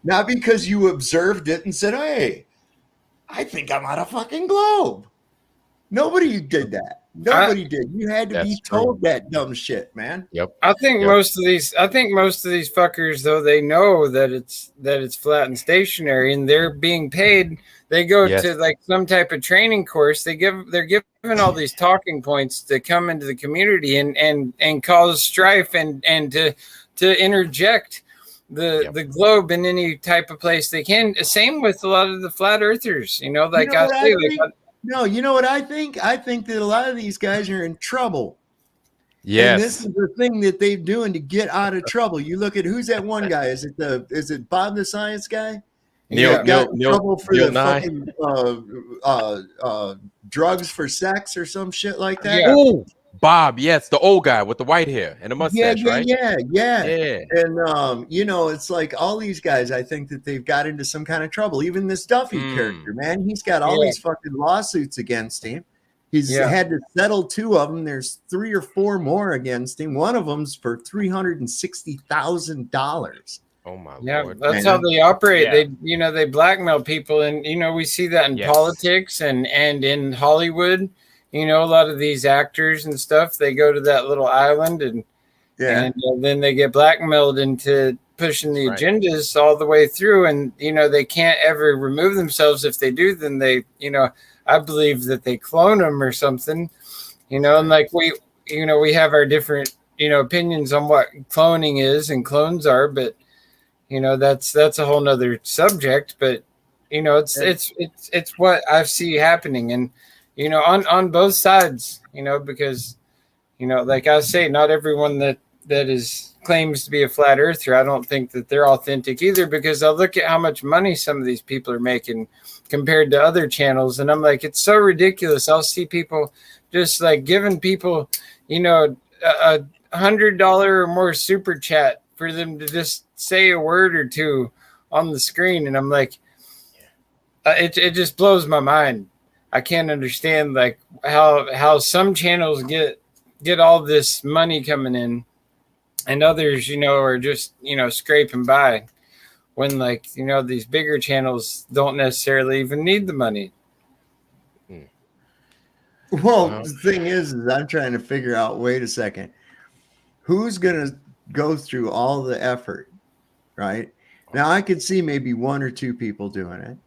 Not because you observed it and said, hey, I think I'm on a fucking globe. Nobody did that. Nobody did. You had to be told that dumb shit, man. Yep. I think most of these fuckers, though, they know that it's flat and stationary, and they're being paid. They go to like some type of training course. They're given all these talking points to come into the community and cause strife and to interject the globe in any type of place they can. Same with a lot of the flat earthers. No, you know what I think? I think that a lot of these guys are in trouble. Yes. And this is the thing that they're doing to get out of trouble. You look at who's that one guy? Is it Bob the Science Guy? Neil trouble for the Nye. fucking drugs for sex or some shit like that. Yeah. Bob, yes, the old guy with the white hair and the mustache, right? Yeah. Yeah. And it's like all these guys, I think that they've got into some kind of trouble. Even this Duffy character, man, he's got all these fucking lawsuits against him. He's had to settle 2 of them. There's 3 or 4 more against him. One of them's for $360,000. Oh my Lord. That's how they operate. They they blackmail people, and we see that in politics and in Hollywood. A lot of these actors and stuff, they go to that little island and then they get blackmailed into pushing the agendas all the way through, and they can't ever remove themselves. If they do, then they I believe that they clone them or something, and like we have our different opinions on what cloning is and clones are, but that's a whole nother subject. But it's what I see happening, and on both sides, because like I say, not everyone that claims to be a flat earther, I don't think that they're authentic either, because I look at how much money some of these people are making compared to other channels, and I'm like, it's so ridiculous. I'll see people just like giving people a $100 or more super chat for them to just say a word or two on the screen, and I'm like, it just blows my mind. I can't understand like how some channels get all this money coming in, and others, are just scraping by, when like these bigger channels don't necessarily even need the money. Well, the thing is I'm trying to figure out, wait a second, who's going to go through all the effort, right? Now, I could see maybe 1 or 2 people doing it,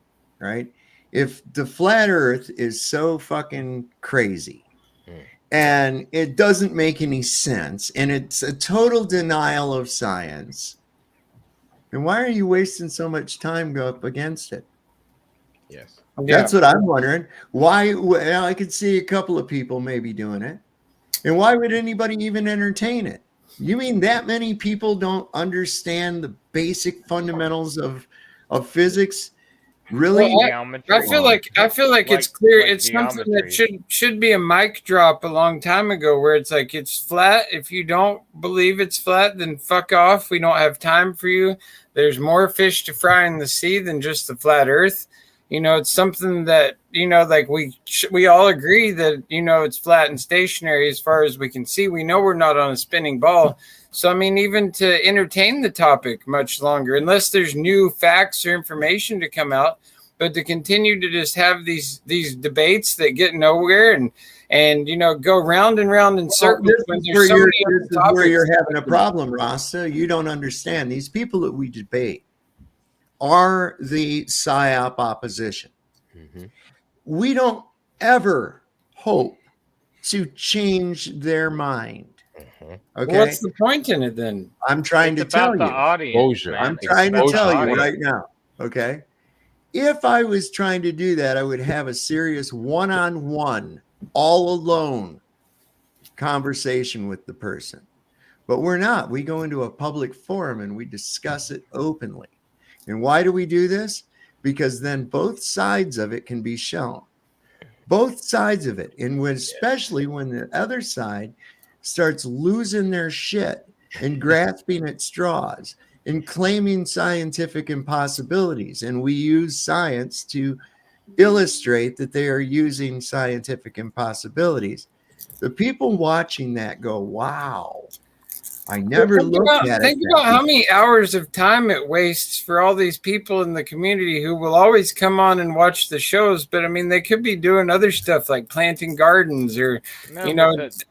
right? If the flat earth is so fucking crazy and it doesn't make any sense and it's a total denial of science, then why are you wasting so much time go up against it? Yes. That's what I'm wondering. Why? I could see a couple of people maybe doing it. And why would anybody even entertain it? You mean that many people don't understand the basic fundamentals of physics? Really? Well, I feel like it's clear. It's something that should be a mic drop a long time ago, where it's like, it's flat. If you don't believe it's flat, then fuck off. We don't have time for you. There's more fish to fry in the sea than just the flat earth. It's something that, like we all agree that, it's flat and stationary as far as we can see. We know we're not on a spinning ball. So, I mean, even to entertain the topic much longer, unless there's new facts or information to come out, but to continue to just have these debates that get nowhere and go round and round in circles. When there's so many other this is topics. where you're having a problem, Rasta. You don't understand. These people that we debate are the PSYOP opposition. We don't ever hope to change their mind. Okay. What's the point in it then? I'm trying to tell you. I'm trying to tell you right now. Okay. If I was trying to do that, I would have a serious one-on-one, all alone conversation with the person. But we're not. We go into a public forum and we discuss it openly. And why do we do this? Because then both sides of it can be shown. Both sides of it. And especially when the other side starts losing their shit and grasping at straws and claiming scientific impossibilities. And we use science to illustrate that they are using scientific impossibilities. The people watching that go, wow. I never looked at it. Think about how many hours of time it wastes for all these people in the community who will always come on and watch the shows. But I mean, they could be doing other stuff like planting gardens or,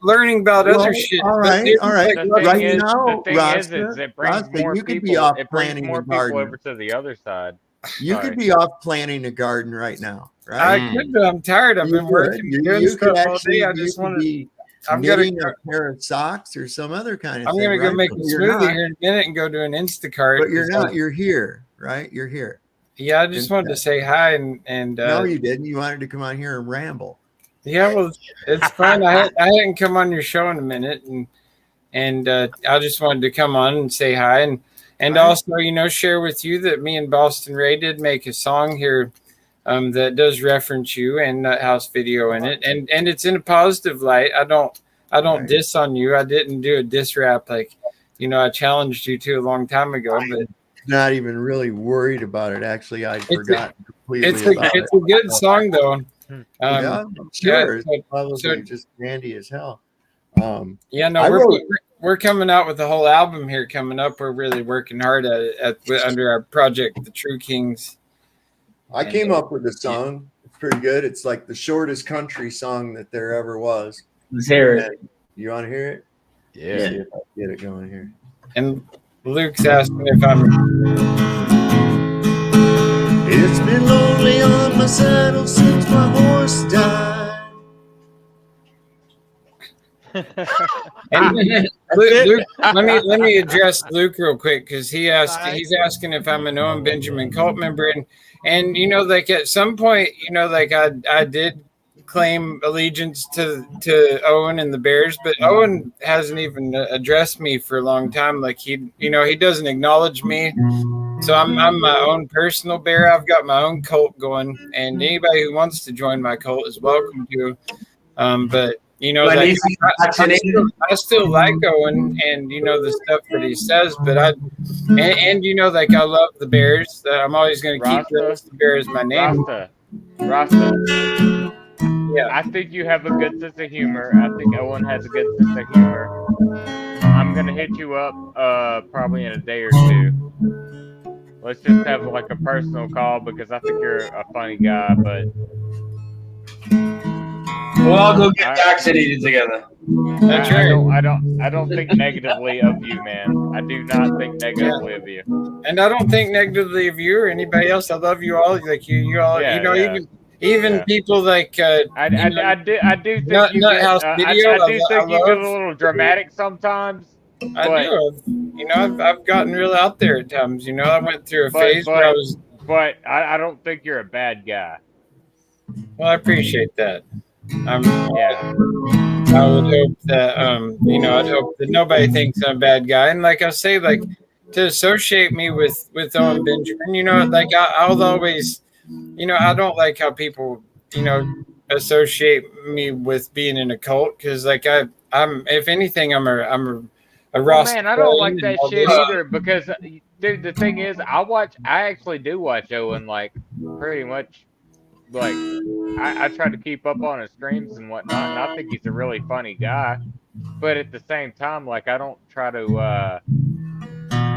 learning about other shit. All right. Right now, the thing is it brings more you could people. be off It brings planting more a people garden. over to the other side. You could be off planting a garden right now, right? I could, but I'm tired. I've been working, doing stuff all day. I just want to. I'm getting a pair of socks or some other kind of I'm thing. gonna go right? make a But you're smoothie not. here in a minute and go do an Instacart. But you're not. You're here, right? You're here. Yeah, I just wanted to say hi and no, you didn't. You wanted to come on here and ramble. Yeah, well, it's fine. I hadn't come on your show in a minute, and I just wanted to come on and say hi and also share with you that me and Boston Ray did make a song here that does reference you and Nut House Video in it, and it's in a positive light. I I don't diss on you. I didn't do a diss rap like, I challenged you to a long time ago. But not even really worried about it. Actually, I forgot completely. It's a good song though. Yeah, I'm sure. Yeah, It's probably just dandy as hell. We're coming out with a whole album here coming up. We're really working hard at under our project, The True Kings. I came up with a song. It's pretty good. It's like the shortest country song that there ever was. Let's hear it. You want to hear it? Yeah. See if I can get it going here. And Luke's asking if I'm. It's been lonely on my saddle since my horse died. And Luke, let me address Luke real quick because he's asking if I'm an Owen Benjamin cult member, and like at some point, like I did claim allegiance to Owen and the Bears, but Owen hasn't even addressed me for a long time. Like he doesn't acknowledge me. So I'm my own personal bear. I've got my own cult going, and anybody who wants to join my cult is welcome to. But I still like Owen and the stuff that he says, but I love the Bears. I'm always going to keep the Bears my name. Rasta. Yeah, I think you have a good sense of humor. I think Owen has a good sense of humor. I'm gonna hit you up probably in a day or two. Let's just have like a personal call because I think you're a funny guy, but we'll all go get vaccinated together. That's right. I don't think negatively of you, man. I do not think negatively of you. And I don't think negatively of you or anybody else. I love you all. Like you all, even people like I do think you get a little dramatic sometimes. I do. I've gotten real out there at times. I went through a phase where I was. But I don't think you're a bad guy. Well, I appreciate that. I would hope that I'd hope that nobody thinks I'm a bad guy. And like I say, like to associate me with Owen Benjamin, like I'll always. I don't like how people, associate me with being in a cult because, like, I'm if anything, I'm a Ross. Man, I don't like that shit either because, dude, the thing is, I actually do watch Owen, like, pretty much, like, I try to keep up on his streams and whatnot, and I think he's a really funny guy, but at the same time, like, I don't try to,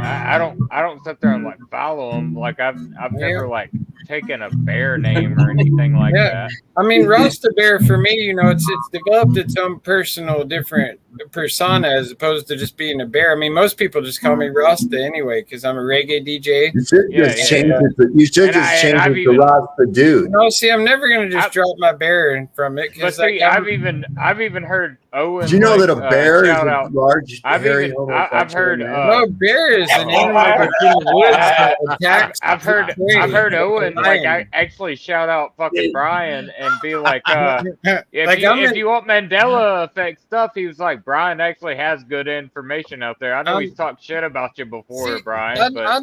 I don't sit there and like follow him. Like I've never like taken a bear name or anything like that. I mean, Rasta Bear for me, it's developed its own personal different persona as opposed to just being a bear. I mean, most people just call me Rasta anyway because I'm a reggae DJ. You should just change it to Rasta Dude. No, see, I'm never gonna just drop my bear from it. But see, I've even heard Owen. Do you know that a bear is a large? I've heard no, bear is an animal that's in the woods that attacks. I've heard Owen like actually shout out fucking Brian and be like, if you want Mandela effect stuff, he was like, Brian actually has good information out there. I know he's talked shit about you before, Brian, but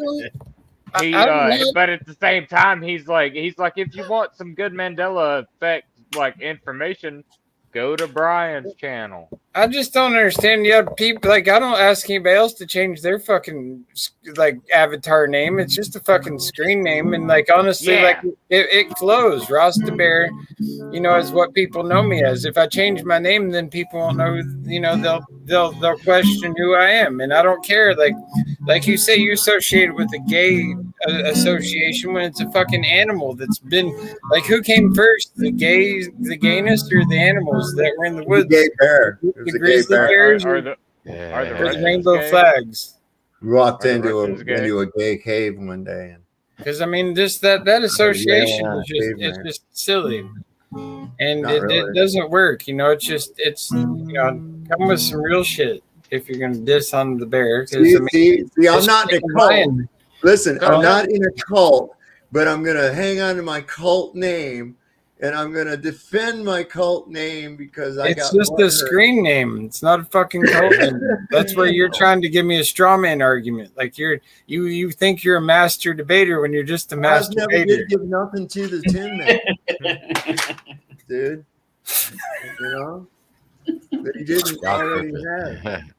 but at the same time, he's like, if you want some good Mandela effect like information, go to Brian's channel. I just don't understand. Yeah, people like I don't ask anybody else to change their fucking like avatar name. It's just a fucking screen name, and like honestly, like it flows. Rasta Bear, is what people know me as. If I change my name, then people won't know. They'll question who I am, and I don't care. Like you say, you associate it with a gay association when it's a fucking animal that's been like who came first, the gayness or the animals that were in the woods? The gay bear. The grizzly bears or the rainbow flags. We walked into a gay cave one day, because I mean, just that association is just silly, and it doesn't work. It's come with some real shit if you're gonna diss on the bear. See, I'm not in a cult. Listen, I'm not in a cult, but I'm gonna hang on to my cult name. And I'm gonna defend my cult name because it's just a screen name. It's not a fucking cult name. That's where you're trying to give me a straw man argument. Like you think you're a master debater when you're just a master debater. I never did give nothing to the Tin Man, dude. that he didn't God already forbid. have.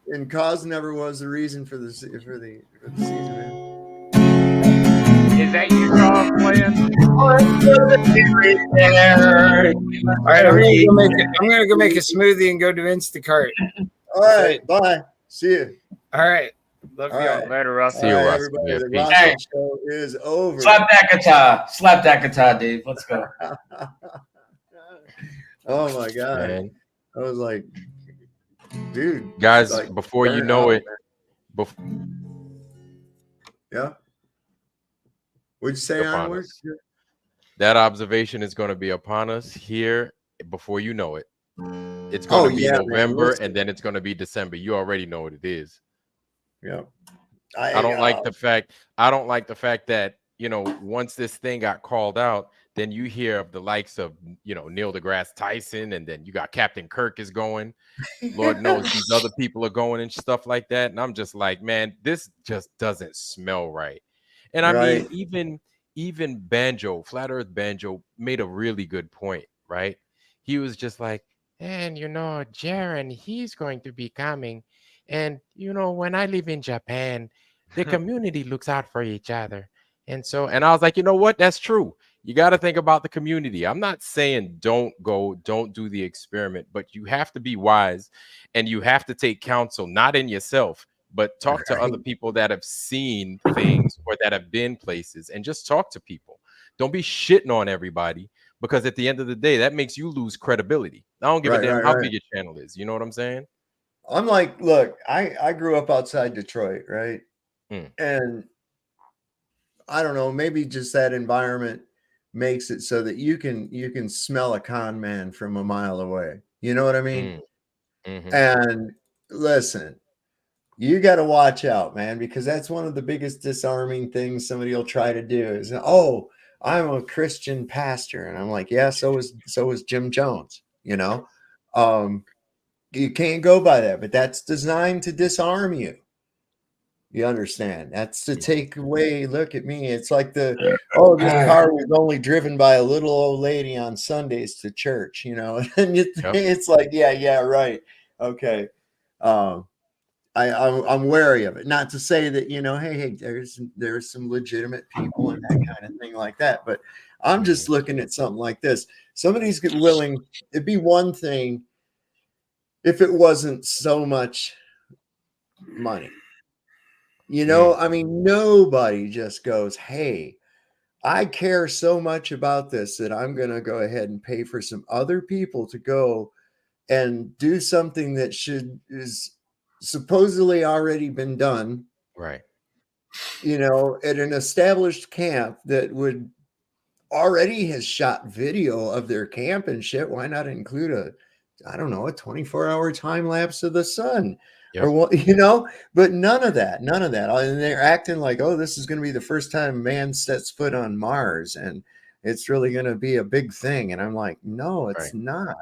And cause never was the reason for the season, man. Is that Utah playing? All right, I'm gonna go make a smoothie and go to Instacart. All right, bye. See you. All right, love All you all. right. Later, Russ. See you, All right, Russ. everybody. Yeah, The peace. Russell show is over. Slap that guitar. Slap that guitar, Dave. Let's go. Oh my god. Man. I was like, dude. Guys, like, before you burn know out, it, Yeah. What'd you say, upon Onward? us. That observation is going to be upon us here before you know it. It's going to be November, man, and then it's going to be December. You already know what it is. Yeah. I don't like the fact. I don't like the fact that, you know, once this thing got called out, then you hear of the likes of, you know, Neil deGrasse Tyson, and then you got Captain Kirk is going. Lord knows these other people are going and stuff like that. And I'm just like, man, this just doesn't smell right. And I mean, even Banjo, Flat Earth Banjo, made a really good point, right? He was just like, and you know, Jaren, he's going to be coming. And you know, when I live in Japan, the community looks out for each other. And so, and I was like, you know what? That's true. You got to think about the community. I'm not saying don't do the experiment, but you have to be wise and you have to take counsel, not in yourself, but talk to other people that have seen things or that have been places, and just talk to people. Don't be shitting on everybody, because at the end of the day, that makes you lose credibility. I don't give a damn how big your channel is. You know what I'm saying? I'm like, look, I grew up outside Detroit, right? And I don't know, maybe just that environment makes it so that you can smell a con man from a mile away. You know what I mean? And listen, you got to watch out, man, because that's one of the biggest disarming things somebody will try to do is, oh, I'm a Christian pastor. And I'm like, yeah, so is Jim Jones, you know? You can't go by that, but that's designed to disarm you. You understand? That's to take away. Look at me. It's like this car was only driven by a little old lady on Sundays to church, you know? And it's like, yeah, right. Okay. I'm wary of it. Not to say that, you know, hey, there's some legitimate people and that kind of thing like that. But I'm just looking at something like this. Somebody's willing. It'd be one thing if it wasn't so much money. You know, I mean, nobody just goes, hey, I care so much about this that I'm going to go ahead and pay for some other people to go and do something that is supposedly already been done. Right. You know, at an established camp that would already has shot video of their camp and shit. Why not include a 24-hour time lapse of the sun? Or what, you know, but none of that. And they're acting like, oh, this is going to be the first time man sets foot on Mars and it's really going to be a big thing. And I'm like, no, it's not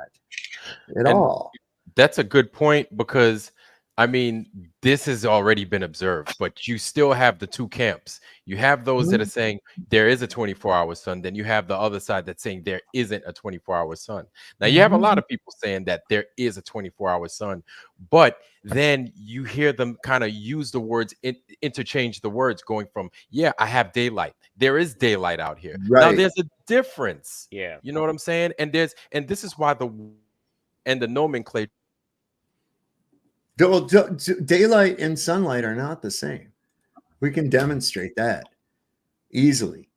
at all. That's a good point, because I mean, this has already been observed, but you still have the two camps. You have those that are saying there is a 24-hour sun. Then you have the other side that's saying there isn't a 24-hour sun. Now, you have a lot of people saying that there is a 24-hour sun, but then you hear them kind of use the words, interchange the words, going from, yeah, I have daylight. There is daylight out here. Now, there's a difference. Yeah. You know what I'm saying? And this is why the nomenclature. Daylight and sunlight are not the same. We can demonstrate that easily.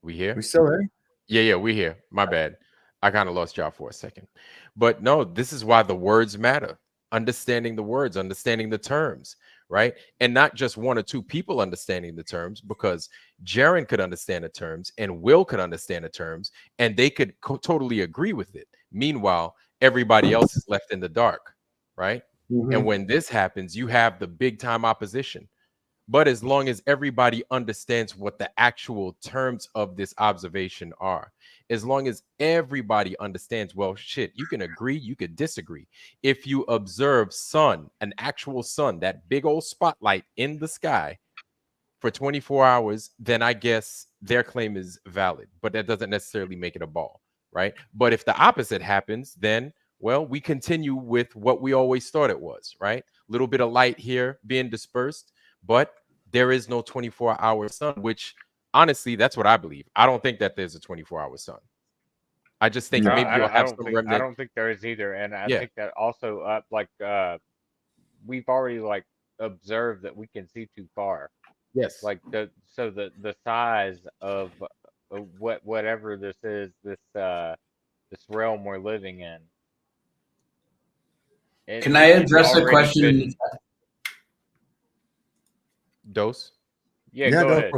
We here? We still there? Yeah, we here. My bad. I kind of lost y'all for a second. But no, this is why the words matter. Understanding the words, understanding the terms, right? And not just one or two people understanding the terms, because Jaren could understand the terms and Will could understand the terms, and they could totally agree with it. Meanwhile, everybody else is left in the dark, right? And when this happens, you have the big time opposition. But as long as everybody understands what the actual terms of this observation are, as long as everybody understands, well, shit, you can agree, you could disagree. If you observe sun, an actual sun, that big old spotlight in the sky for 24 hours, then I guess their claim is valid, but that doesn't necessarily make it a ball, right? But if the opposite happens, then, well, we continue with what we always thought it was, right? A little bit of light here being dispersed, but there is no 24-hour sun, which honestly, that's what I believe. I don't think that there's a 24-hour sun. I just think maybe you'll have some remnant. I don't think there is either, and I think that also, we've already like observed that we can see too far. Yes. Like the size of whatever this is, this realm we're living in. Can I address a question? Dose? Yeah, go ahead.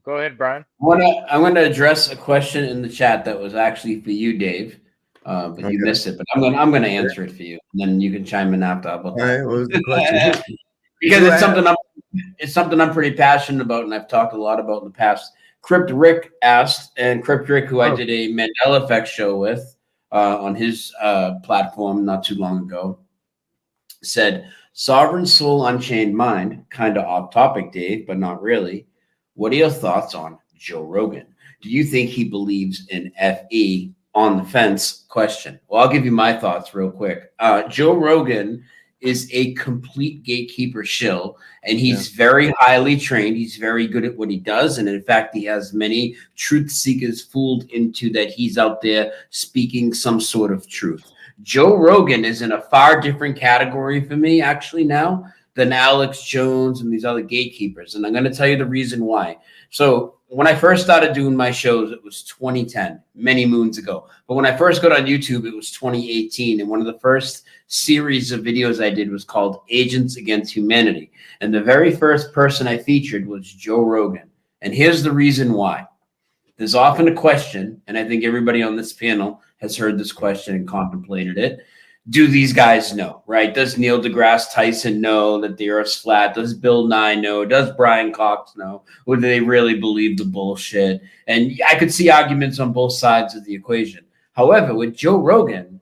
Go ahead, Brian. I'm going to address a question in the chat that was actually for you, Dave, but you missed it. But I'm going to answer it for you, and then you can chime in after. All right, what was the question? Because it's something I'm pretty passionate about, and I've talked a lot about in the past. Crypt Rick asked, and Crypt Rick, who I did a Mandela Effect show with on his platform not too long ago, said, Sovereign Soul Unchained Mind, kind of off topic, Dave, but not really. What are your thoughts on Joe Rogan? Do you think he believes in FE on the fence? Question. Well, I'll give you my thoughts real quick. Joe Rogan is a complete gatekeeper shill, and he's very highly trained. He's very good at what he does. And in fact, he has many truth seekers fooled into that he's out there speaking some sort of truth. Joe Rogan is in a far different category for me, actually, now than Alex Jones and these other gatekeepers. And I'm going to tell you the reason why. So when I first started doing my shows, it was 2010, many moons ago. But when I first got on YouTube, it was 2018. And one of the first series of videos I did was called Agents Against Humanity. And the very first person I featured was Joe Rogan. And here's the reason why. There's often a question, and I think everybody on this panel has heard this question and contemplated it. Do these guys know, right? Does Neil deGrasse Tyson know that the Earth's flat? Does Bill Nye know? Does Brian Cox know? Or do they really believe the bullshit? And I could see arguments on both sides of the equation. However, with Joe Rogan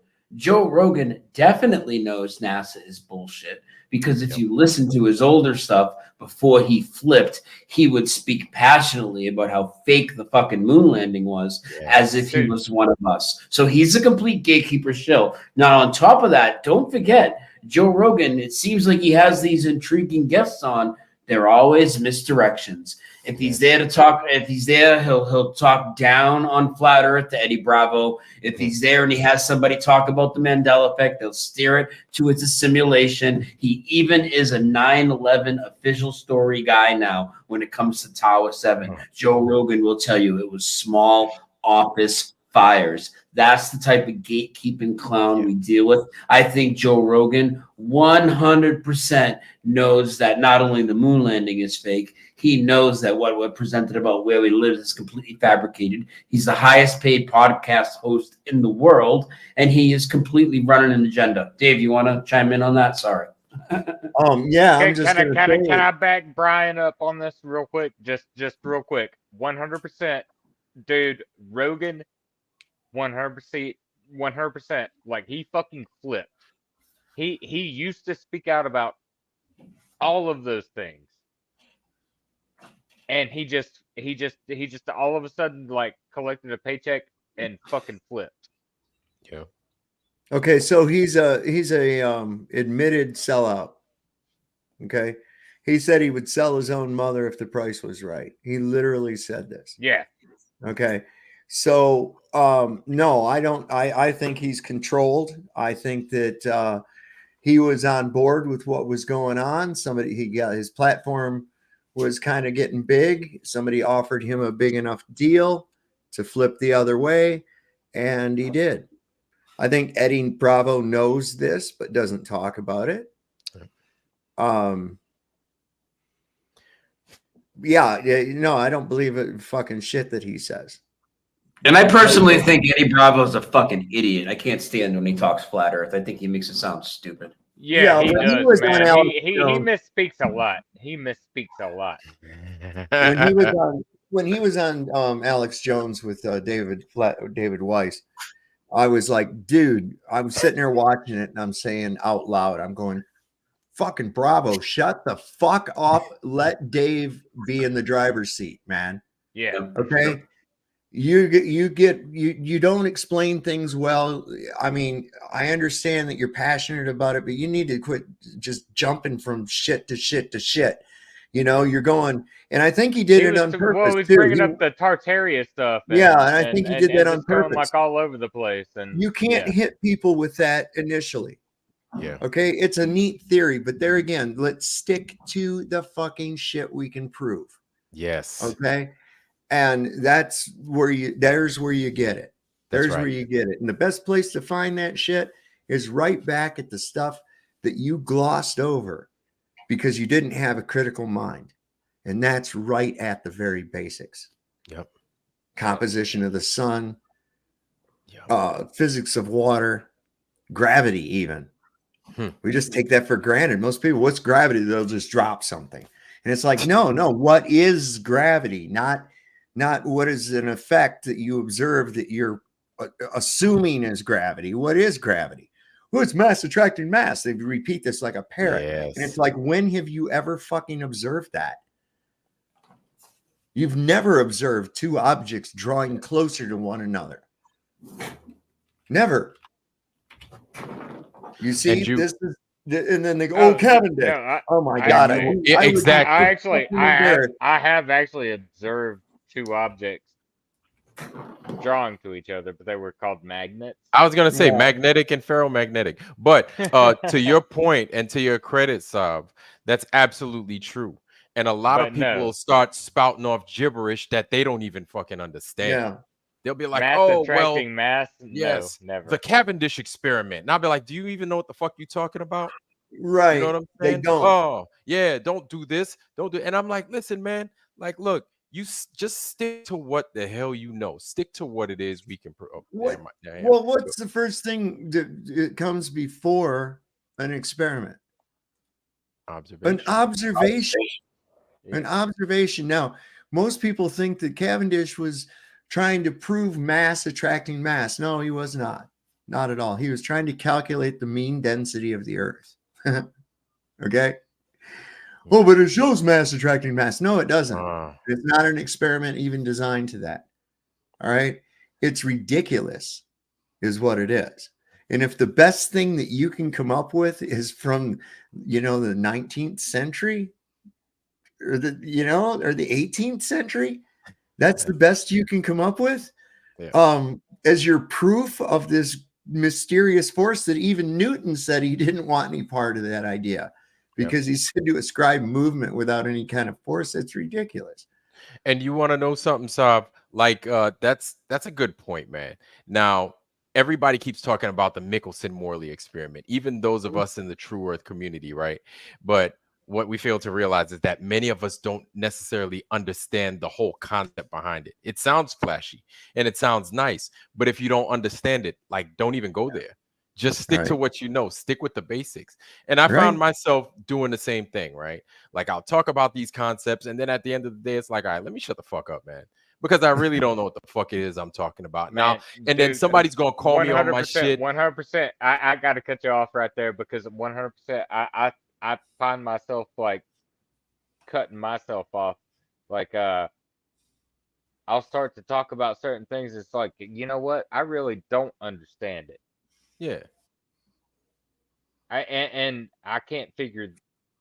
definitely knows NASA is bullshit, because if you listen to his older stuff before he flipped, he would speak passionately about how fake the fucking moon landing was, as if he was one of us. So he's a complete gatekeeper shill. Now, on top of that, don't forget, Joe Rogan, it seems like he has these intriguing guests on. They're always misdirections. If he's there to talk, he'll talk down on Flat Earth to Eddie Bravo. If he's there and he has somebody talk about the Mandela Effect, they'll steer it to it's a simulation. He even is a 9/11 official story guy now when it comes to Tower 7. Joe Rogan will tell you it was small office fires. That's the type of gatekeeping clown we deal with. I think Joe Rogan 100% knows that not only the moon landing is fake, he knows that what we're presented about where we live is completely fabricated. He's the highest paid podcast host in the world, and he is completely running an agenda. Dave, you want to chime in on that? Sorry. I'm just can I back Brian up on this real quick? Just real quick. 100%, dude. Rogan, 100%. Like, he fucking flipped. He used to speak out about all of those things, and he just all of a sudden like collected a paycheck and fucking flipped. Yeah. Okay, so he's a admitted sellout. Okay, he said he would sell his own mother if the price was right. He literally said this. Yeah. Okay. So no, I don't. I think he's controlled. I think that he was on board with what was going on. He got his platform was kind of getting big. Somebody offered him a big enough deal to flip the other way, and he did. I think Eddie Bravo knows this, but doesn't talk about it. No, I don't believe it fucking shit that he says. And I personally think Eddie Bravo is a fucking idiot. I can't stand when he talks flat Earth. I think he makes it sound stupid. Yeah, he does, man. He misspeaks a lot. He misspeaks a lot. When he was on Alex Jones with David Weiss, I was like, dude, I'm sitting there watching it and I'm saying out loud, I'm going, fucking Bravo, shut the fuck up. Let Dave be in the driver's seat, man. Yeah. Okay. you don't explain things well. I mean, I understand that you're passionate about it, but you need to quit just jumping from shit to shit to shit. You know, you're going, and I think he did it on purpose. Well, he's too. bringing up the Tartaria stuff. And, yeah, and I think he did that on just going, purpose. like all over the place. And you can't hit people with that initially. Yeah. Okay, it's a neat theory, but there again, let's stick to the fucking shit we can prove. Yes. Okay. And there's where you get it. There's where you get it. And the best place to find that shit is right back at the stuff that you glossed over because you didn't have a critical mind. And that's right at the very basics. Yep. Composition of the sun, physics of water, gravity even. We just take that for granted. Most people, what's gravity? They'll just drop something. And it's like, no, what is gravity? Not what is an effect that you observe that you're assuming is gravity. What is gravity? Well, it's mass attracting mass. They repeat this like a parrot. Yes. And it's like, when have you ever fucking observed that? You've never observed two objects drawing closer to one another. Never. You see, this is, and then they go, "Oh, Cavendish." Oh my God! I have actually observed two objects drawing to each other, but they were called magnets. I was gonna say magnetic and ferromagnetic, but to your point and to your credit, Sav, that's absolutely true. And a lot of people start spouting off gibberish that they don't even fucking understand. Yeah. They'll be like, mass "Oh, attracting well, mass." yes, no, never. The Cavendish experiment." And I'll be like, "Do you even know what the fuck you talking about?" Right. You know what I'm They saying? don't. Oh, yeah, don't do this, don't do. And I'm like, listen, man, like, look, you just stick to what the hell you know. Stick to what it is we can. Well, what's the first thing that comes before an experiment? Observation. An observation. An observation. Now, most people think that Cavendish was trying to prove mass attracting mass. No, he was not. Not at all. He was trying to calculate the mean density of the Earth. Okay. Oh, but it shows mass attracting mass. No, it doesn't. It's not an experiment even designed to that. All right. It's ridiculous, is what it is. And if the best thing that you can come up with is from, the 19th century or the 18th century, that's the best you can come up with as your proof of this mysterious force that even Newton said he didn't want any part of that idea because he said to ascribe movement without any kind of force. It's ridiculous. And you want to know something, Sav? Like, that's a good point, man. Now, everybody keeps talking about the Michelson-Morley experiment, even those of us in the True Earth community, right? But what we fail to realize is that many of us don't necessarily understand the whole concept behind it. It sounds flashy and it sounds nice, but if you don't understand it, like, don't even go there. Just stick to what you know. Stick with the basics. And I found myself doing the same thing, right? Like, I'll talk about these concepts, and then at the end of the day, it's like, all right, let me shut the fuck up, man. Because I really don't know what the fuck it is I'm talking about now. And then somebody's gonna call me on my shit. 100%. I got to cut you off right there because 100%. I find myself like cutting myself off. Like, I'll start to talk about certain things. It's like, you know what? I really don't understand it. Yeah. And I can't figure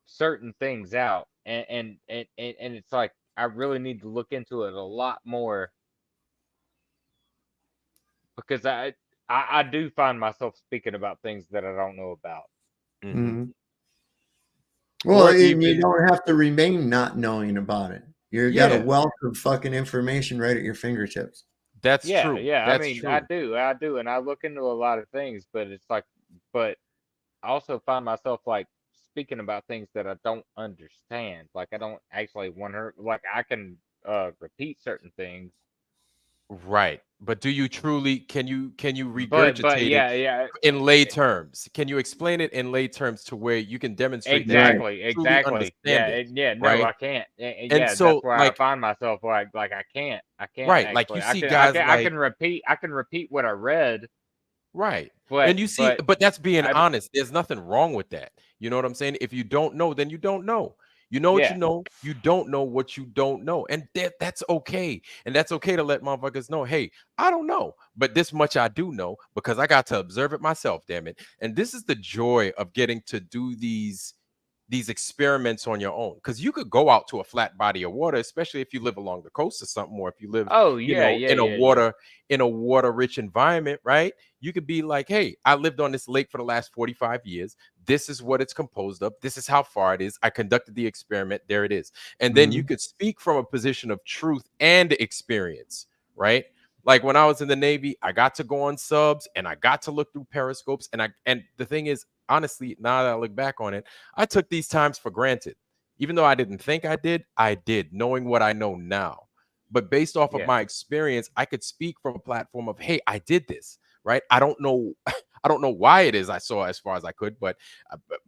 certain things out. And it's like, I really need to look into it a lot more because I do find myself speaking about things that I don't know about. Mm-hmm. Well, you don't have to remain not knowing about it. You've got a wealth of fucking information right at your fingertips. That's true. Yeah, That's I mean, true. I do, and I look into a lot of things, but it's like, but I also find myself like speaking about things that I don't understand. Like, I don't actually want her. Like, I can repeat certain things. Right. But do you truly can you regurgitate but it in lay terms? Can you explain it in lay terms to where you can demonstrate exactly. No, I can't. And so, that's where I find myself like I can't. Right, actually. like you see guys I can repeat what I read. Right. But, and you see, but that's being honest. There's nothing wrong with that. You know what I'm saying? If you don't know, then you don't know. You know what Yeah. you know. You don't know what you don't know. And that's okay. And that's okay to let motherfuckers know, hey, I don't know. But this much I do know because I got to observe it myself, damn it. And this is the joy of getting to do these experiments on your own. Because you could go out to a flat body of water, especially if you live along the coast or something, or if you live, Oh, you yeah, know, yeah, in a yeah, yeah. water-rich environment, right? You could be like, hey, I lived on this lake for the last 45 years. This is what it's composed of. This is how far it is. I conducted the experiment. There it is. And then you could speak from a position of truth and experience, right? Like when I was in the Navy, I got to go on subs and I got to look through periscopes. And the thing is, honestly, now that I look back on it, I took these times for granted. Even though I didn't think I did, knowing what I know now. But based off of Yeah. my experience, I could speak from a platform of, hey, I did this, right? I don't know why it is I saw as far as I could, but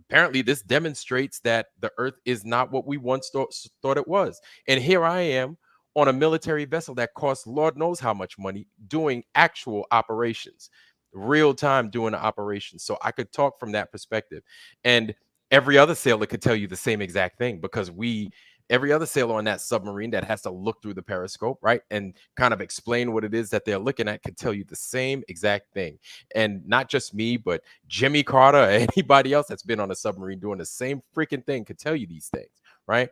apparently this demonstrates that the earth is not what we once thought it was. And here I am on a military vessel that costs Lord knows how much money doing actual operations, real time doing the operations. So I could talk from that perspective. And every other sailor could tell you the same exact thing because every other sailor on that submarine that has to look through the periscope, right, and kind of explain what it is that they're looking at could tell you the same exact thing. And not just me, but Jimmy Carter or anybody else that's been on a submarine doing the same freaking thing could tell you these things, right?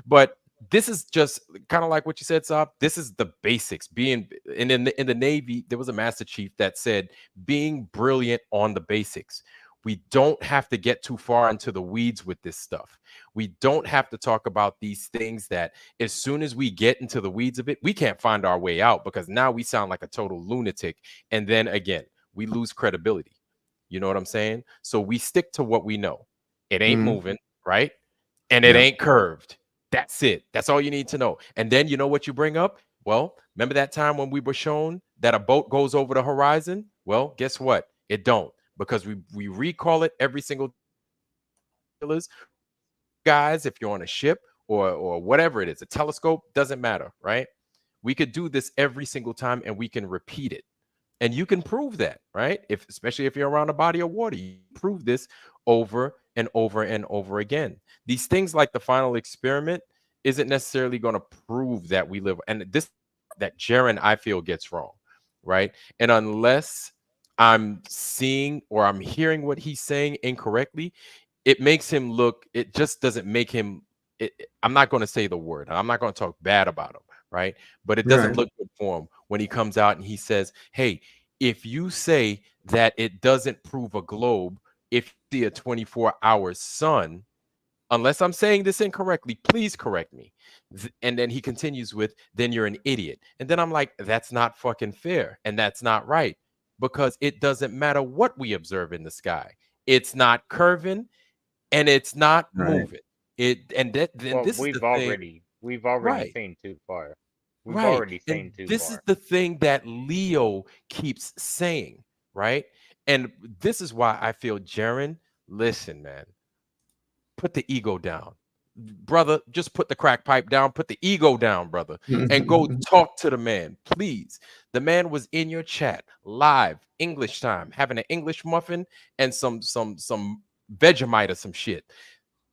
But this is just kind of like what you said, Saab. This is the basics. Being in the Navy, there was a Master Chief that said, being brilliant on the basics. We don't have to get too far into the weeds with this stuff. We don't have to talk about these things that as soon as we get into the weeds of it, we can't find our way out because now we sound like a total lunatic. And then again, we lose credibility. You know what I'm saying? So we stick to what we know. It ain't moving, right? And it ain't curved. That's it. That's all you need to know. And then you know what you bring up? Well, remember that time when we were shown that a boat goes over the horizon? Well, guess what? It don't. Because we recall it every single guys, if you're on a ship or whatever it is, a telescope, doesn't matter, right? We could do this every single time and we can repeat it. And you can prove that, right? Especially if you're around a body of water, you prove this over and over and over again. These things like the final experiment isn't necessarily going to prove that we live. And this that Jaron, I feel, gets wrong, right? And unless I'm seeing or I'm hearing what he's saying incorrectly, it makes him look, it just doesn't make him, I'm not going to say the word. I'm not going to talk bad about him, right? But it doesn't look good for him when he comes out and he says, hey, if you say that it doesn't prove a globe, if you see a 24-hour sun, unless I'm saying this incorrectly, please correct me. And then he continues with, then you're an idiot. And then I'm like, that's not fucking fair. And that's not right. Because it doesn't matter what we observe in the sky. It's not curving and it's not moving. This we've is already Right. seen too far. We've Right. already And seen too this far. is the thing that Leo keeps saying, right? And this is why I feel, Jaron, listen, man, put the ego down. Brother, just put the crack pipe down, put the ego down, brother, and go talk to the man, please. The man was in your chat live, English time, having an English muffin and some Vegemite or some shit.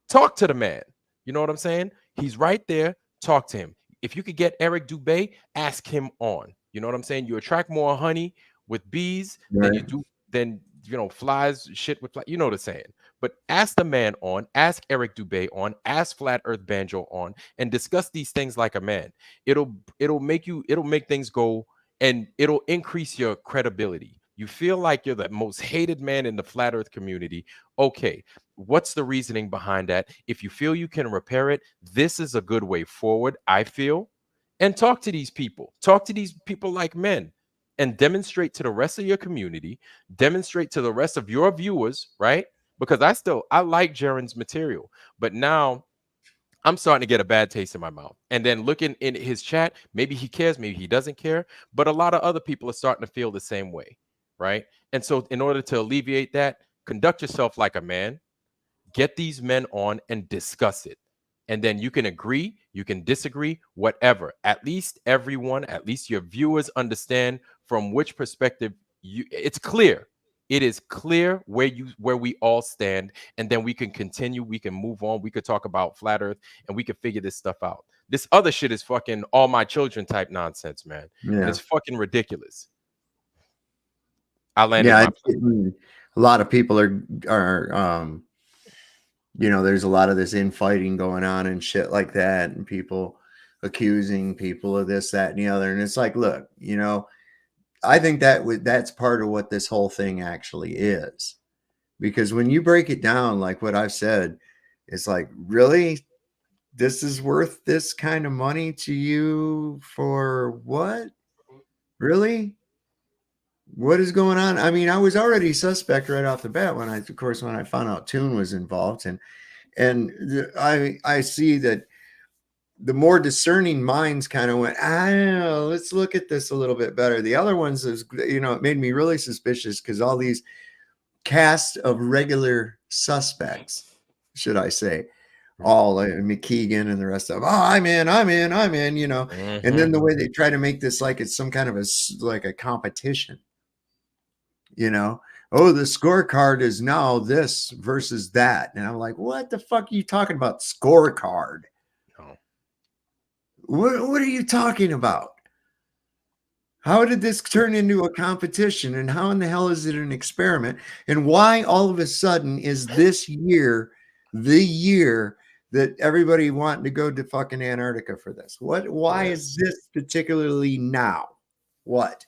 Talk to the man. You know what I'm saying? He's right there. Talk to him. If you could get Eric Dubé, ask him on. You know what I'm saying? You attract more honey with bees than you do flies, shit with flies. You know what I'm saying? But ask the man on, ask Eric Dubé on, ask Flat Earth Banjo on, and discuss these things like a man. It'll make things go, and it'll increase your credibility. You feel like you're the most hated man in the Flat Earth community. Okay, what's the reasoning behind that? If you feel you can repair it, this is a good way forward, I feel. And talk to these people. Talk to these people like men. And demonstrate to the rest of your community, demonstrate to the rest of your viewers, right? Because I like Jaron's material, but now I'm starting to get a bad taste in my mouth. And then looking in his chat, maybe he cares, maybe he doesn't care, but a lot of other people are starting to feel the same way, right? And so in order to alleviate that, conduct yourself like a man, get these men on and discuss it. And then you can agree, you can disagree, whatever. At least your viewers understand from which perspective it's clear. It is clear where we all stand, and then we can continue. We can move on. We could talk about flat Earth, and we could figure this stuff out. This other shit is fucking all my children type nonsense, man. And Yeah. it's fucking ridiculous. I landed. Yeah, my a lot of people are you know, there's a lot of this infighting going on and shit like that, and people accusing people of this, that, and the other. And it's like, look, you know, I think that's part of what this whole thing actually is. Because when you break it down, like what I've said, it's like, really? This is worth this kind of money to you for what? Really? What is going on? I mean, I was already suspect right off the bat when I found out Toon was involved, and I see that the more discerning minds kind of went, I don't know, let's look at this a little bit better. The other ones is, you know, it made me really suspicious because all these cast of regular suspects, should I say, all McKeegan and the rest of them, oh, I'm in, you know, and then the way they try to make this like it's some kind of a competition, you know, oh, the scorecard is now this versus that. And I'm like, what the fuck are you talking about? Scorecard? What are you talking about? How did this turn into a competition? And how in the hell is it an experiment? And why all of a sudden is this year the year that everybody wanting to go to fucking Antarctica for this? Why is this particularly now? What?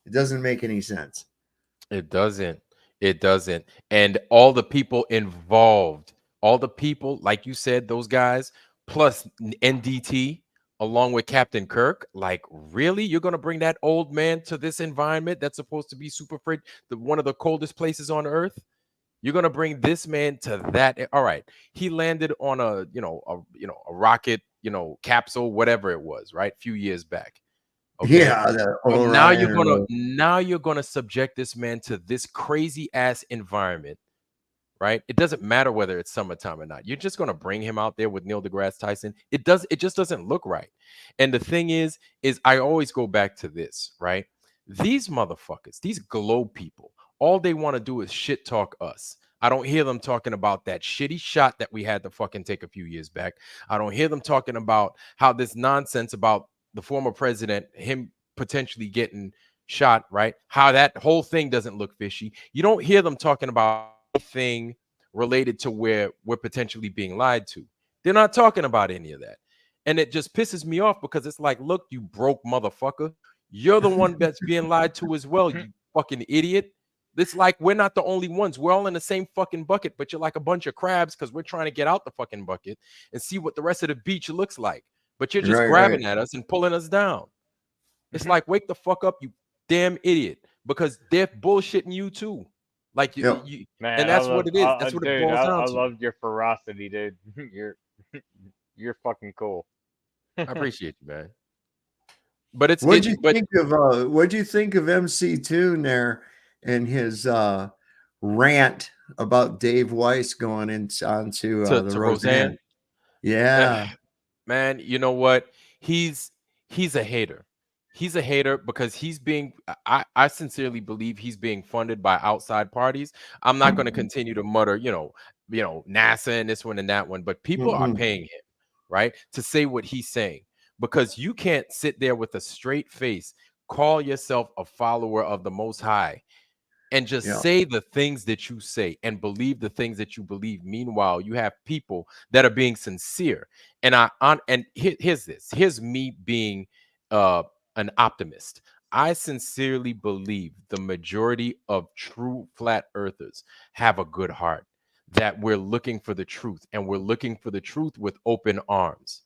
It doesn't make any sense. It doesn't. It doesn't. And all the people involved, all the people, like you said, those guys, plus NDT, along with Captain Kirk, like, really? You're going to bring that old man to this environment that's supposed to be super frigid, one of the coldest places on Earth? You're going to bring this man to that? All right. He landed on a rocket, capsule, whatever it was, right? A few years back. Okay. Yeah. Well, now you're gonna subject this man to this crazy ass environment, right? It doesn't matter whether it's summertime or not. You're just gonna bring him out there with Neil deGrasse Tyson. It just doesn't look right. And the thing is I always go back to this, right? These motherfuckers, these globe people, all they want to do is shit talk us. I don't hear them talking about that shitty shot that we had to fucking take a few years back. I don't hear them talking about how this nonsense about the former president, him potentially getting shot, right? How that whole thing doesn't look fishy. You don't hear them talking about anything related to where we're potentially being lied to. They're not talking about any of that. And it just pisses me off because it's like, look, you broke motherfucker. You're the one that's being lied to as well, you fucking idiot. It's like we're not the only ones. We're all in the same fucking bucket, but you're like a bunch of crabs because we're trying to get out the fucking bucket and see what the rest of the beach looks like. But you're just grabbing at us and pulling us down. It's like, wake the fuck up, you damn idiot, because they're bullshitting you too. Like you, Man, and that's what it is. That's what it boils down to. I loved your ferocity, dude. You're fucking cool. I appreciate you, man. But it's what'd you think of MC Toon there and his rant about Dave Weiss going onto the Roseanne? Yeah. Man, you know what? He's a hater. He's a hater because he's being, I sincerely believe he's being funded by outside parties. I'm not going to continue to mutter, NASA and this one and that one, but people are paying him, right, to say what he's saying, because you can't sit there with a straight face, call yourself a follower of the Most High, and just say the things that you say and believe the things that you believe. Meanwhile, you have people that are being sincere. And here's me being an optimist. I sincerely believe the majority of true flat earthers have a good heart, that we're looking for the truth, and we're looking for the truth with open arms.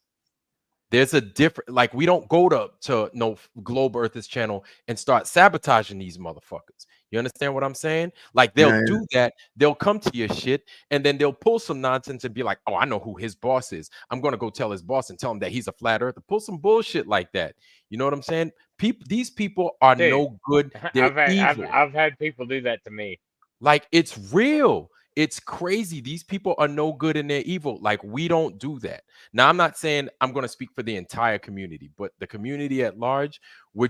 There's a different, like, we don't go to no Globe Earthers channel and start sabotaging these motherfuckers. You understand what I'm saying? Like, they'll do that. They'll come to your shit and then they'll pull some nonsense and be like, oh, I know who his boss is. I'm going to go tell his boss and tell him that he's a flat earther. Pull some bullshit like that. You know what I'm saying? These people are no good. They're evil. I've had people do that to me. Like, it's real. It's crazy. These people are no good and they're evil. Like, we don't do that. Now, I'm not saying I'm going to speak for the entire community, but the community at large, we're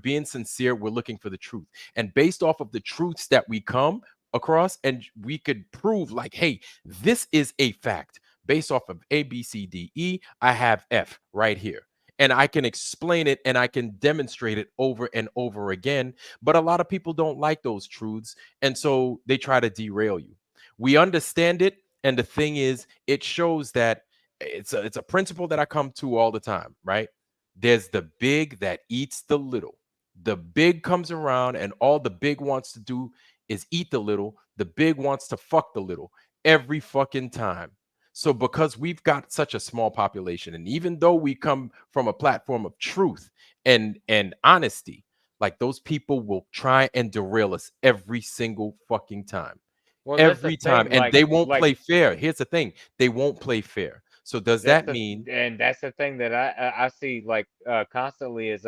being sincere. We're looking for the truth. And based off of the truths that we come across, and we could prove like, hey, this is a fact based off of A, B, C, D, E. I have F right here. And I can explain it and I can demonstrate it over and over again. But a lot of people don't like those truths. And so they try to derail you. We understand it. And the thing is, it shows that it's a principle that I come to all the time, right? There's the big that eats the little. The big comes around and all the big wants to do is eat the little. The big wants to fuck the little every fucking time. So because we've got such a small population, and even though we come from a platform of truth and honesty, like, those people will try and derail us every single fucking time. Well, that's the Every time. thing, And like- they won't like- play fair. Here's the thing. They won't play fair. So does that mean and that's the thing that I see like constantly is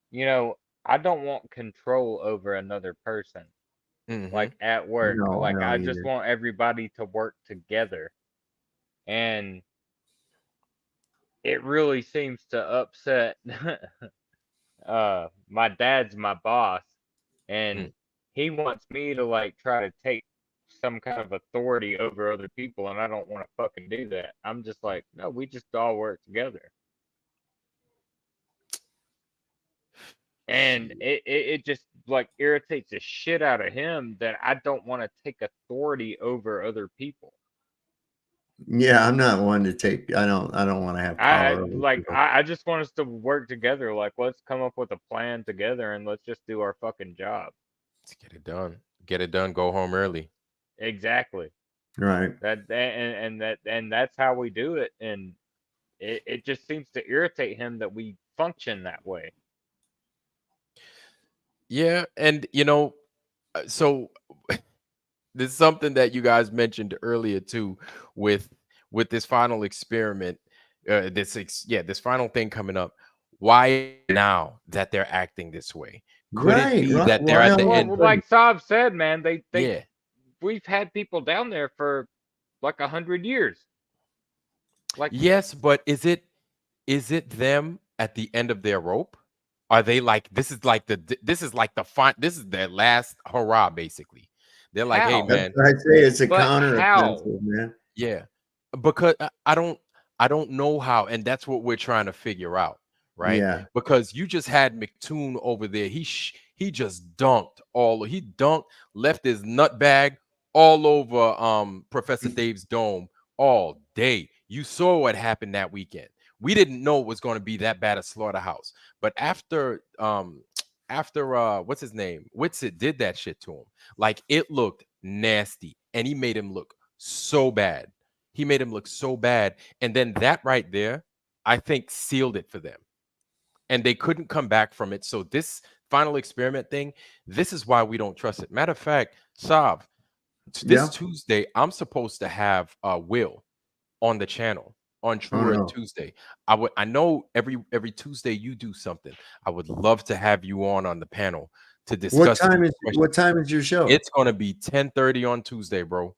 you know, I don't want control over another person. Like at work. No, Like I I don't just either. want everybody to work together. And it really seems to upset my dad's my boss, and he wants me to like try to take some kind of authority over other people, and I don't want to fucking do that. I'm just like, no, we just all work together. And it just like irritates the shit out of him that I don't want to take authority over other people. Yeah, I'm not one to take. I don't want to have power. over people. I just want us to work together. Like, let's come up with a plan together and let's just do our fucking job. let's get it done? Get it done. Go home early. Exactly. Right. And that's how we do it. And it just seems to irritate him that we function that way. Yeah, and so this is something that you guys mentioned earlier too, with this final experiment, this final thing coming up. Why now that they're acting this way? Could it be that they're at the end? Well, like Saab said, man, Yeah. we've had people down there for like 100 years. Like, Yes, but is it them at the end of their rope? Are they like, this is like this is their last hurrah, basically? They're like, hey, How? man. I'd say it's a But counter how? offensive, man. Yeah, because I don't know how, and that's what we're trying to figure out, right? Yeah. Because you just had McToon over there. He just left his nut bag all over Professor Dave's dome all day. You saw what happened that weekend. We didn't know it was going to be that bad a slaughterhouse, but after what's his name, Whitsitt did that shit to him, like, it looked nasty, and he made him look so bad. And then that right there, I think, sealed it for them, and they couldn't come back from it. So this final experiment thing, this is why we don't trust it. Matter of fact, Sav, this Tuesday, I'm supposed to have Will on the channel on True Earth Tuesday. I know every Tuesday you do something. I would love to have you on the panel to discuss. What time is your show? It's going to be 10:30 on Tuesday, bro.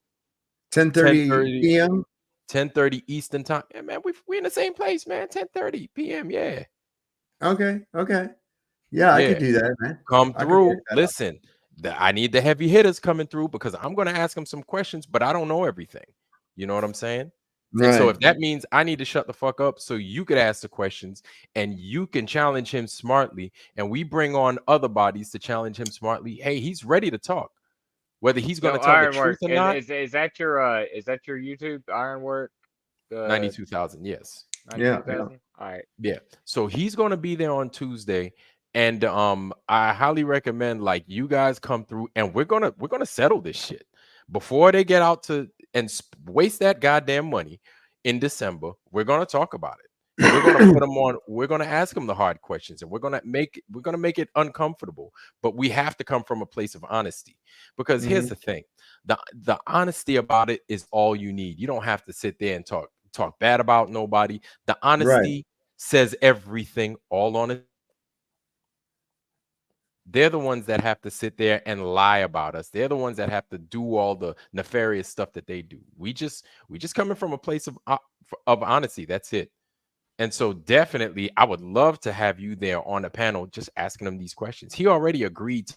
10:30 p.m. 10:30 Eastern time. Yeah, man, we're in the same place, man. 10:30 p.m. Yeah. Okay. Yeah, I could do that, man. Come I could through. pick that up. Listen, I need the heavy hitters coming through, because I'm going to ask them some questions, but I don't know everything. You know what I'm saying? And so Right. if that means I need to shut the fuck up so you could ask the questions and you can challenge him smartly, and we bring on other bodies to challenge him smartly, hey, he's ready to talk. Whether he's going to tell the truth or not. Is that your YouTube Ironwork? 92,000, yes. 92,000? All right. Yeah. So he's going to be there on Tuesday, and I highly recommend, like, you guys come through, and we're going to settle this shit before they get out to and waste that goddamn money in December. We're going to talk about it. And we're going to put them on. We're going to ask them the hard questions, and we're going to make it uncomfortable. But we have to come from a place of honesty, because here's the thing: the honesty about it is all you need. You don't have to sit there and talk bad about nobody. The honesty says everything all on it. They're the ones that have to sit there and lie about us. They're the ones that have to do all the nefarious stuff that they do. We just coming from a place of honesty. That's it. And so definitely, I would love to have you there on the panel, just asking him these questions. He already agreed.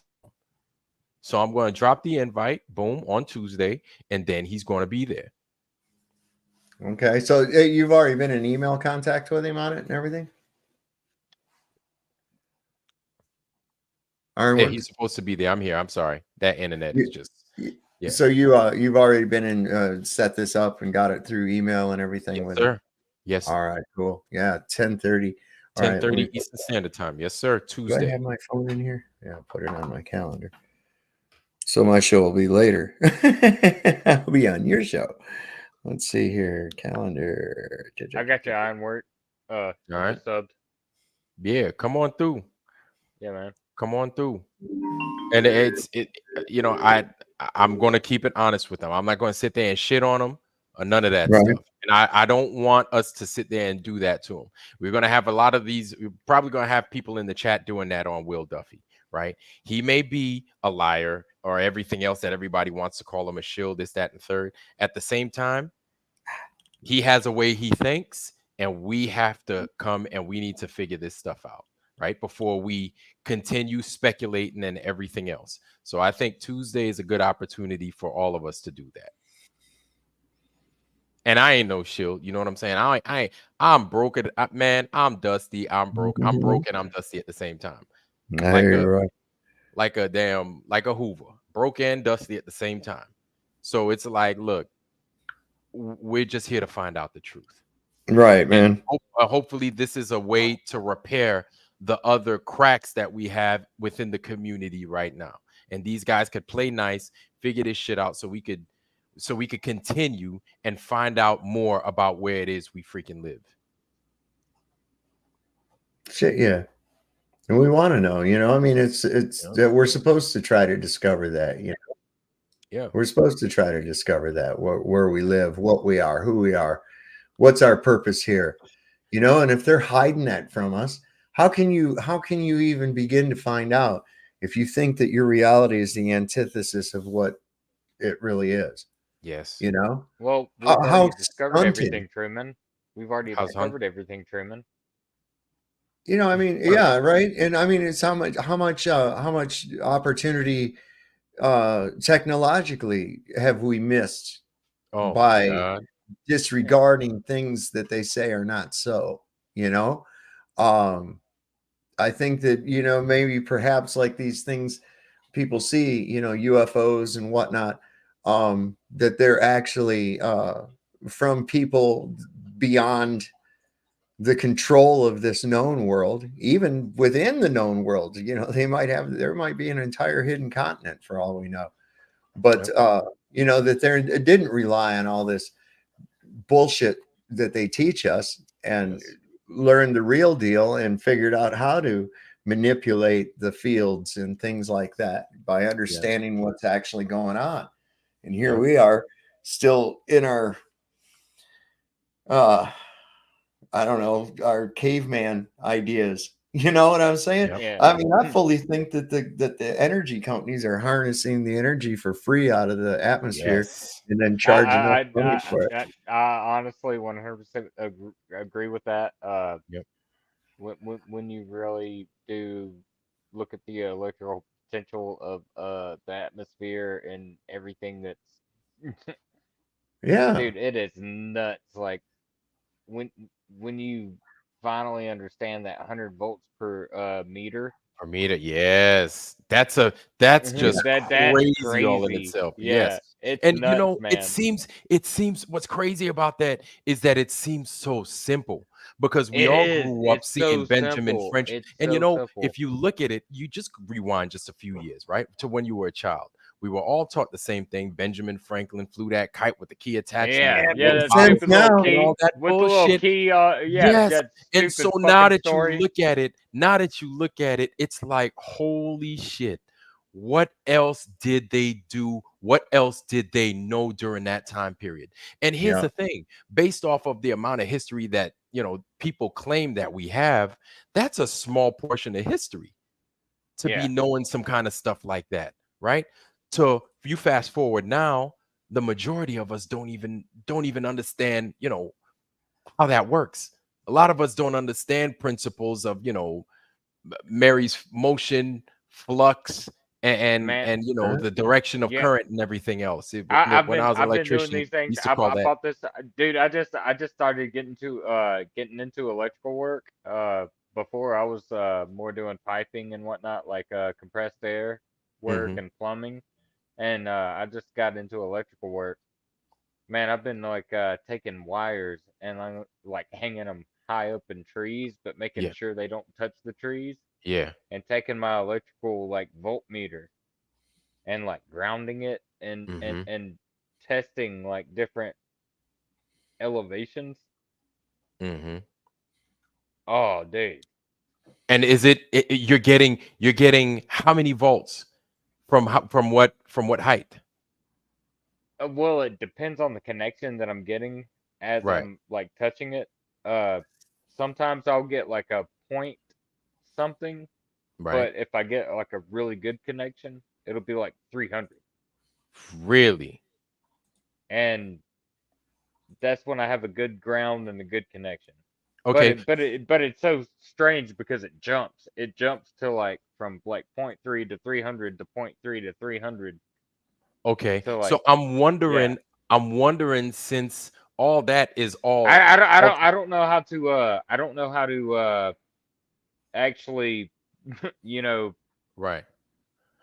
So I'm going to drop the invite, boom, on Tuesday, and then he's going to be there. Okay. So you've already been in email contact with him on it and everything? Yeah, he's supposed to be there. I'm here. I'm sorry. That internet is just. Yeah. So you've already been in set this up and got it through email and everything. Yes, with sir. it? Yes. All right. Cool. Yeah. 10:30. 10:30 Eastern Standard Time. Yes, sir. Tuesday. Do I have my phone in here? Yeah, I'll put it on my calendar. So my show will be later. I'll be on your show. Let's see here. Calendar. I got your ironwork. All right. Subbed. Yeah, come on through. Yeah, man. Come on through. And I'm going to keep it honest with them. I'm not going to sit there and shit on them or none of that stuff. And I don't want us to sit there and do that to them. We're going to have a lot of these. We're probably going to have people in the chat doing that on Will Duffy, right? He may be a liar or everything else that everybody wants to call him a shill, this, that, and third. At the same time, he has a way he thinks, and we have to come and we need to figure this stuff out, right? Before we continue speculating and everything else. So I think Tuesday is a good opportunity for all of us to do that. And I ain't no shill, you know what I'm saying? I'm broken, man. I'm dusty. I'm broke. I'm broken. I'm dusty at the same time. Like a Hoover, broke and dusty at the same time. So it's like, look, we're just here to find out the truth. Right, man. Hopefully this is a way to repair the other cracks that we have within the community right now. And these guys could play nice, figure this shit out so we could continue and find out more about where it is we freaking live. Shit, yeah. And we want to know, I mean, it's that we're supposed to try to discover that, Yeah. We're supposed to try to discover that where we live, what we are, who we are, what's our purpose here, and if they're hiding that from us, how can you even begin to find out if you think that your reality is the antithesis of what it really is? Yes. Well, we've how already discovered stunted. everything, Truman. We've already discovered everything, Truman. I mean, yeah, right. And I mean, it's how much opportunity technologically have we missed by disregarding things that they say are not so, I think that, maybe perhaps like these things people see, UFOs and whatnot, that they're actually from people beyond the control of this known world. Even within the known world, there might be an entire hidden continent for all we know. But that they didn't rely on all this bullshit that they teach us and learned the real deal and figured out how to manipulate the fields and things like that by understanding what's actually going on. And here we are still in our I don't know, our caveman ideas. You know what I'm saying? Yeah. I mean, I fully think that the energy companies are harnessing the energy for free out of the atmosphere and then charging us money for it. I honestly 100% agree with that. When you really do look at the electrical potential of the atmosphere and everything that's Yeah. dude, it is nuts. Like when you finally understand that 100 volts per meter. Per meter, yes. That's just crazy all in itself. Yeah, yes. it's And nuts, man. it seems what's crazy about that is that it seems so simple because we It all is. grew up It's seeing so Benjamin simple. French. It's And so simple. if you look at it, you just rewind just a few years, right? To when you were a child. We were all taught the same thing. Benjamin Franklin flew that kite with the key attached. Yeah, that stupid little key, all that with the little bullshit. key, yes. that And so stupid now fucking that story. you look at it, it's like, holy shit. What else did they do? What else did they know during that time period? And here's the thing, based off of the amount of history that, people claim that we have, that's a small portion of history. to Yeah. be knowing some kind of stuff like that, right? So you fast forward now, the majority of us don't even understand, you know, how that works. A lot of us don't understand principles of, you know, Mary's motion, flux, Man, and you know, the direction of yeah. current and everything else. I've When I was an been doing electrician, these things. used to I call that. bought this, dude. I just started getting into electrical work. Before I was more doing piping and whatnot, like compressed air work Mhm. and plumbing, and I just got into electrical work. Man, I've been like taking wires and I'm like hanging them high up in trees, but making Yeah. sure they don't touch the trees, Yeah. and taking my electrical like voltmeter and like grounding it and Mhm. and testing like different elevations. Mhm. Oh, dude. And is you're getting how many volts from from what height? Well, it depends on the connection that I'm getting as Right. I'm like touching it. Uh, Sometimes I'll get like a point something, Right. but if I get like a really good connection, it'll be like 300. Really? And that's when I have a good ground and a good connection. Okay. But it's so strange because it jumps. It jumps to like from like 0.3 to 300 to 0.3 to 300. Okay. So So like, I'm yeah. wondering since all that is all I don't know how to actually you know right.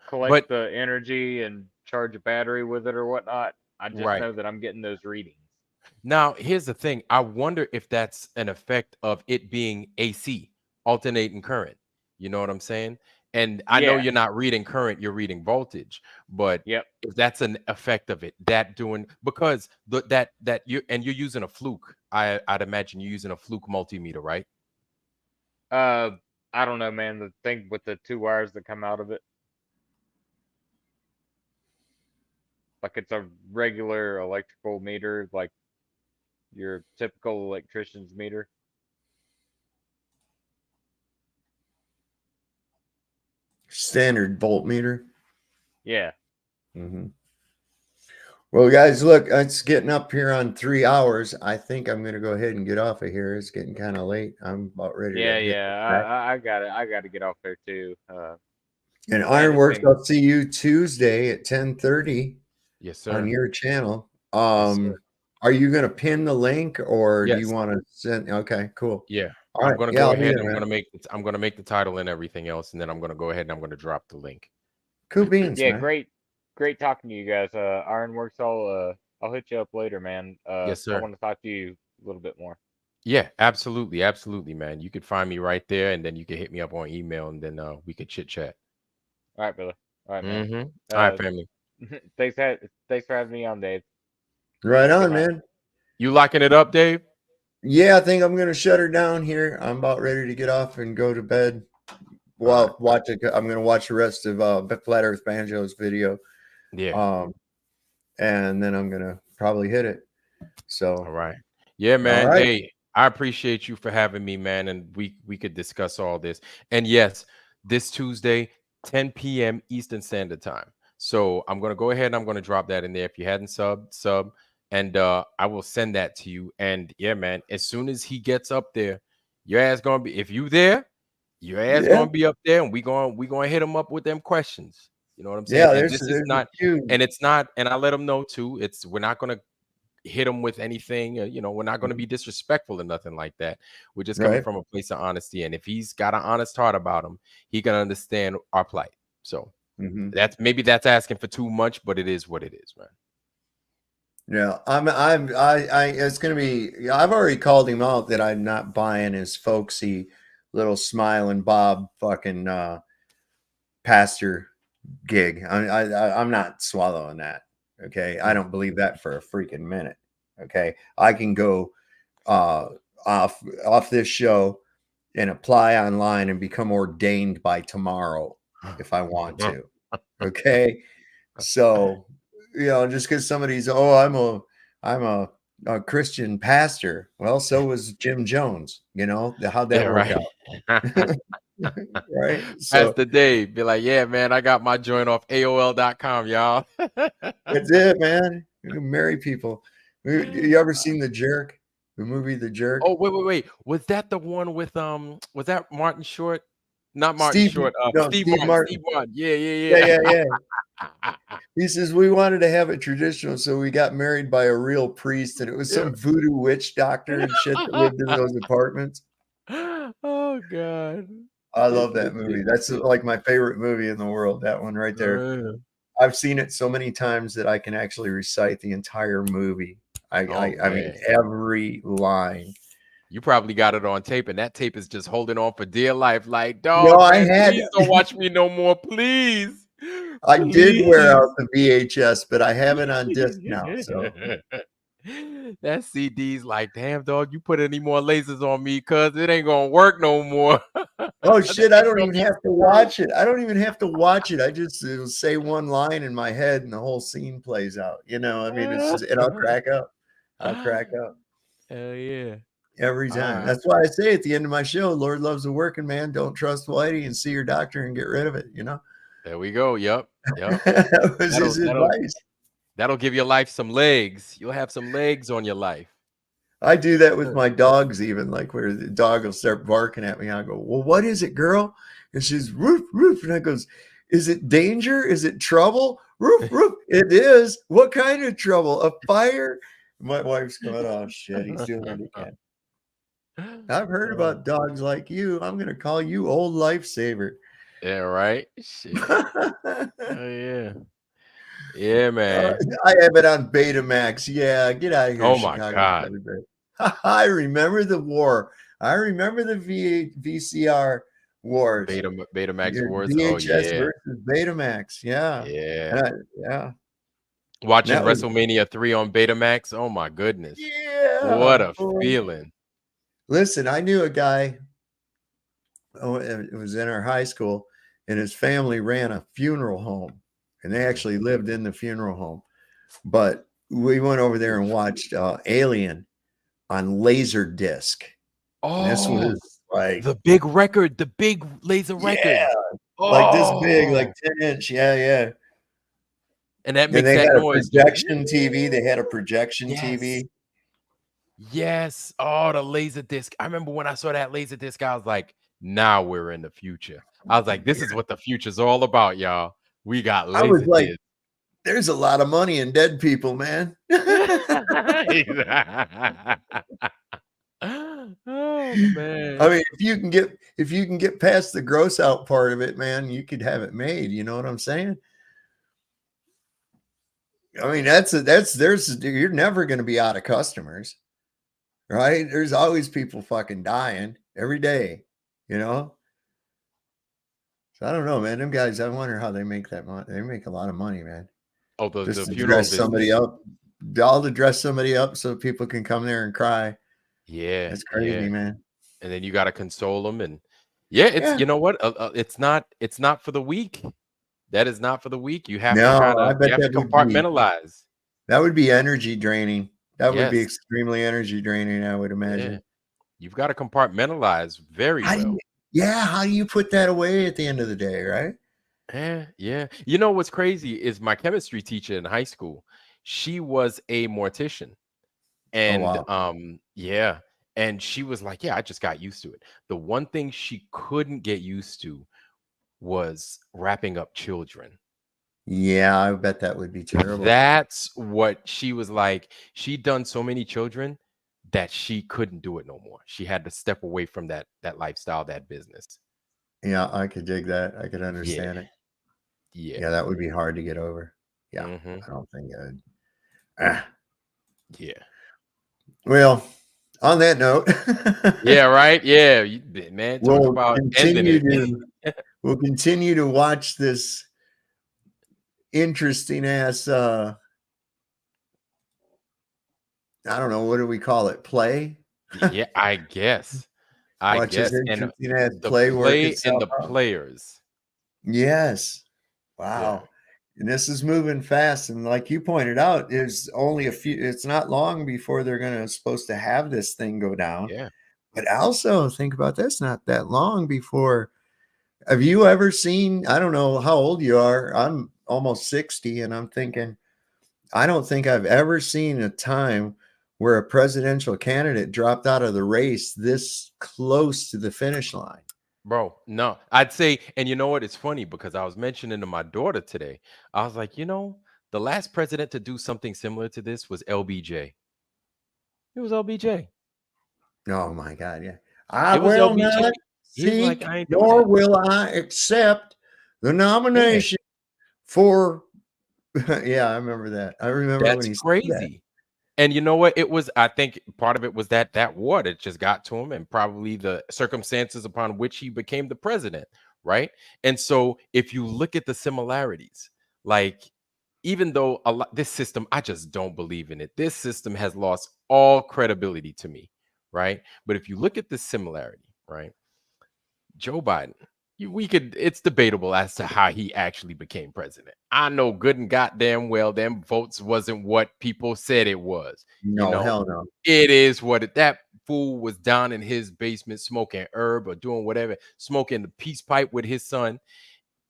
collect But the energy and charge a battery with it or whatnot. I just right. know that I'm getting those readings. Now, here's the thing. I wonder if that's an effect of it being AC, alternating current. You know what I'm saying? And I know Yeah. you're not reading current, you're reading voltage, but Yep. if that's an effect of it, that doing because that you're using a fluke. I'd imagine you're using a fluke multimeter, right? I don't know, man. The thing with the two wires that come out of it. Like it's a regular electrical meter, like your typical electrician's meter. Standard voltmeter. Yeah. Mm-hmm. Well, guys, look, it's getting up here on 3 hours. I think I'm going to go ahead and get off of here. It's getting kind of late. I'm about ready Yeah, to hit yeah. the back. I got it. I got to get off there too. And Man, Ironworks, it's been I'll see you Tuesday at 10:30 Yes, on sir. your channel. Yes, sir. Are you going to pin the link or do you Yes. want to send? Okay, cool. Yeah. All I'm right. gonna Yeah, go I'll be ahead there, and man. I'm gonna make the title and everything else, and then I'm gonna go ahead and I'm gonna drop the link. Cool beans, yeah, man. great talking to you guys. Ironworks, I'll hit you up later, man. Yes, I sir. want to talk to you a little bit more. Yeah, absolutely, absolutely, man. You could find me right there, and then you can hit me up on email, and then we could chit chat. All right, brother. All right, man. Mm-hmm. All right, family. Thanks for having me on, Dave. Right Good on, night. man. You locking it up, Dave? Yeah, I think I'm going to shut her down here. I'm about ready to get off and go to bed. Well, I'm going to watch the rest of Flat Earth Banjo's video. Yeah. And then I'm going to probably hit it. So, all right. Yeah, man. All right. Hey, I appreciate you for having me, man. And we could discuss all this. And yes, this Tuesday, 10 p.m. Eastern Standard Time. So I'm going to go ahead and I'm going to drop that in there. If you hadn't sub. And I will send that to you. And yeah, man, as soon as he gets up there, your ass gonna be, if you there, your ass gonna be up there, and we gonna hit him up with them questions. You know what I'm saying? Yeah, And there's this is not, and it's not, and I let him know too. We're not gonna hit him with anything. You know, we're not gonna be disrespectful or nothing like that. We're just coming Right. from a place of honesty. And if he's got an honest heart about him, he can understand our plight. So that's asking for too much, but it is what it is, man. Yeah, it's gonna be. I've already called him out that I'm not buying his folksy little smiling Bob fucking pastor gig. I'm not swallowing that. Okay, I don't believe that for a freaking minute. Okay, I can go off this show and apply online and become ordained by tomorrow if I want to. Okay, so. You know, just because somebody's, I'm a Christian pastor. Well, so was Jim Jones. You know, how'd that work out? Right? Pastor Dave, be like, yeah, man, I got my joint off AOL.com, y'all. That's it, man. You can marry people. You ever seen The Jerk? The movie The Jerk? Oh, wait. Was that the one with was that Martin Short? Not Martin Steve, Short. no, Steve Steve Martin. Martin. Yeah. He says we wanted to have it traditional, so we got married by a real priest, and it was some voodoo witch doctor and shit that lived in those apartments. Oh God. I love that movie. That's like my favorite movie in the world. That one right there. I've seen it so many times that I can actually recite the entire movie. I mean every line. You probably got it on tape, and that tape is just holding on for dear life. Like, dog, No, I man, had. Please don't watch me no more, please. I did wear out the VHS, but I have it on disc now. So that CD's like, damn, dog, you put any more lasers on me, cuz it ain't gonna work no more. oh shit, I don't even have to watch it. I don't even have to watch it. I just it'll say one line in my head and the whole scene plays out. You know, I mean, it's just, and I'll crack up. I'll crack up. Hell yeah. Every time. That's why I say at the end of my show, Lord loves a working man. Don't trust Whitey and see your doctor and get rid of it, you know? There we go. Yep. That was his advice. That'll give your life some legs. You'll have some legs on your life. I do that with my dogs, even like where the dog will start barking at me. I go, well, what is it, girl? And she's roof, roof. And I goes, is it danger? Is it trouble? Roof, roof. It is. What kind of trouble? A fire? My wife's going, oh shit, he's doing what he can. I've heard about dogs like you. I'm going to call you old lifesaver. Yeah, right? Shit. Oh, yeah. Yeah, man. I have it on Betamax. Yeah, get out of here. Oh, my God. I remember the war. I remember the VCR wars. Betamax wars. VHS versus Betamax. Yeah. Yeah. Yeah. Watching WrestleMania 3 on Betamax. Oh, my goodness. Yeah. What a feeling. Listen, I knew a guy. Oh, it was in our high school, and his family ran a funeral home, and they actually lived in the funeral home. But we went over there and watched Alien on Laserdisc. Oh, and this was like the big record, the big laser record. Yeah, like this big, like 10-inch. Yeah. And that makes they that had noise. A projection TV. They had a projection TV. Yes. Oh, the laser disc. I remember when I saw that laser disc, I was like, now we're in the future. I was like, this is what the future's all about, y'all. We got laser I was like, disc. there's a lot of money in dead people, man. Oh, man. I mean, if you can get past the gross out part of it, man, you could have it made. You know what I'm saying? I mean, you're never going to be out of customers, right? There's always people fucking dying every day, you know? So I don't know, man. Them guys, I wonder how they make that money. They make a lot of money, man. Oh, the Just to funeral dress somebody up. All to dress somebody up so people can come there and cry. Yeah. That's crazy, man. And then you got to console them. And you know what? It's not for the weak. That is not for the weak. You have to compartmentalize. That would be energy draining. That would be extremely energy draining, I would imagine. Yeah. You've got to compartmentalize very well. How do you put that away at the end of the day, right? Yeah. You know what's crazy is my chemistry teacher in high school. She was a mortician. And and she was like, yeah, I just got used to it. The one thing she couldn't get used to was wrapping up children. Yeah, I bet that would be terrible. That's what she was like. She'd done so many children that she couldn't do it no more. She had to step away from that lifestyle, that business. Yeah, I could dig that. I could understand it. Yeah, that would be hard to get over. Yeah, I don't think I would. Yeah. Well, on that note. Yeah, right. Yeah, man. Talk about ending it. We'll continue to watch this interesting ass I don't know, what do we call it? Play? Yeah, I guess. And the play and the players. Yes. Wow. And this is moving fast. And like you pointed out, there's only it's not long before they're supposed to have this thing go down. Yeah. But also think about this, not that long before. Have you ever seen, I don't know how old you are. I'm almost 60 and I'm thinking, I don't think I've ever seen a time where a presidential candidate dropped out of the race this close to the finish line. Bro, no, I'd say, and you know what? It's funny because I was mentioning to my daughter today, I was like, the last president to do something similar to this was LBJ. It was LBJ. Oh my God, yeah. I It was will LBJ. not He was seek, like, I ain't doing nor that. will I accept the nomination for. Yeah, I remember that. I remember when That's he said that. crazy. And you know what? It was, I think part of it was that war that just got to him and probably the circumstances upon which he became the president, right? And so if you look at the similarities, like even though this system, I just don't believe in it. This system has lost all credibility to me, right? But if you look at the similarity, right? Joe Biden, it's debatable as to how he actually became president. I know good and goddamn well them votes wasn't what people said it was. No, hell no. It is what that fool was down in his basement smoking herb or doing whatever, smoking the peace pipe with his son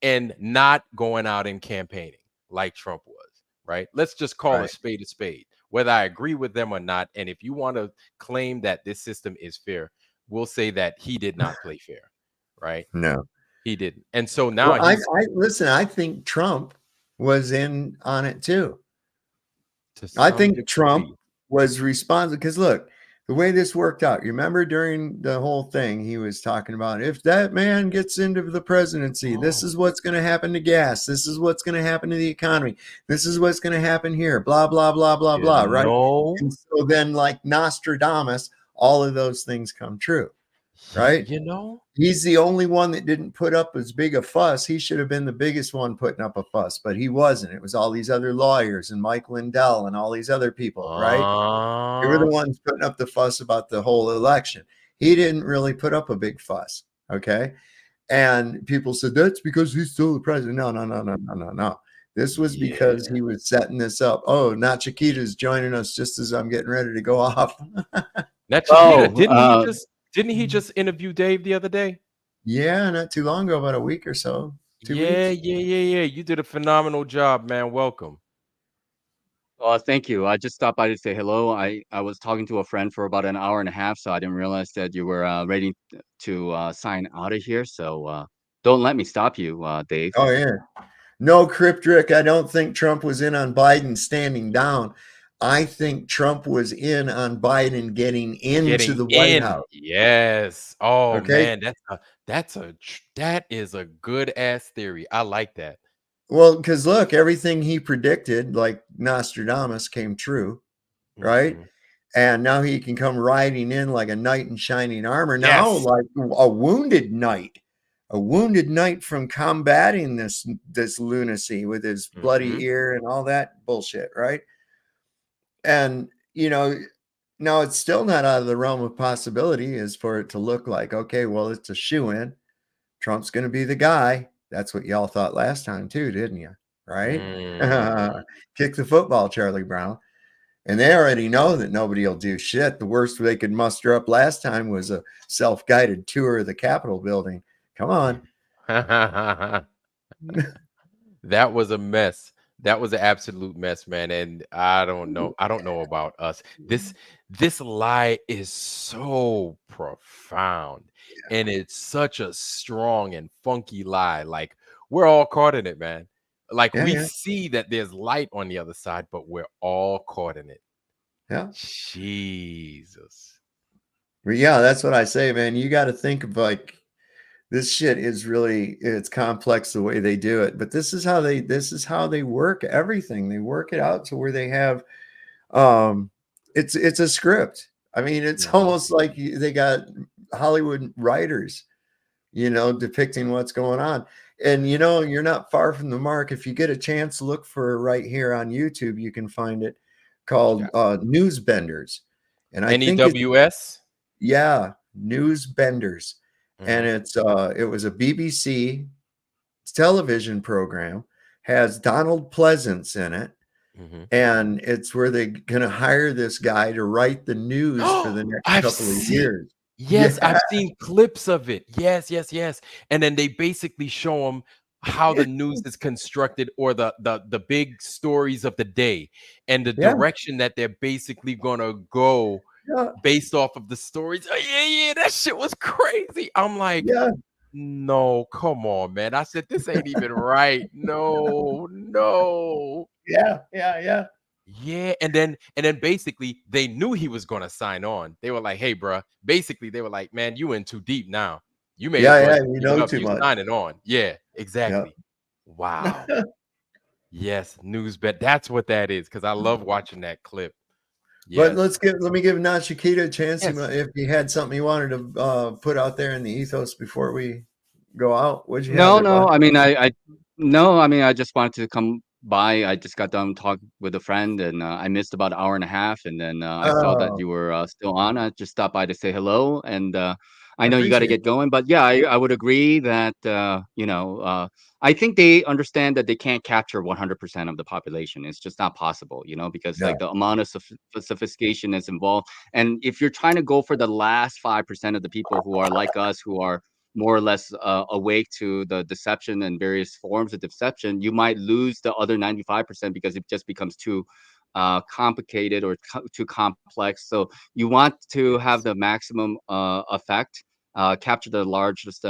and not going out and campaigning like Trump was, right? Let's just call a spade, whether I agree with them or not. And if you want to claim that this system is fair, we'll say that he did not play fair, right? No. He didn't. And so now I listen, I think Trump was in on it too. I think Trump was responsible because look, the way this worked out, you remember during the whole thing, he was talking about if that man gets into the presidency, this is what's going to happen to gas. This is what's going to happen to the economy. This is what's going to happen here. Blah, blah, blah, blah, blah. Right. And so then, like Nostradamus, all of those things come true. Right. He's the only one that didn't put up as big a fuss. He should have been the biggest one putting up a fuss, but he wasn't. It was all these other lawyers and Mike Lindell and all these other people, right? They were the ones putting up the fuss about the whole election. He didn't really put up a big fuss. Okay. And people said that's because he's still the president. No. This was because he was setting this up. Oh, not Chiquita's joining us just as I'm getting ready to go off. That's Chiquita. Didn't he just interview Dave the other day? Yeah, not too long ago, about a week or so. 2 weeks. Yeah. You did a phenomenal job, man. Welcome. Thank you. I just stopped by to say hello. I was talking to a friend for about an hour and a half, so I didn't realize that you were ready to sign out of here. So don't let me stop you, Dave. Oh, yeah. No, Cryptrick, I don't think Trump was in on Biden standing down. I think Trump was in on Biden getting into the White House. Yes. Oh, man, that is a good ass theory. I like that. Well, because look, everything he predicted, like Nostradamus, came true, right? And now he can come riding in like a knight in shining armor. Now, like a wounded knight from combating this lunacy with his bloody ear and all that bullshit, right? And, now it's still not out of the realm of possibility is for it to look like, okay, well, it's a shoo-in. Trump's going to be the guy. That's what y'all thought last time too, didn't you? Right? Kick the football, Charlie Brown. And they already know that nobody will do shit. The worst they could muster up last time was a self-guided tour of the Capitol building. Come on. That was a mess. That was an absolute mess, man. And I don't know about us. This lie is so profound and it's such a strong and funky lie. Like we're all caught in it, man. Like we see that there's light on the other side, but we're all caught in it. Yeah. Jesus. Yeah, that's what I say, man. You got to think of like this shit is really, it's complex the way they do it, but this is how they work everything. They work it out to where they have, it's a script. I mean, it's almost like they got Hollywood writers, depicting what's going on. And, you're not far from the mark. If you get a chance, look for right here on YouTube, you can find it called Newsbenders. And I think NEWS? Yeah, Newsbenders. And it was a BBC television program, has Donald Pleasance in it. And it's where they're going to hire this guy to write the news for the next couple of years. Yes, Yeah. I've seen clips of it. Yes, yes, yes. And then they basically show them how the news is constructed, or the big stories of the day, and the Yeah. direction that they're basically gonna go Yeah. based off of the stories. Oh, yeah, that shit was crazy. I'm like, Yeah. no, come on, man. I said this ain't even right. No, no. Yeah. Yeah. Yeah, and then basically they knew he was gonna sign on. They were like, "Hey, bruh." Basically, they were like, "Man, you in too deep now. You may as well Yeah. just You give it know up. too You much. signing on." Yeah, Yeah. exactly. Wow. Yes, news bet. That's what that is. Because I love watching that clip. But Yes. let me give Nachikita a chance. Yes. If he had something he wanted to put out there in the ethos before we go out. What'd you have No, there, no. bud? I mean, no. I mean, I just wanted to come by. I just got done talking with a friend, and I missed about an hour and a half, and then I saw that Oh, you were still on. I just stopped by to say hello, and I I know you got to appreciate get going, but yeah, I would agree that I think they understand that they can't capture 100% of the population. It's just not possible, because Yeah. like the amount of sophistication is involved, and if you're trying to go for the last 5% of the people who are like us, who are more or less awake to the deception and various forms of deception, you might lose the other 95% because it just becomes too complicated or too complex. So you want to have the maximum effect, capture the largest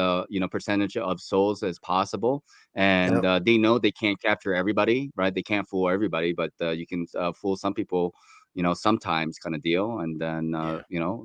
percentage of souls as possible. And Yep. they know they can't capture everybody, right? They can't fool everybody, but you can fool some people, sometimes, kind of deal. And then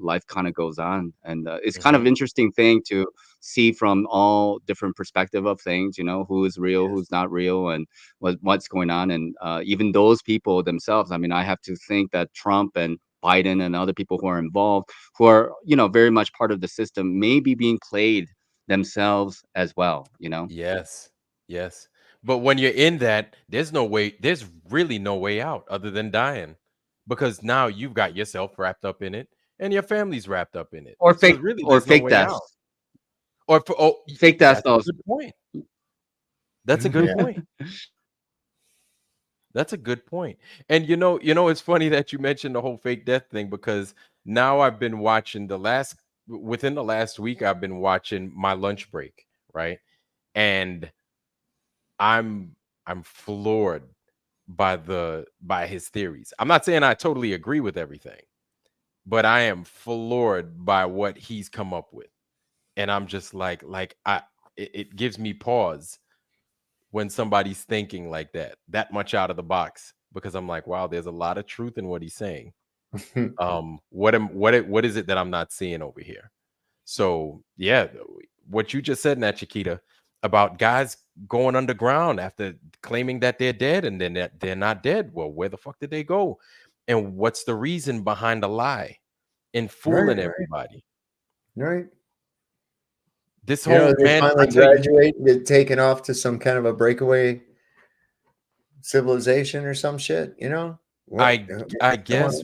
life kind of goes on, and it's kind of interesting thing to see from all different perspective of things, who is real, who's not real, and what's going on. And even those people themselves, I mean, I have to think that Trump and Biden and other people who are involved, who are very much part of the system, may be being played themselves as well. Yes. Yes. But when you're in that, there's really no way out other than dying. Because now you've got yourself wrapped up in it and your family's wrapped up in it. Or So fake really or there's no fake way deaths. out. Or Fake deaths. that's a good point. That's a good point. That's a good point. And it's funny that you mentioned the whole fake death thing, because now I've been watching within the last week, I've been watching My Lunch Break, right? And I'm floored by his theories. I'm not saying I totally agree with everything, but I am floored by what he's come up with. And I'm just like it gives me pause when somebody's thinking like that much out of the box, because I'm like, wow, there's a lot of truth in what he's saying. What is it that I'm not seeing over here? So yeah, what you just said, Nat Chiquita, about guys going underground after claiming that they're dead, and then that they're not dead. Well, where the fuck did they go? And what's the reason behind the lie and fooling everybody? Right. This whole they finally graduate and get taken off to some kind of a breakaway civilization or some shit, I guess,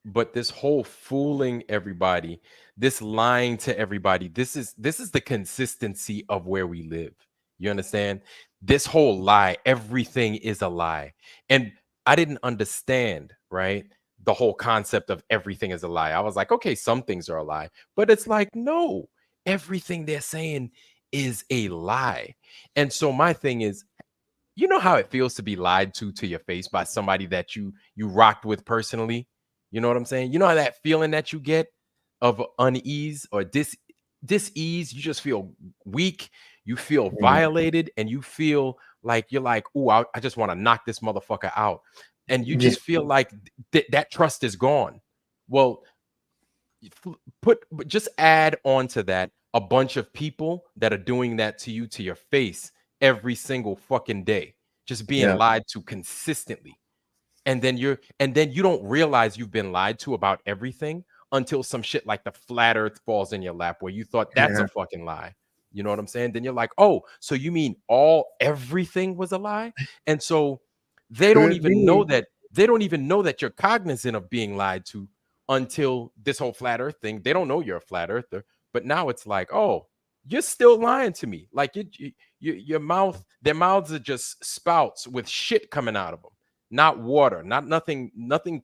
but this whole fooling everybody, this lying to everybody, this is the consistency of where we live. You understand? This whole lie, everything is a lie. And I didn't understand, right? The whole concept of everything is a lie. I was like, okay, some things are a lie, but it's like, no, everything they're saying is a lie. And so my thing is, you know how it feels to be lied to your face by somebody that you rocked with personally? You know what I'm saying? You know how that feeling that you get of unease or dis-ease, you just feel weak, you feel violated, and you feel like you're like, ooh, I just want to knock this motherfucker out. And you just feel like that trust is gone. Well, just add on to that a bunch of people that are doing that to you, to your face, every single fucking day, just being lied to consistently. And then you don't realize you've been lied to about everything until some shit like the flat earth falls in your lap, where you thought that's a fucking lie. You know what I'm saying? Then you're like, oh, so you mean everything was a lie? And so they don't even know that you're cognizant of being lied to until this whole flat earth thing. They don't know you're a flat earther, but now it's like, oh, you're still lying to me. Like their mouths are just spouts with shit coming out of them. not water, not nothing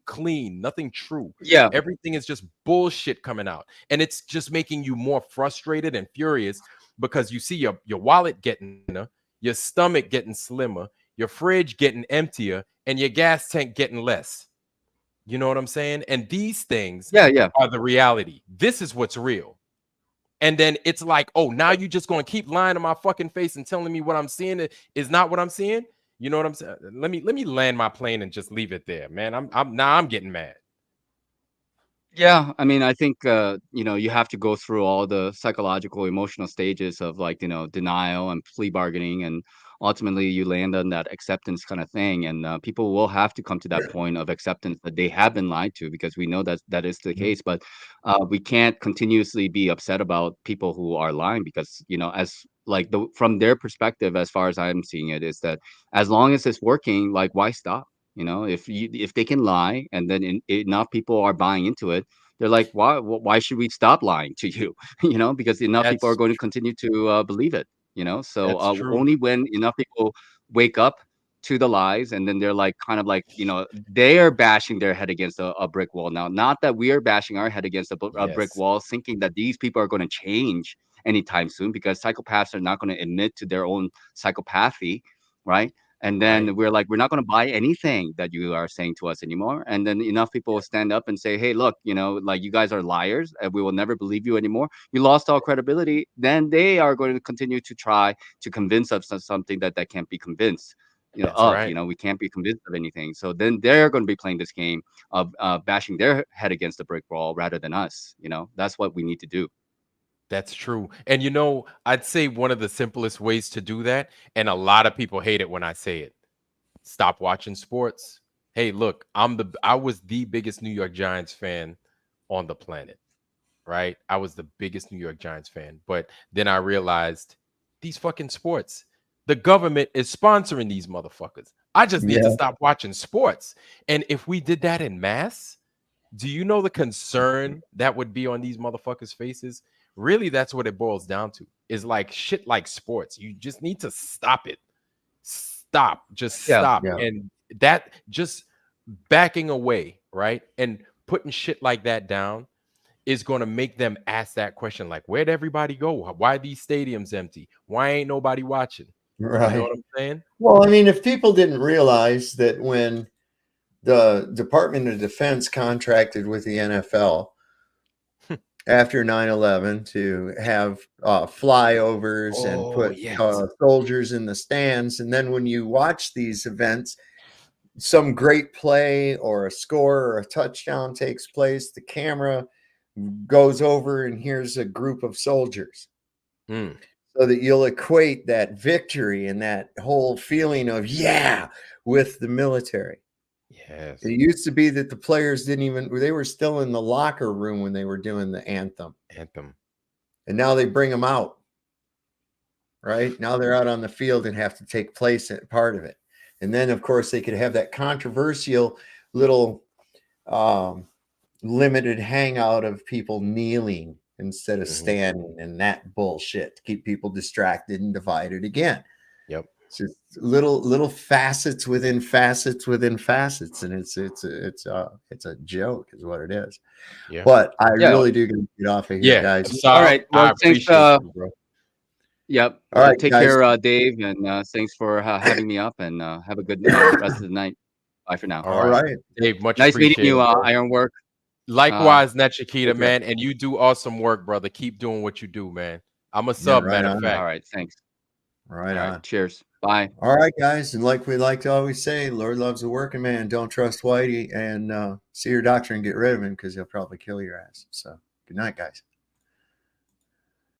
clean, nothing true. Yeah. Everything is just bullshit coming out. And it's just making you more frustrated and furious because you see your wallet getting thinner, your stomach getting slimmer, your fridge getting emptier, and your gas tank getting less. You know what I'm saying? And these things are the reality. This is what's real. And then it's like, oh, now you just going to keep lying to my fucking face and telling me what I'm seeing is not what I'm seeing. You know what I'm saying? Let me land my plane and just leave it there, man. I'm getting mad. Yeah, I mean, I think you have to go through all the psychological, emotional stages of like, denial and plea bargaining, and ultimately you land on that acceptance kind of thing. And people will have to come to that point of acceptance that they have been lied to, because we know that is the case. But we can't continuously be upset about people who are lying, because as like from their perspective, as far as I'm seeing it, is that as long as it's working, like, why stop? If they can lie and then enough people are buying into it, they're like, why should we stop lying to you? Because enough people are going to continue to believe it. So only when enough people wake up to the lies, and then they're like, kind of like, they are bashing their head against a brick wall. Now, not that we are bashing our head against a brick wall, thinking that these people are going to change anytime soon, because psychopaths are not going to admit to their own psychopathy, right? And then we're like, we're not going to buy anything that you are saying to us anymore. And then enough people will stand up and say, hey, look, like, you guys are liars and we will never believe you anymore. You lost all credibility. Then they are going to continue to try to convince us of something that can't be convinced. We can't be convinced of anything. So then they're going to be playing this game of bashing their head against the brick wall rather than us. That's what we need to do. That's true. And I'd say one of the simplest ways to do that, and a lot of people hate it when I say it, stop watching sports. Hey, look, I was the biggest New York Giants fan on the planet, right? I was the biggest New York Giants fan. But then I realized these fucking sports, the government is sponsoring these motherfuckers. I just need to stop watching sports. And if we did that in mass, do you know the concern that would be on these motherfuckers' faces? Really, that's what it boils down to, is like shit like sports. You just need to stop it. Stop. Just stop. Yeah. And that, just backing away, right? And putting shit like that down is going to make them ask that question, like, where'd everybody go? Why are these stadiums empty? Why ain't nobody watching? Right. You know what I'm saying? Well, I mean, if people didn't realize that when the Department of Defense contracted with the NFL after 9/11 to have flyovers and put soldiers in the stands, and then when you watch these events, some great play or a score or a touchdown takes place, the camera goes over and here's a group of soldiers. So that you'll equate that victory and that whole feeling of with the military. Yes. It used to be that the players they were still in the locker room when they were doing the anthem. And now they bring them out. Right? Now they're out on the field and have to take part of it. And then, of course, they could have that controversial little limited hangout of people kneeling instead of standing, and that bullshit to keep people distracted and divided again. Yep. It's just little facets within facets within facets, and it's a joke, is what it is. Yeah. But I really do get off of here, guys. All right. Well, thanks. You, bro. Yep. All right, take guys. care, Dave, and thanks for having me up. And have a good rest of the night. Bye for now. All right, Dave. Much nice meeting you, appreciated, bro. Ironwork. Likewise, Net Chiquita, man, and you do awesome work, brother. Keep doing what you do, man. I'm a sub, right matter on. of fact. All right, thanks. Right All on. right, cheers. Bye. All right, guys, and like we like to always say, Lord loves a working man. Don't trust Whitey, and see your doctor and get rid of him, because he'll probably kill your ass. So good night, guys.